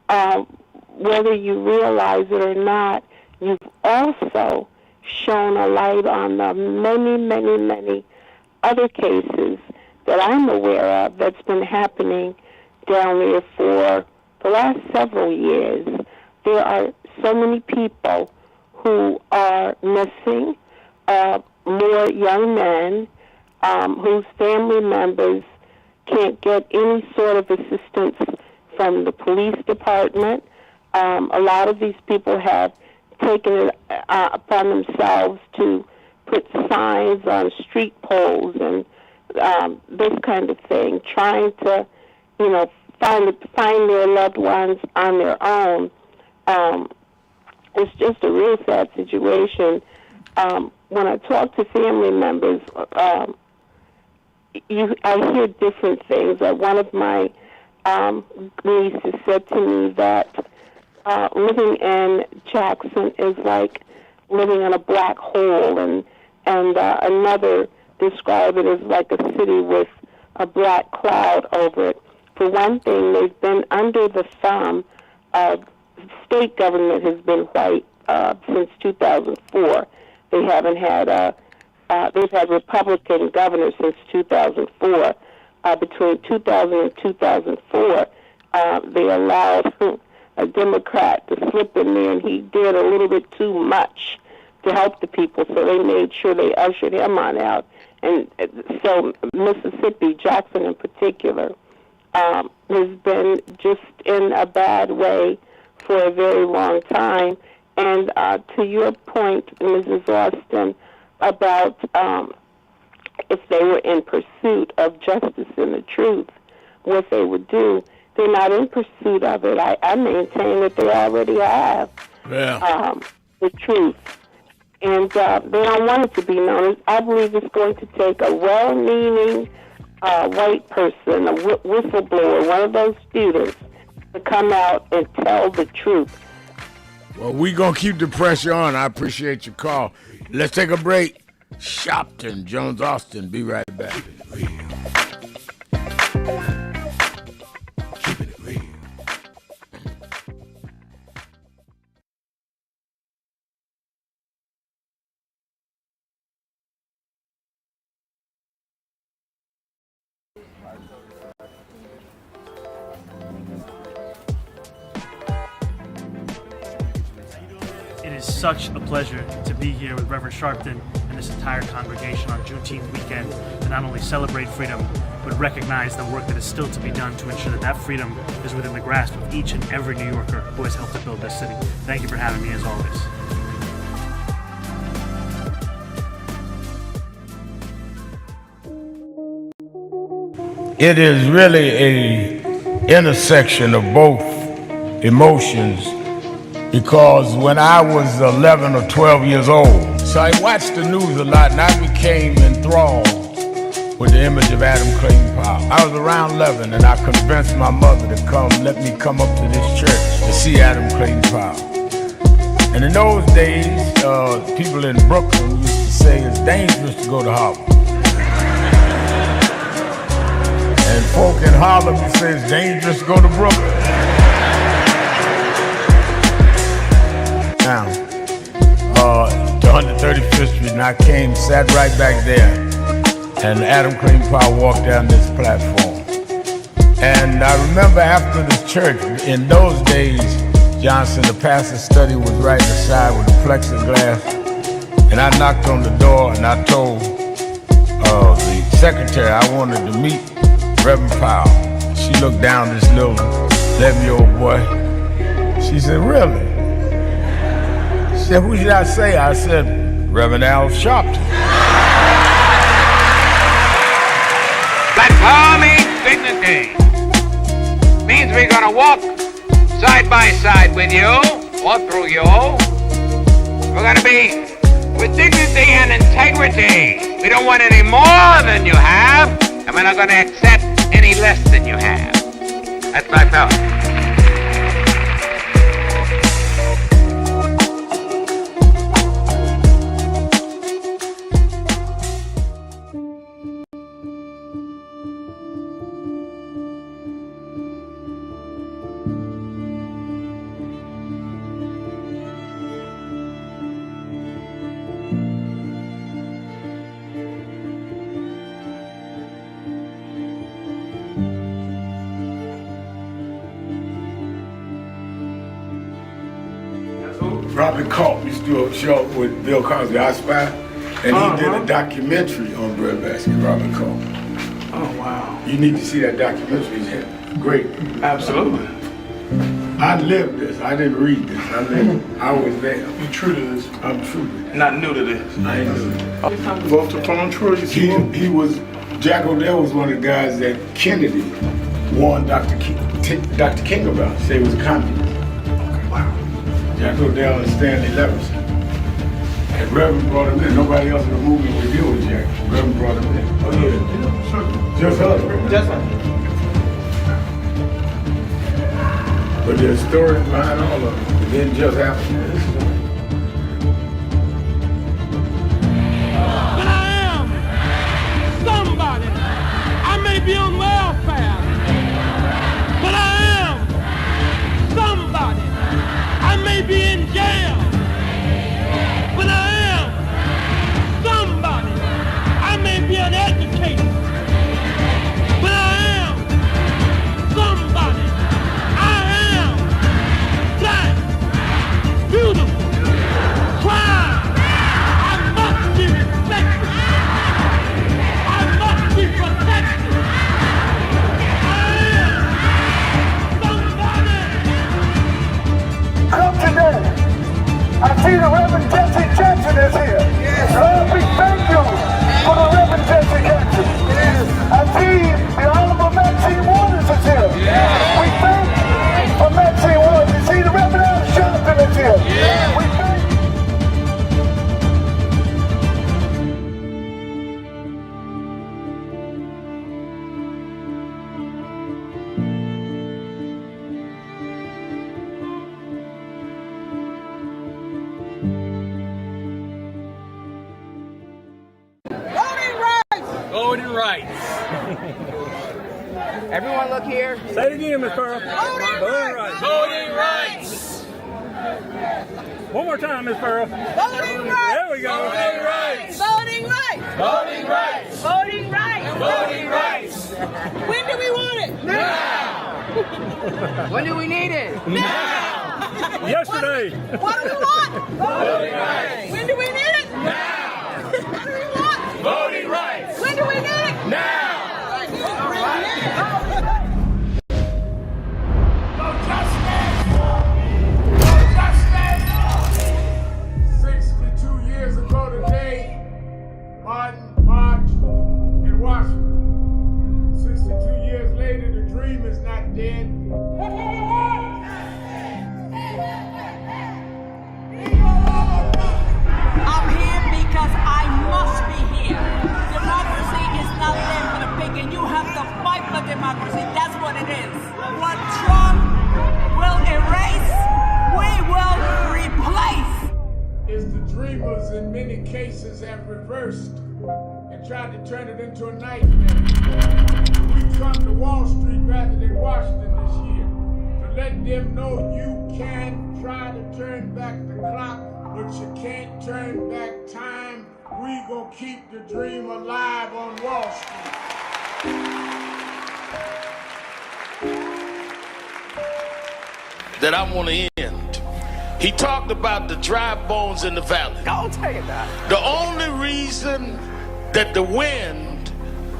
whether you realize it or not, you've also shone a light on the many, many, many other cases that I'm aware of that's been happening down there for the last several years. There are so many people who are missing, more young men whose family members can't get any sort of assistance from the police department. A lot of these people have taken it upon themselves to put signs on street poles and this kind of thing, trying to, find their loved ones on their own. It's just a real sad situation. When I talk to family members, I hear different things. One of my nieces said to me that living in Jackson is like living in a black hole, and another described it as like a city with a black cloud over it. For one thing, they've been under the thumb of state government has been white since 2004. They haven't had they've had Republican governors since 2004. Between 2000 and 2004, they allowed a Democrat to slip in there, and he did a little bit too much to help the people, so they made sure they ushered him on out. And so Mississippi, Jackson in particular, has been just in a bad way for a very long time. And to your point, Mrs. Austin, about if they were in pursuit of justice and the truth, what they would do, they're not in pursuit of it. I maintain that they already have the truth. And they don't want it to be known. I believe it's going to take a well-meaning white person, a whistleblower, one of those students, to come out and tell the truth. Well, we're going to keep the pressure on. I appreciate your call. Let's take a break. Shopton, Jones, Austin. Be right back. It is such a pleasure to be here with Reverend Sharpton and this entire congregation on Juneteenth weekend to not only celebrate freedom, but recognize the work that is still to be done to ensure that that freedom is within the grasp of each and every New Yorker who has helped to build this city. Thank you for having me as always. It is really a intersection of both emotions, because when I was 11 or 12 years old, so I watched the news a lot, and I became enthralled with the image of Adam Clayton Powell. I was around 11, and I convinced my mother to let me come up to this church to see Adam Clayton Powell. And in those days, people in Brooklyn used to say it's dangerous to go to Harlem. And folk in Harlem used to say it's dangerous to go to Brooklyn. Now, to 135th Street, and I came, sat right back there, and Adam Clayton Powell walked down this platform. And I remember after the church, in those days, Johnson, the pastor's study was right inside with the plexiglass, and I knocked on the door, and I told the secretary I wanted to meet Reverend Powell. She looked down this little 11-year-old boy. She said, "Really?" She said, "Who did I say?" I said, "Reverend Al Sharpton." Platform means dignity. Means we're gonna walk side by side with you, or through you. We're gonna be with dignity and integrity. We don't want any more than you have, and we're not gonna accept any less than you have. That's my thought. Robert Culp used to do a show with Bill Cosby, I Spy, and he did a documentary on breadbasket, Robert Culp. Oh, wow. You need to see that documentary. It's great. Absolutely. I lived this. I didn't read this. I lived it. I was there. You're true to this. I'm true to this. Not new to this. I ain't new to this. Walter Paltrow, he was, Jack O'Dell was one of the guys that Kennedy warned Dr. King about. He said he was a communist. Jack O'Dell and Stanley Leverson. And Reverend brought him in. Nobody else in the movement would deal with Jack. Reverend brought him in. Oh, yeah. Sure. Just us. Just us. But there's stories behind all of it. It didn't just happen. But I am somebody. I may be on welfare, but I am somebody. I may be in jail, but I am somebody. I may be uneducated, but I am somebody. I am Voting rights. Everyone look here. Say it again, Ms. Pearl. Voting rights. Voting rights. One more time, Ms. Pearl. Voting rights. There we go. Voting rights. Voting rights. Voting rights. Voting rights. Voting rights. When do we want it? Now. When do we need it? Now. Yesterday. What do we want? Voting rights. When do we need it? Now. What do we want? Voting rights. When do we need it? Now. No justice! No justice! 62 years ago today, Martin marched in Washington. 62 years later, the dream is not dead. I'm here because I must be here. Democracy is not there for the pig, and you have to fight for democracy. That's what it is. What Trump will erase, we will replace. Is the dreamers in many cases have reversed and tried to turn it into a nightmare. We come to Wall Street rather than Washington this year to let them know you can try to turn back the clock, but you can't turn back time. We gonna keep the dream alive on Wall Street. That I want to end. He talked about the dry bones in the valley. Don't take that. The only reason that the wind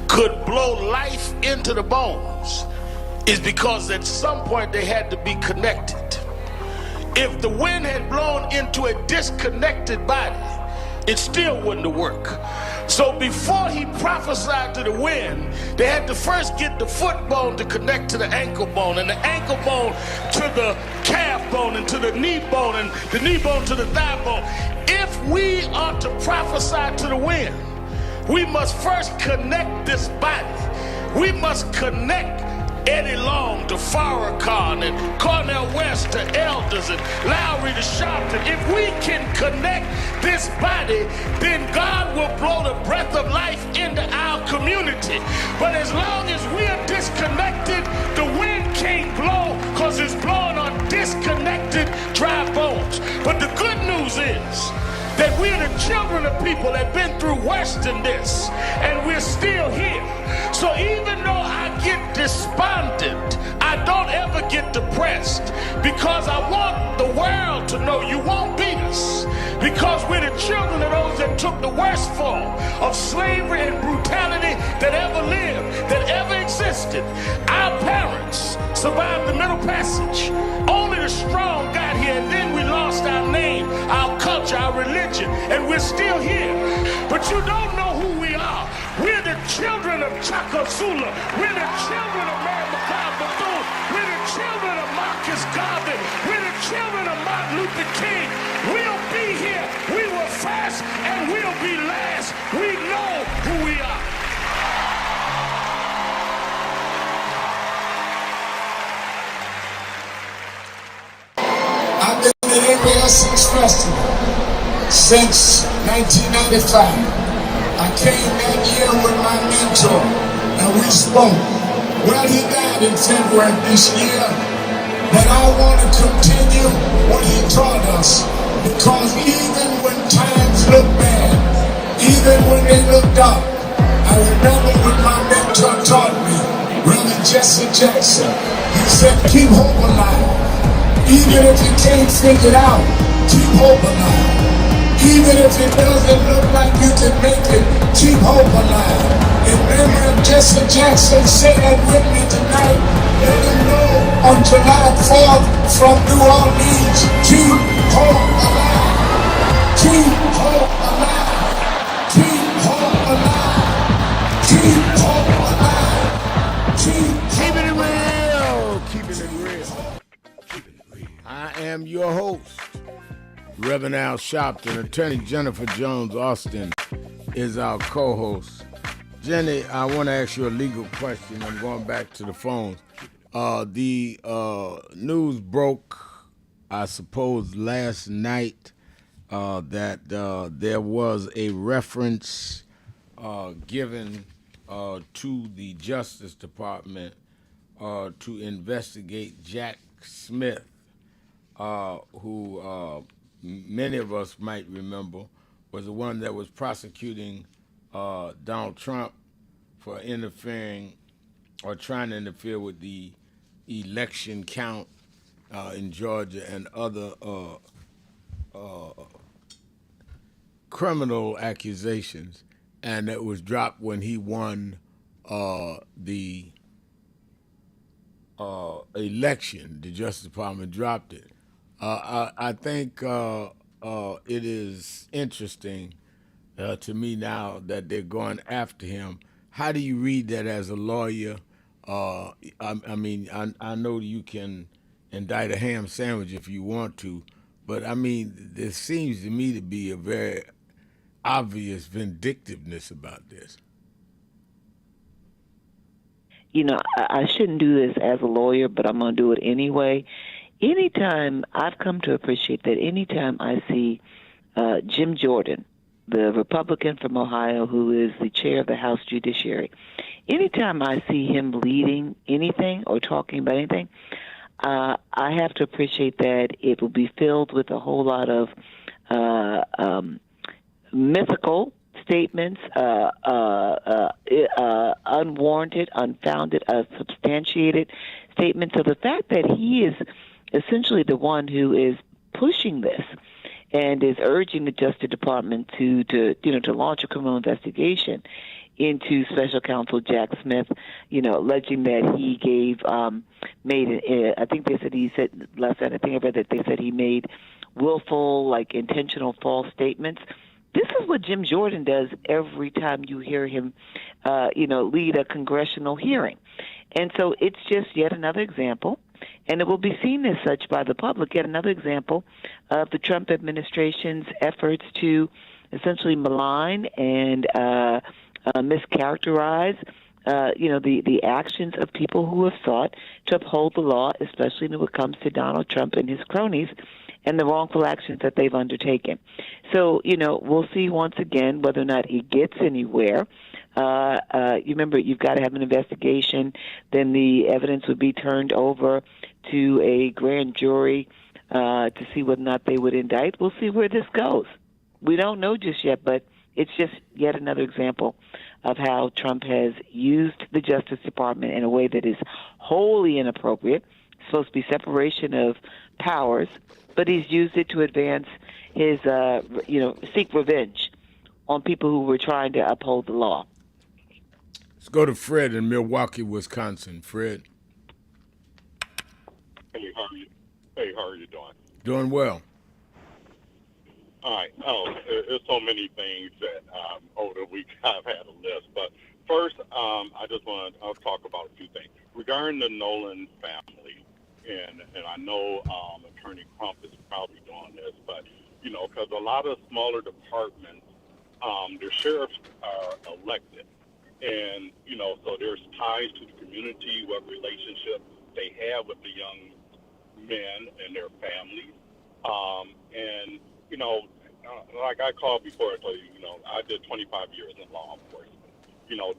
could blow life into the bones is because at some point they had to be connected. If the wind had blown into a disconnected body, it still wouldn't have worked. So before he prophesied to the wind, they had to first get the foot bone to connect to the ankle bone, and the ankle bone to the calf bone, and to the knee bone, and the knee bone to the thigh bone. If we are to prophesy to the wind, we must first connect this body. We must connect Eddie Long to Farrakhan and Cornel West to Elders and Lowry to Sharpton. If we can connect this body, then God will blow the breath of life into our community. But as long as we are disconnected, the wind can't blow because it's blowing on disconnected dry bones. But the good news is that we're the children of people that have been through worse than this, and we're still here. So even though I get despondent, I don't ever get depressed, because I want the world to know you won't beat us, because we're the children of those that took the worst form of slavery and brutality that ever lived, that ever existed. Our parents survived the Middle Passage. Only the strong got here, and then we lost our name, our culture, our religion, and we're still here. But you don't know who we are. We're the children of Chaka Zulu. We're the children of Mary McLeod Bethune. We're the children of Marcus Garvey. We're the children of Martin Luther King. We'll be here. We were first and we'll be last. We know who we are. I've been in the area since festival, since 1995. I came that year with my mentor, and we spoke. Well, he died in February this year, but I want to continue what he taught us, because even when times look bad, even when they look dark, I remember what my mentor taught me, Reverend Jesse Jackson. He said, keep hope alive. Even if you can't figure it out, keep hope alive. Even if it doesn't look like you can make it, keep hope alive. And Reverend Jesse Jackson said that with me tonight. Let them know on July 4th from New Orleans, keep hope alive. Keep hope alive. Keep hope alive. Keep hope alive. Keep it real. Keeping it real. I am your host, Reverend Al Sharpton. Attorney Jennifer Jones Austin is our co-host. Jenny, I want to ask you a legal question. I'm going back to the phones. The news broke, I suppose, last night that there was a reference given to the Justice Department to investigate Jack Smith, who many of us might remember was the one that was prosecuting Donald Trump for interfering or trying to interfere with the election count in Georgia and other criminal accusations, and it was dropped when he won the election. The Justice Department dropped it. I think it is interesting to me now that they're going after him. How do you read that as a lawyer? I mean, I know you can indict a ham sandwich if you want to, but I mean, there seems to me to be a very obvious vindictiveness about this. You know, I shouldn't do this as a lawyer, but I'm going to do it anyway. Anytime I've come to appreciate that anytime I see Jim Jordan, the Republican from Ohio who is the chair of the House Judiciary, anytime I see him leading anything or talking about anything, I have to appreciate that it will be filled with a whole lot of mythical statements, unwarranted, unfounded, unsubstantiated statements of the fact that he is essentially the one who is pushing this and is urging the Justice Department to launch a criminal investigation into Special Counsel Jack Smith, alleging that he I think they said he said last night, I think I read that they said he made willful, intentional false statements. This is what Jim Jordan does every time you hear him, lead a congressional hearing. And so it's just yet another example, and it will be seen as such by the public, yet another example of the Trump administration's efforts to essentially malign and mischaracterize, the actions of people who have sought to uphold the law, especially when it comes to Donald Trump and his cronies and the wrongful actions that they've undertaken. So, we'll see once again whether or not it gets anywhere. You remember, you've got to have an investigation. Then the evidence would be turned over to a grand jury to see whether or not they would indict. We'll see where this goes. We don't know just yet, but it's just yet another example of how Trump has used the Justice Department in a way that is wholly inappropriate. It's supposed to be separation of powers, but he's used it to advance his, seek revenge on people who were trying to uphold the law. Let's go to Fred in Milwaukee, Wisconsin. Fred. Hey, how are you doing? Doing well. All right. There's so many things that over the week I've had a list. But first, I just want to talk about a few things. Regarding the Nolan family, and I know Attorney Crump is probably doing this, but, because a lot of smaller departments, their sheriffs are elected. And, so there's ties to the community, what relationship they have with the young men and their families. And, like I called before, I told you, I did 25 years in law enforcement.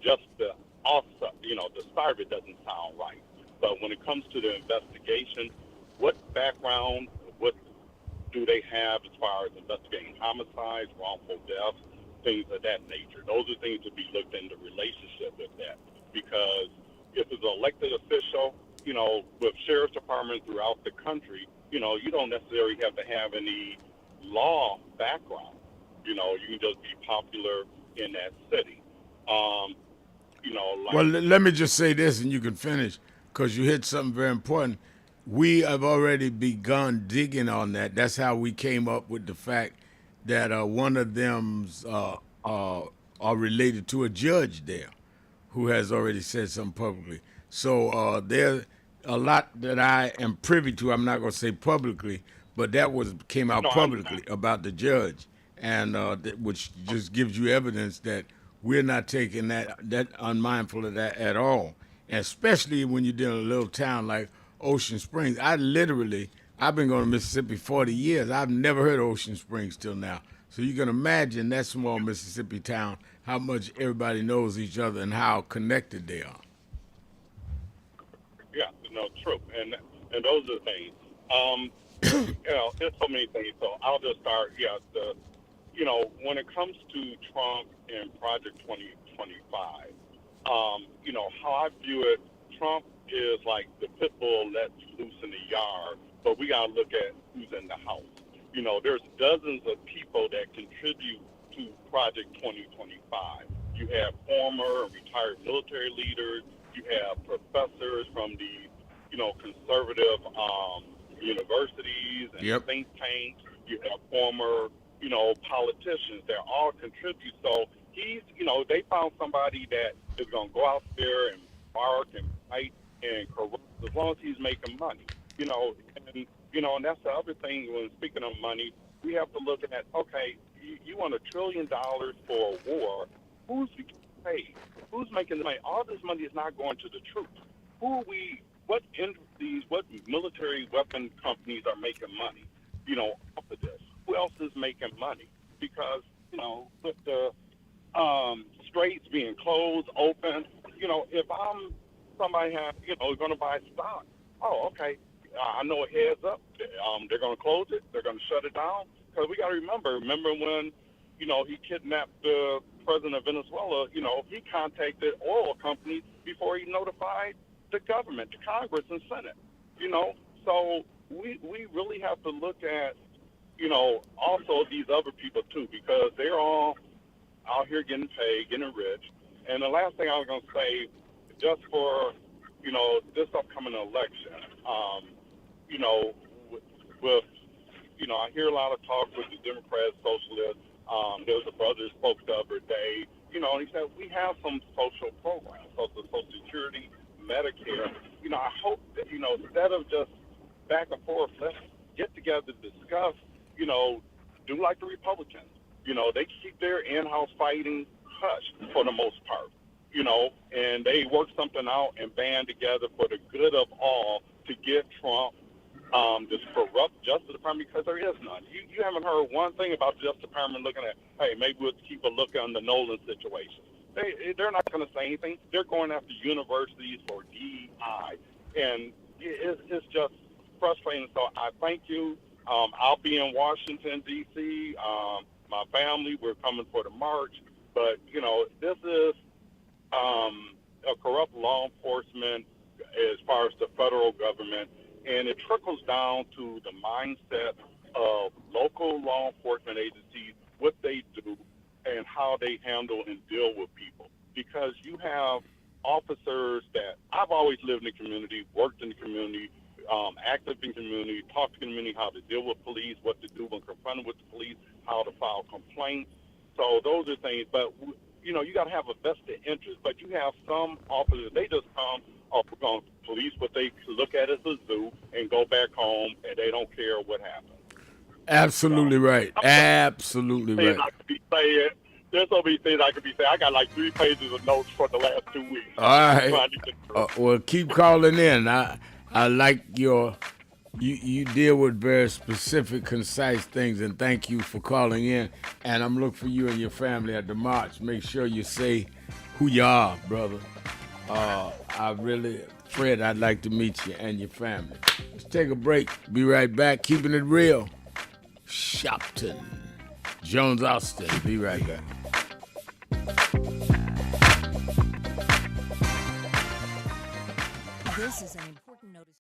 Just the offset, the start of it doesn't sound right. But when it comes to the investigation, what background, what do they have as far as investigating homicides, wrongful deaths, things of that nature? Those are things to be looked into relationship with that. Because if it's an elected official, with sheriff's departments throughout the country, you don't necessarily have to have any law background. You can just be popular in that city. Well, let me just say this, and you can finish, because you hit something very important. We have already begun digging on that. That's how we came up with the fact that one of them's are related to a judge there who has already said something publicly. So there's a lot that I am privy to. I'm not going to say publicly, but that came out publicly about the judge, and which just gives you evidence that we're not taking that unmindful of that at all, and especially when you're dealing in a little town like Ocean Springs. I've been going to Mississippi 40 years. I've never heard of Ocean Springs till now. So you can imagine that small Mississippi town, how much everybody knows each other and how connected they are. Yeah, no, true, and those are the things. There's so many things. So I'll just start. Yeah, when it comes to Trump and Project 2025, how I view it, Trump is like the pit bull let loose in the yard, but we got to look at who's in the house. There's dozens of people that contribute to Project 2025. You have former and retired military leaders. You have professors from the, conservative universities and think tanks. You have former, politicians that all contribute. So he's, they found somebody that is going to go out there and bark and fight and corrupt as long as he's making money. And that's the other thing when speaking of money, we have to look at, okay, you want $1 trillion for a war. Who's getting paid? Who's making the money? All this money is not going to the troops. What industries, what military weapon companies are making money, off of this? Who else is making money? Because, with the straits being closed, open, if I'm somebody going to buy stock, okay, I know it heads up. They're going to close it. They're going to shut it down. Because we got to remember when, he kidnapped the president of Venezuela, he contacted oil companies before he notified the government, the Congress and Senate, So we really have to look at, also these other people too, because they're all out here getting paid, getting rich. And the last thing I was going to say, just for, this upcoming election, with I hear a lot of talk with the Democrats, socialists. There was a brother who spoke the other day, and he said, we have some social programs, so the Social Security, Medicare. I hope that, instead of just back and forth, let's get together, discuss, do like the Republicans. They keep their in-house fighting hushed for the most part, and they work something out and band together for the good of all to get Trump this corrupt Justice Department, because there is none. You haven't heard one thing about the Justice Department looking at, hey, maybe we'll keep a look on the Nolan situation. They're not going to say anything. They're going after universities for DEI, and it's just frustrating. So I thank you. I'll be in Washington, D.C. My family, we're coming for the march. But, this is a corrupt law enforcement as far as the federal government, and it trickles down to the mindset of local law enforcement agencies, what they do, and how they handle and deal with people. Because you have officers that I've always lived in the community, worked in the community, active in the community, talked to the community, how to deal with police, what to do when confronted with the police, how to file complaints. So those are things. But, you got to have a vested interest. But you have some officers, they just come, we're going to police what they look at as a zoo and go back home, and they don't care what happens. Absolutely right. Absolutely right. There's so many things I could be saying. I got like 3 pages of notes for the last 2 weeks. All right. Well, keep calling in. I like you deal with very specific, concise things, and thank you for calling in. And I'm looking for you and your family at the march. Make sure you say who you are, brother. Fred, I'd like to meet you and your family. Let's take a break. Be right back. Keeping it real. Shopton. Jones Austin. Be right back. This is an important notice.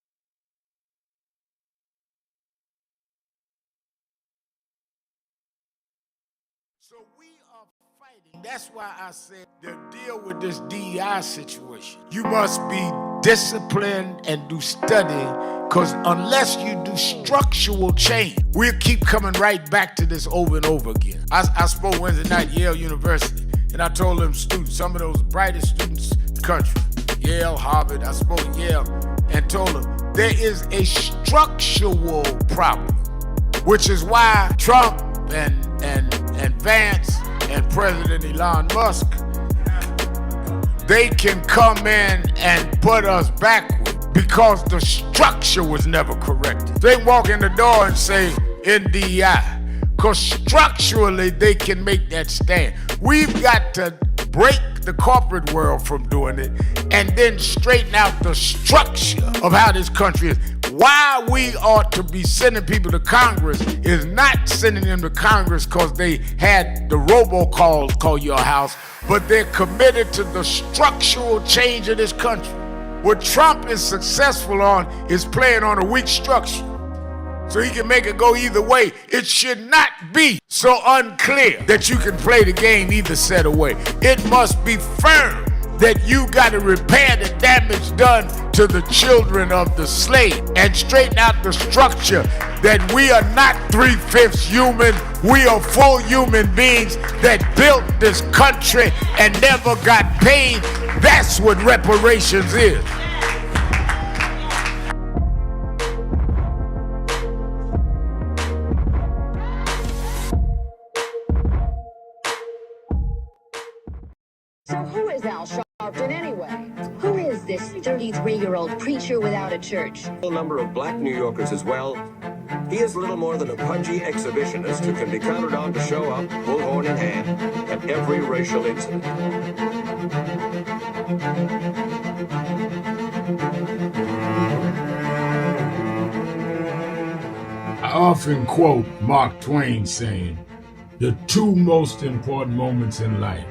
So we are fighting. That's why I said to deal with this DEI situation, you must be disciplined and do study, because unless you do structural change, we'll keep coming right back to this over and over again. I spoke Wednesday night at Yale University, and I told them students, some of those brightest students in the country, Yale, Harvard, I spoke at Yale, and told them there is a structural problem, which is why Trump and Vance and President Elon Musk, they can come in and put us backward because the structure was never corrected. They walk in the door and say NDI, because structurally they can make that stand. We've got to break the corporate world from doing it and then straighten out the structure of how this country is. Why we ought to be sending people to Congress is not sending them to Congress because they had the robocalls call your house, but they're committed to the structural change of this country. What Trump is successful on is playing on a weak structure, so he can make it go either way. It should not be so unclear that you can play the game either set away. It must be firm that you got to repair the damage done to the children of the slave and straighten out the structure that we are not 3/5 human. We are full human beings that built this country and never got paid. That's what reparations is. So who is Al Sharpton anyway? Who is this 33-year-old preacher without a church? A number of black New Yorkers as well. He is little more than a pudgy exhibitionist who can be counted on to show up, bullhorn in hand, at every racial incident. I often quote Mark Twain saying, "The two most important moments in life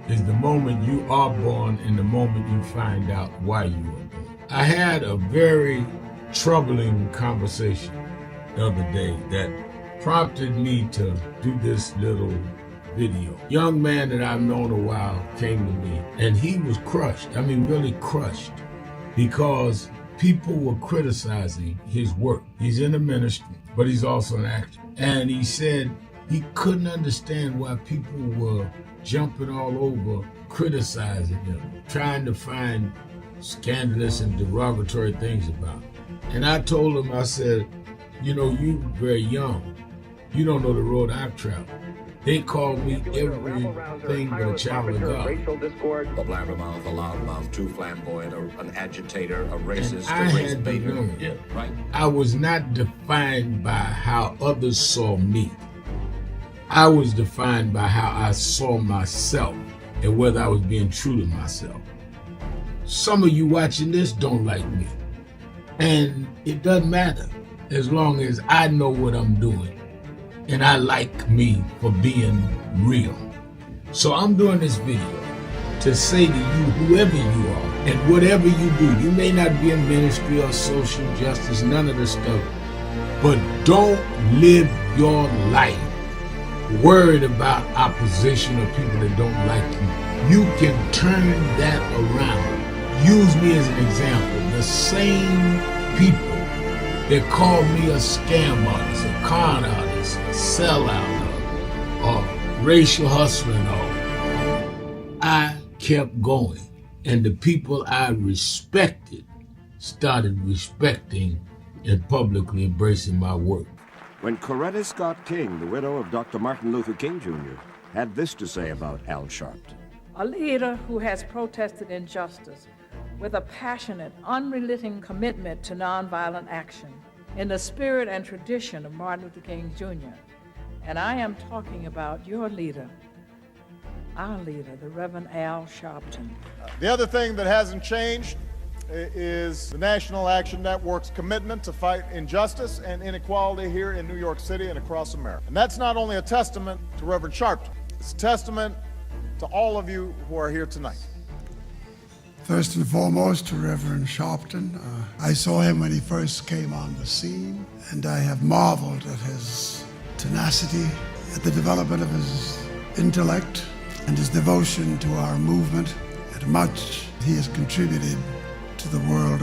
is the moment you are born and the moment you find out why you were born." I had a very troubling conversation the other day that prompted me to do this little video. Young man that I've known a while came to me and he was crushed. I mean, really crushed, because people were criticizing his work. He's in the ministry, but he's also an actor. And he said he couldn't understand why people were jumping all over, criticizing him, trying to find scandalous and derogatory things about him. And I told him, I said, you know, you're very young. You don't know the road I've traveled. They call me everything but a child of God. A blabbermouth, a loudmouth, too flamboyant, an agitator, a racist, I had to know. Yeah, right. I was not defined by how others saw me. I was defined by how I saw myself and whether I was being true to myself. Some of you watching this don't like me. And it doesn't matter as long as I know what I'm doing and I like me for being real. So I'm doing this video to say to you, whoever you are and whatever you do, you may not be in ministry or social justice, none of this stuff, but don't live your life worried about opposition or people that don't like you. You can turn that around. Use me as an example. The same people that call me a scam artist, a con artist, a sellout, or racial hustler and all, I kept going. And the people I respected started respecting and publicly embracing my work. When Coretta Scott King, the widow of Dr. Martin Luther King Jr., had this to say about Al Sharpton. A leader who has protested injustice with a passionate, unrelenting commitment to nonviolent action in the spirit and tradition of Martin Luther King Jr. And I am talking about your leader, our leader, the Reverend Al Sharpton. The other thing that hasn't changed is the National Action Network's commitment to fight injustice and inequality here in New York City and across America. And that's not only a testament to Reverend Sharpton, it's a testament to all of you who are here tonight. First and foremost, to Reverend Sharpton. I saw him when he first came on the scene, and I have marveled at his tenacity, at the development of his intellect, and his devotion to our movement, and much he has contributed to the world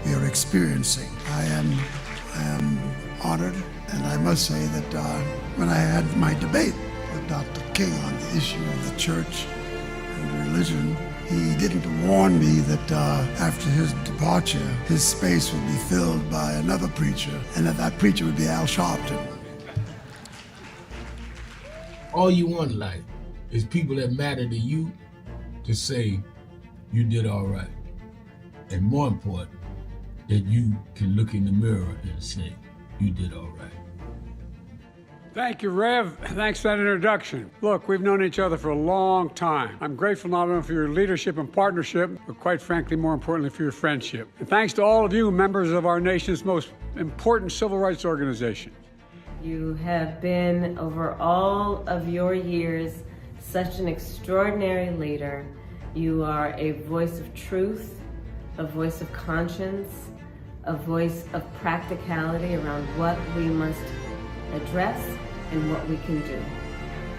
we are experiencing. I am honored, and I must say that when I had my debate with Dr. King on the issue of the church and religion, he didn't warn me that after his departure, his space would be filled by another preacher, and that preacher would be Al Sharpton. All you want in life is people that matter to you to say you did all right. And more important, that you can look in the mirror and say you did all right. Thank you, Rev. Thanks for that introduction. Look, we've known each other for a long time. I'm grateful not only for your leadership and partnership, but quite frankly, more importantly, for your friendship. And thanks to all of you, members of our nation's most important civil rights organization. You have been, over all of your years, such an extraordinary leader. You are a voice of truth, a voice of conscience, a voice of practicality around what we must address and what we can do.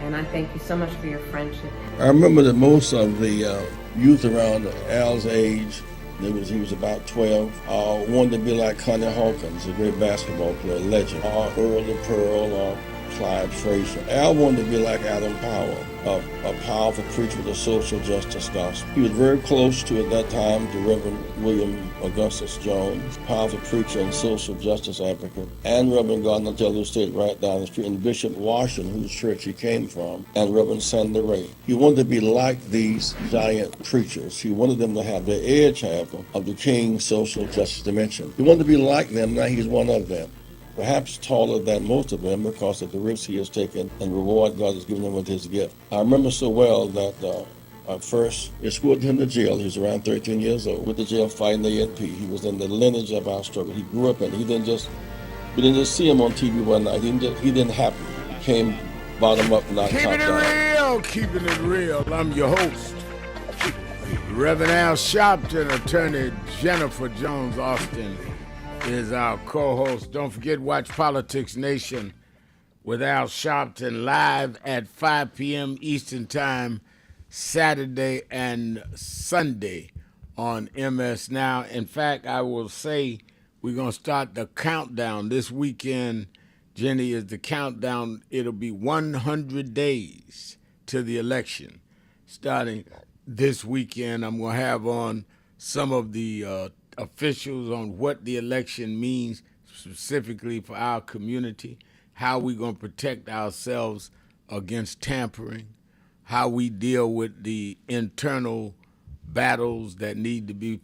And I thank you so much for your friendship. I remember that most of the youth around Al's age, he was about 12, wanted to be like Connie Hawkins, a great basketball player, legend, or Earl the Pearl, or Clyde Frazier. Al wanted to be like Adam Powell, a powerful preacher with a social justice gospel. He was very close to, at that time, the Reverend William Augustus Jones, powerful preacher and social justice advocate, and Reverend Gardner Taylor stayed right down the street, and Bishop Washington, whose church he came from, and Reverend Sandy Ray. He wanted to be like these giant preachers. He wanted them to have the edge, however, of the King's social justice dimension. He wanted to be like them, now he's one of them. Perhaps taller than most of them because of the risks he has taken and the reward God has given him with his gift. I remember so well that first escorted him to jail. He was around 13 years old with the jail fighting the ANP. He was in the lineage of our struggle. He grew up in it. We didn't just see him on TV one night. He didn't happen. He came bottom up, not top down. Keeping it real. I'm your host, Reverend Al Sharpton. Attorney Jennifer Jones Austin is our co-host. Don't forget, watch Politics Nation with Al Sharpton live at 5 p.m. Eastern Time, Saturday and Sunday on MS Now. In fact, I will say we're going to start the countdown this weekend. Jenny, is the countdown. It'll be 100 days to the election. Starting this weekend, I'm going to have on some of the officials on what the election means specifically for our community, how we're going to protect ourselves against tampering, how we deal with the internal battles that need to be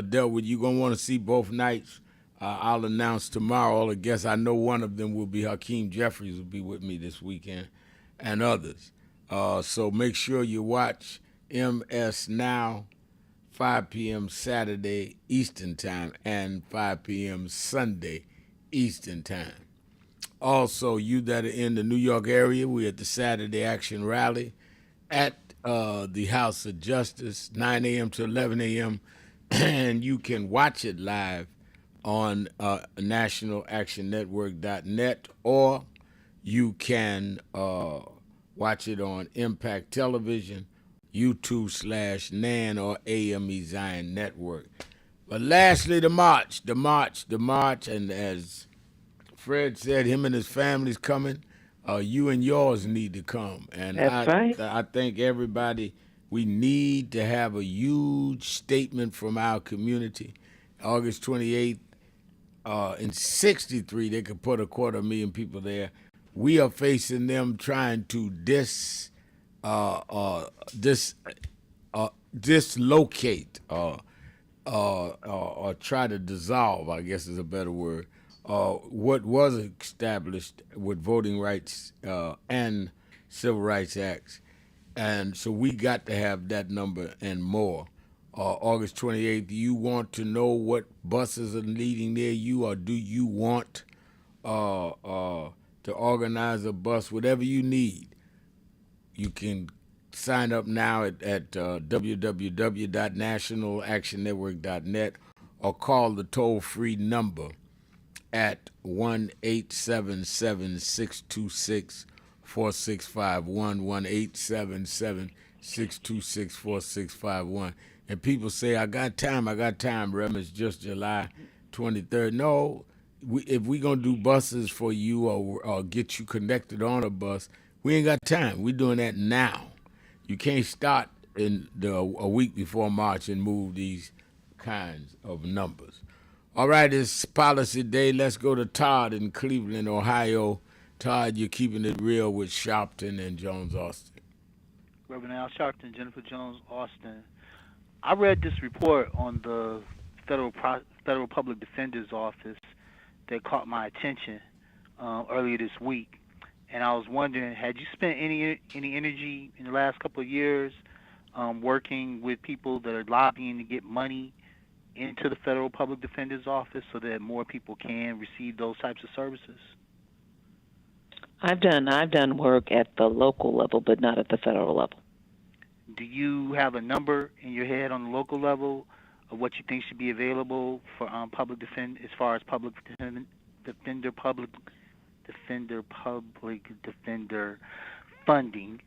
dealt with. You're going to want to see both nights. I'll announce tomorrow all the guests. I know one of them will be Hakeem Jeffries will be with me this weekend, and others. So make sure you watch MS Now, 5 p.m. Saturday Eastern Time and 5 p.m. Sunday Eastern Time. Also, you that are in the New York area, we're at the Saturday Action Rally at the House of Justice, 9 a.m. to 11 a.m., and you can watch it live on nationalactionnetwork.net, or you can watch it on Impact Television, YouTube/NAN or AME Zion Network. But lastly, the march, and as Fred said, him and his family's coming. You and yours need to come. And That's right. I think everybody, we need to have a huge statement from our community. August 28th, in 63, they could put 250,000 people there. We are facing them trying to dislocate or try to dissolve, I guess is a better word, what was established with voting rights and civil rights acts. And so we got to have that number and more. August 28th, do you want to know what buses are leading near you, or do you want to organize a bus? Whatever you need, you can sign up now at www.nationalactionnetwork.net or call the toll-free number at 1-877-626-4651, 1-877-626-4651. And people say, I got time, Rem, it's just July 23rd. No, if we're going to do buses for you or get you connected on a bus, we ain't got time. We're doing that now. You can't start a week before March and move these kinds of numbers. All right, it's Policy Day. Let's go to Todd in Cleveland, Ohio. Todd, you're keeping it real with Sharpton and Jones Austin. Reverend Al Sharpton, Jennifer Jones Austin. I read this report on the Federal Public Defender's Office that caught my attention earlier this week. and I was wondering, had you spent any energy in the last couple of years working with people that are lobbying to get money into the federal public defender's office so that more people can receive those types of services? I've done work at the local level, but not at the federal level. Do you have a number in your head on the local level of what you think should be available for public defend as far as public defender funding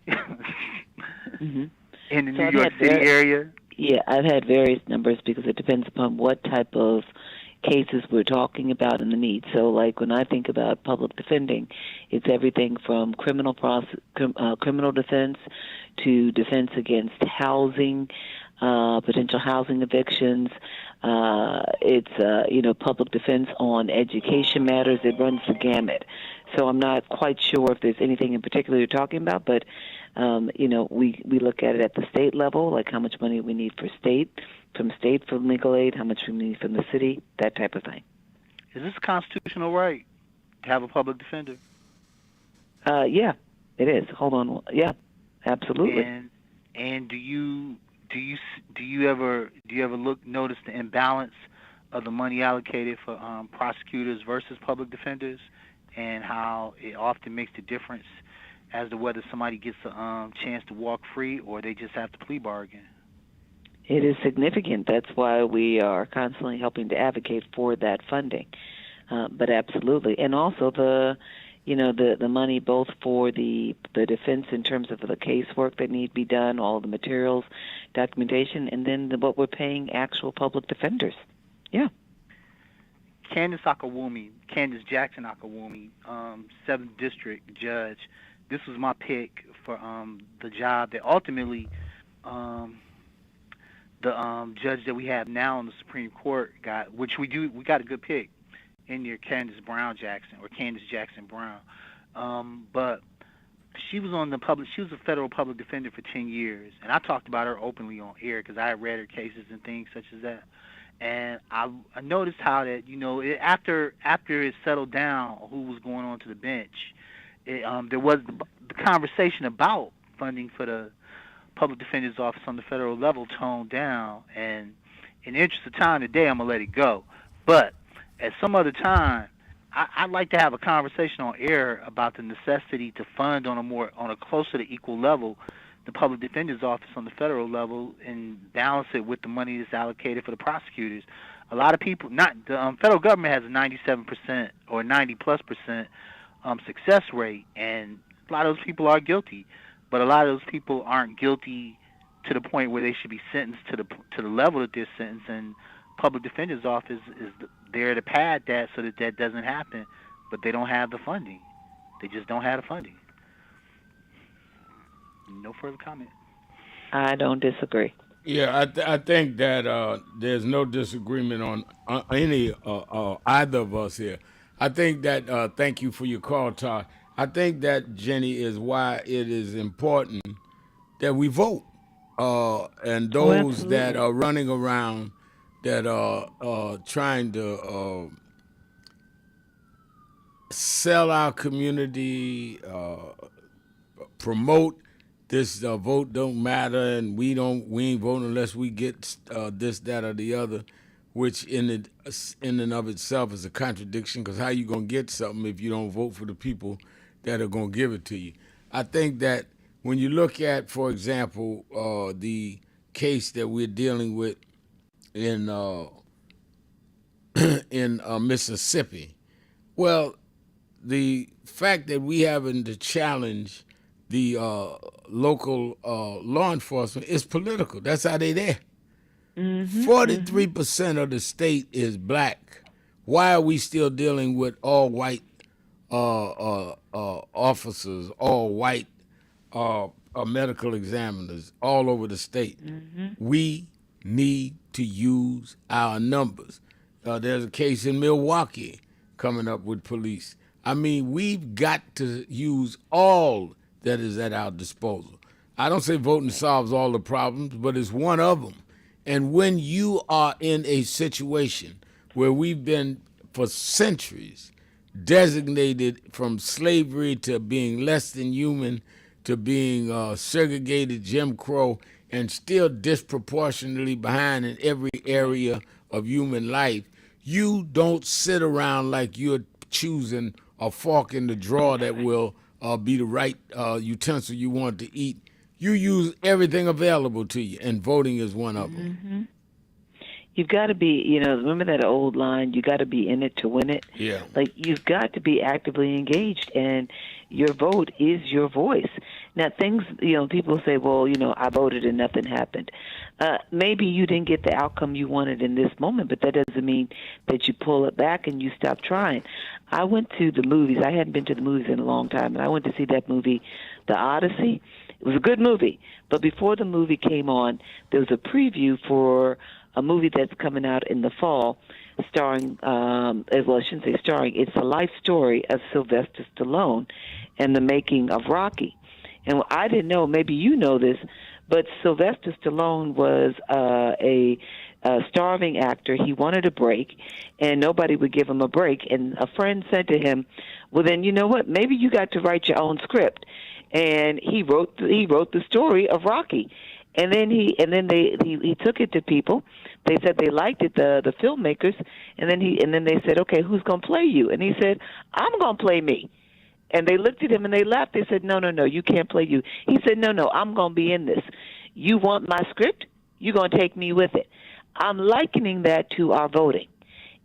Mm-hmm. in the New York City area? Yeah, I've had various numbers because it depends upon what type of cases we're talking about and the need. So, like when I think about public defending, it's everything from criminal defense to defense against housing, potential housing evictions. It's public defense on education matters. It runs the gamut. So I'm not quite sure if there's anything in particular you're talking about, but we look at it at the state level, like how much money we need for legal aid, how much we need from the city, that type of thing. Is this a constitutional right to have a public defender? Yeah, it is. Hold on. Yeah, absolutely. And do you ever notice the imbalance of the money allocated for prosecutors versus public defenders, and how it often makes the difference as to whether somebody gets a chance to walk free or they just have to plea bargain? It is significant. That's why we are constantly helping to advocate for that funding. But absolutely, and also the money both for the defense in terms of the casework that need to be done, all the materials, documentation, and then what we're paying actual public defenders. Yeah. Candace Jackson Akawumi, 7th District Judge. This was my pick for the job that ultimately the judge that we have now in the Supreme Court got, which we got a good pick in there, Candace Jackson Brown. But she was she was a federal public defender for 10 years, and I talked about her openly on air because I had read her cases and things such as that. And I noticed how that, after it settled down who was going on to the bench, there was the conversation about funding for the public defender's office on the federal level toned down. And in the interest of time today, I'm going to let it go. But at some other time, I'd like to have a conversation on air about the necessity to fund on a closer to equal level the public defender's office on the federal level and balance it with the money that's allocated for the prosecutors. A lot of people, the federal government has a 97% or 90+% success rate, and a lot of those people are guilty, but a lot of those people aren't guilty to the point where they should be sentenced to the level that they're sentenced. And public defender's office is there to pad that so that doesn't happen, but they don't have the funding. They just don't have the funding. No further comment. I don't disagree. Yeah, I think that there's no disagreement on any either of us here. I think that thank you for your call, Todd. I think that, Jenny, is why it is important that we vote. And those that are running around that are trying to sell our community, promote this vote don't matter, and we ain't voting unless we get this, that, or the other, which in and of itself is a contradiction, because how you gonna get something if you don't vote for the people that are gonna give it to you? I think that when you look at, for example, the case that we're dealing with in Mississippi, well, the fact that we having to challenge the local law enforcement is political. That's how they there. 43% of the state is black. Why are we still dealing with all white officers, all white medical examiners all over the state? We need to use our numbers. There's a case in Milwaukee coming up with police. I mean, we've got to use all that is at our disposal. I don't say voting solves all the problems, but it's one of them. And when you are in a situation where we've been for centuries designated from slavery to being less than human to being segregated, Jim Crow, and still disproportionately behind in every area of human life. You don't sit around like you're choosing a fork in the drawer that will be the right utensil you want to eat. You use everything available to you, and voting is one of them. Mm-hmm. You've got to be, remember that old line, you got to be in it to win it? Yeah. Like, you've got to be actively engaged, and your vote is your voice. Now, things, people say, well, I voted and nothing happened. Maybe you didn't get the outcome you wanted in this moment, but that doesn't mean that you pull it back and you stop trying. I went to the movies. I hadn't been to the movies in a long time, and I went to see that movie, The Odyssey. It was a good movie, but before the movie came on, there was a preview for a movie that's coming out in the fall, starring, well, I shouldn't say starring, it's a life story of Sylvester Stallone and the making of Rocky. And I didn't know, maybe you know this, but Sylvester Stallone was a starving actor. He wanted a break, and nobody would give him a break. And a friend said to him, well, then, you know what, maybe you got to write your own script. And he wrote the story of Rocky. And then he took it to people. They said they liked it, the filmmakers, and then they said, okay, who's gonna play you? And he said, I'm gonna play me. And they looked at him and they laughed. They said, no, you can't play you. He said, no, I'm gonna be in this. You want my script? You're gonna take me with it. I'm likening that to our voting.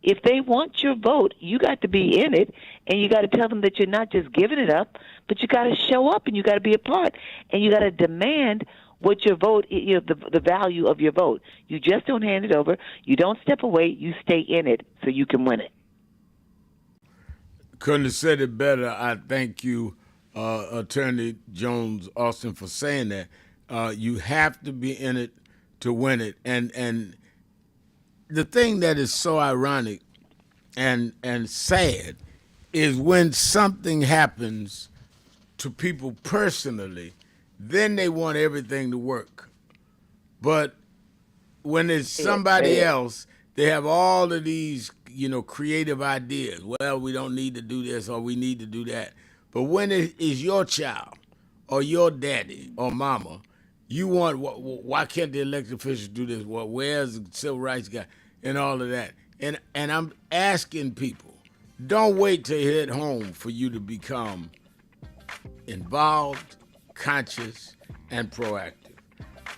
If they want your vote, you got to be in it, and you got to tell them that you're not just giving it up, but you got to show up and you got to be a part, and you got to demand what your vote, the value of your vote. You just don't hand it over. You don't step away. You stay in it so you can win it. Couldn't have said it better. I thank you, Attorney Jones Austin, for saying that. You have to be in it to win it. And the thing that is so ironic and sad is when something happens to people personally, then they want everything to work. But when it's somebody else, they have all of these, creative ideas. Well, we don't need to do this or we need to do that. But when it is your child or your daddy or mama, you want, why can't the elected officials do this? Well, where's the civil rights guy and all of that? And I'm asking people, don't wait till you hit home for you to become involved, conscious, and proactive.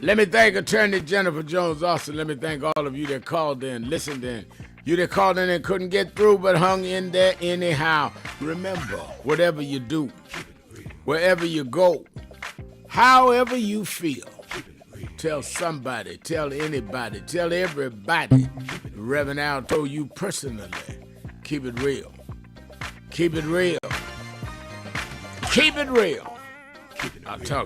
Let me thank Attorney Jennifer Jones Austin. Let me thank all of you that called in, listened in. You that called in and couldn't get through but hung in there anyhow. Remember, whatever you do, wherever you go, however you feel, tell somebody, tell anybody, tell everybody. Reverend Al told you personally, keep it real. Keep it real. Keep it real. I'll talk.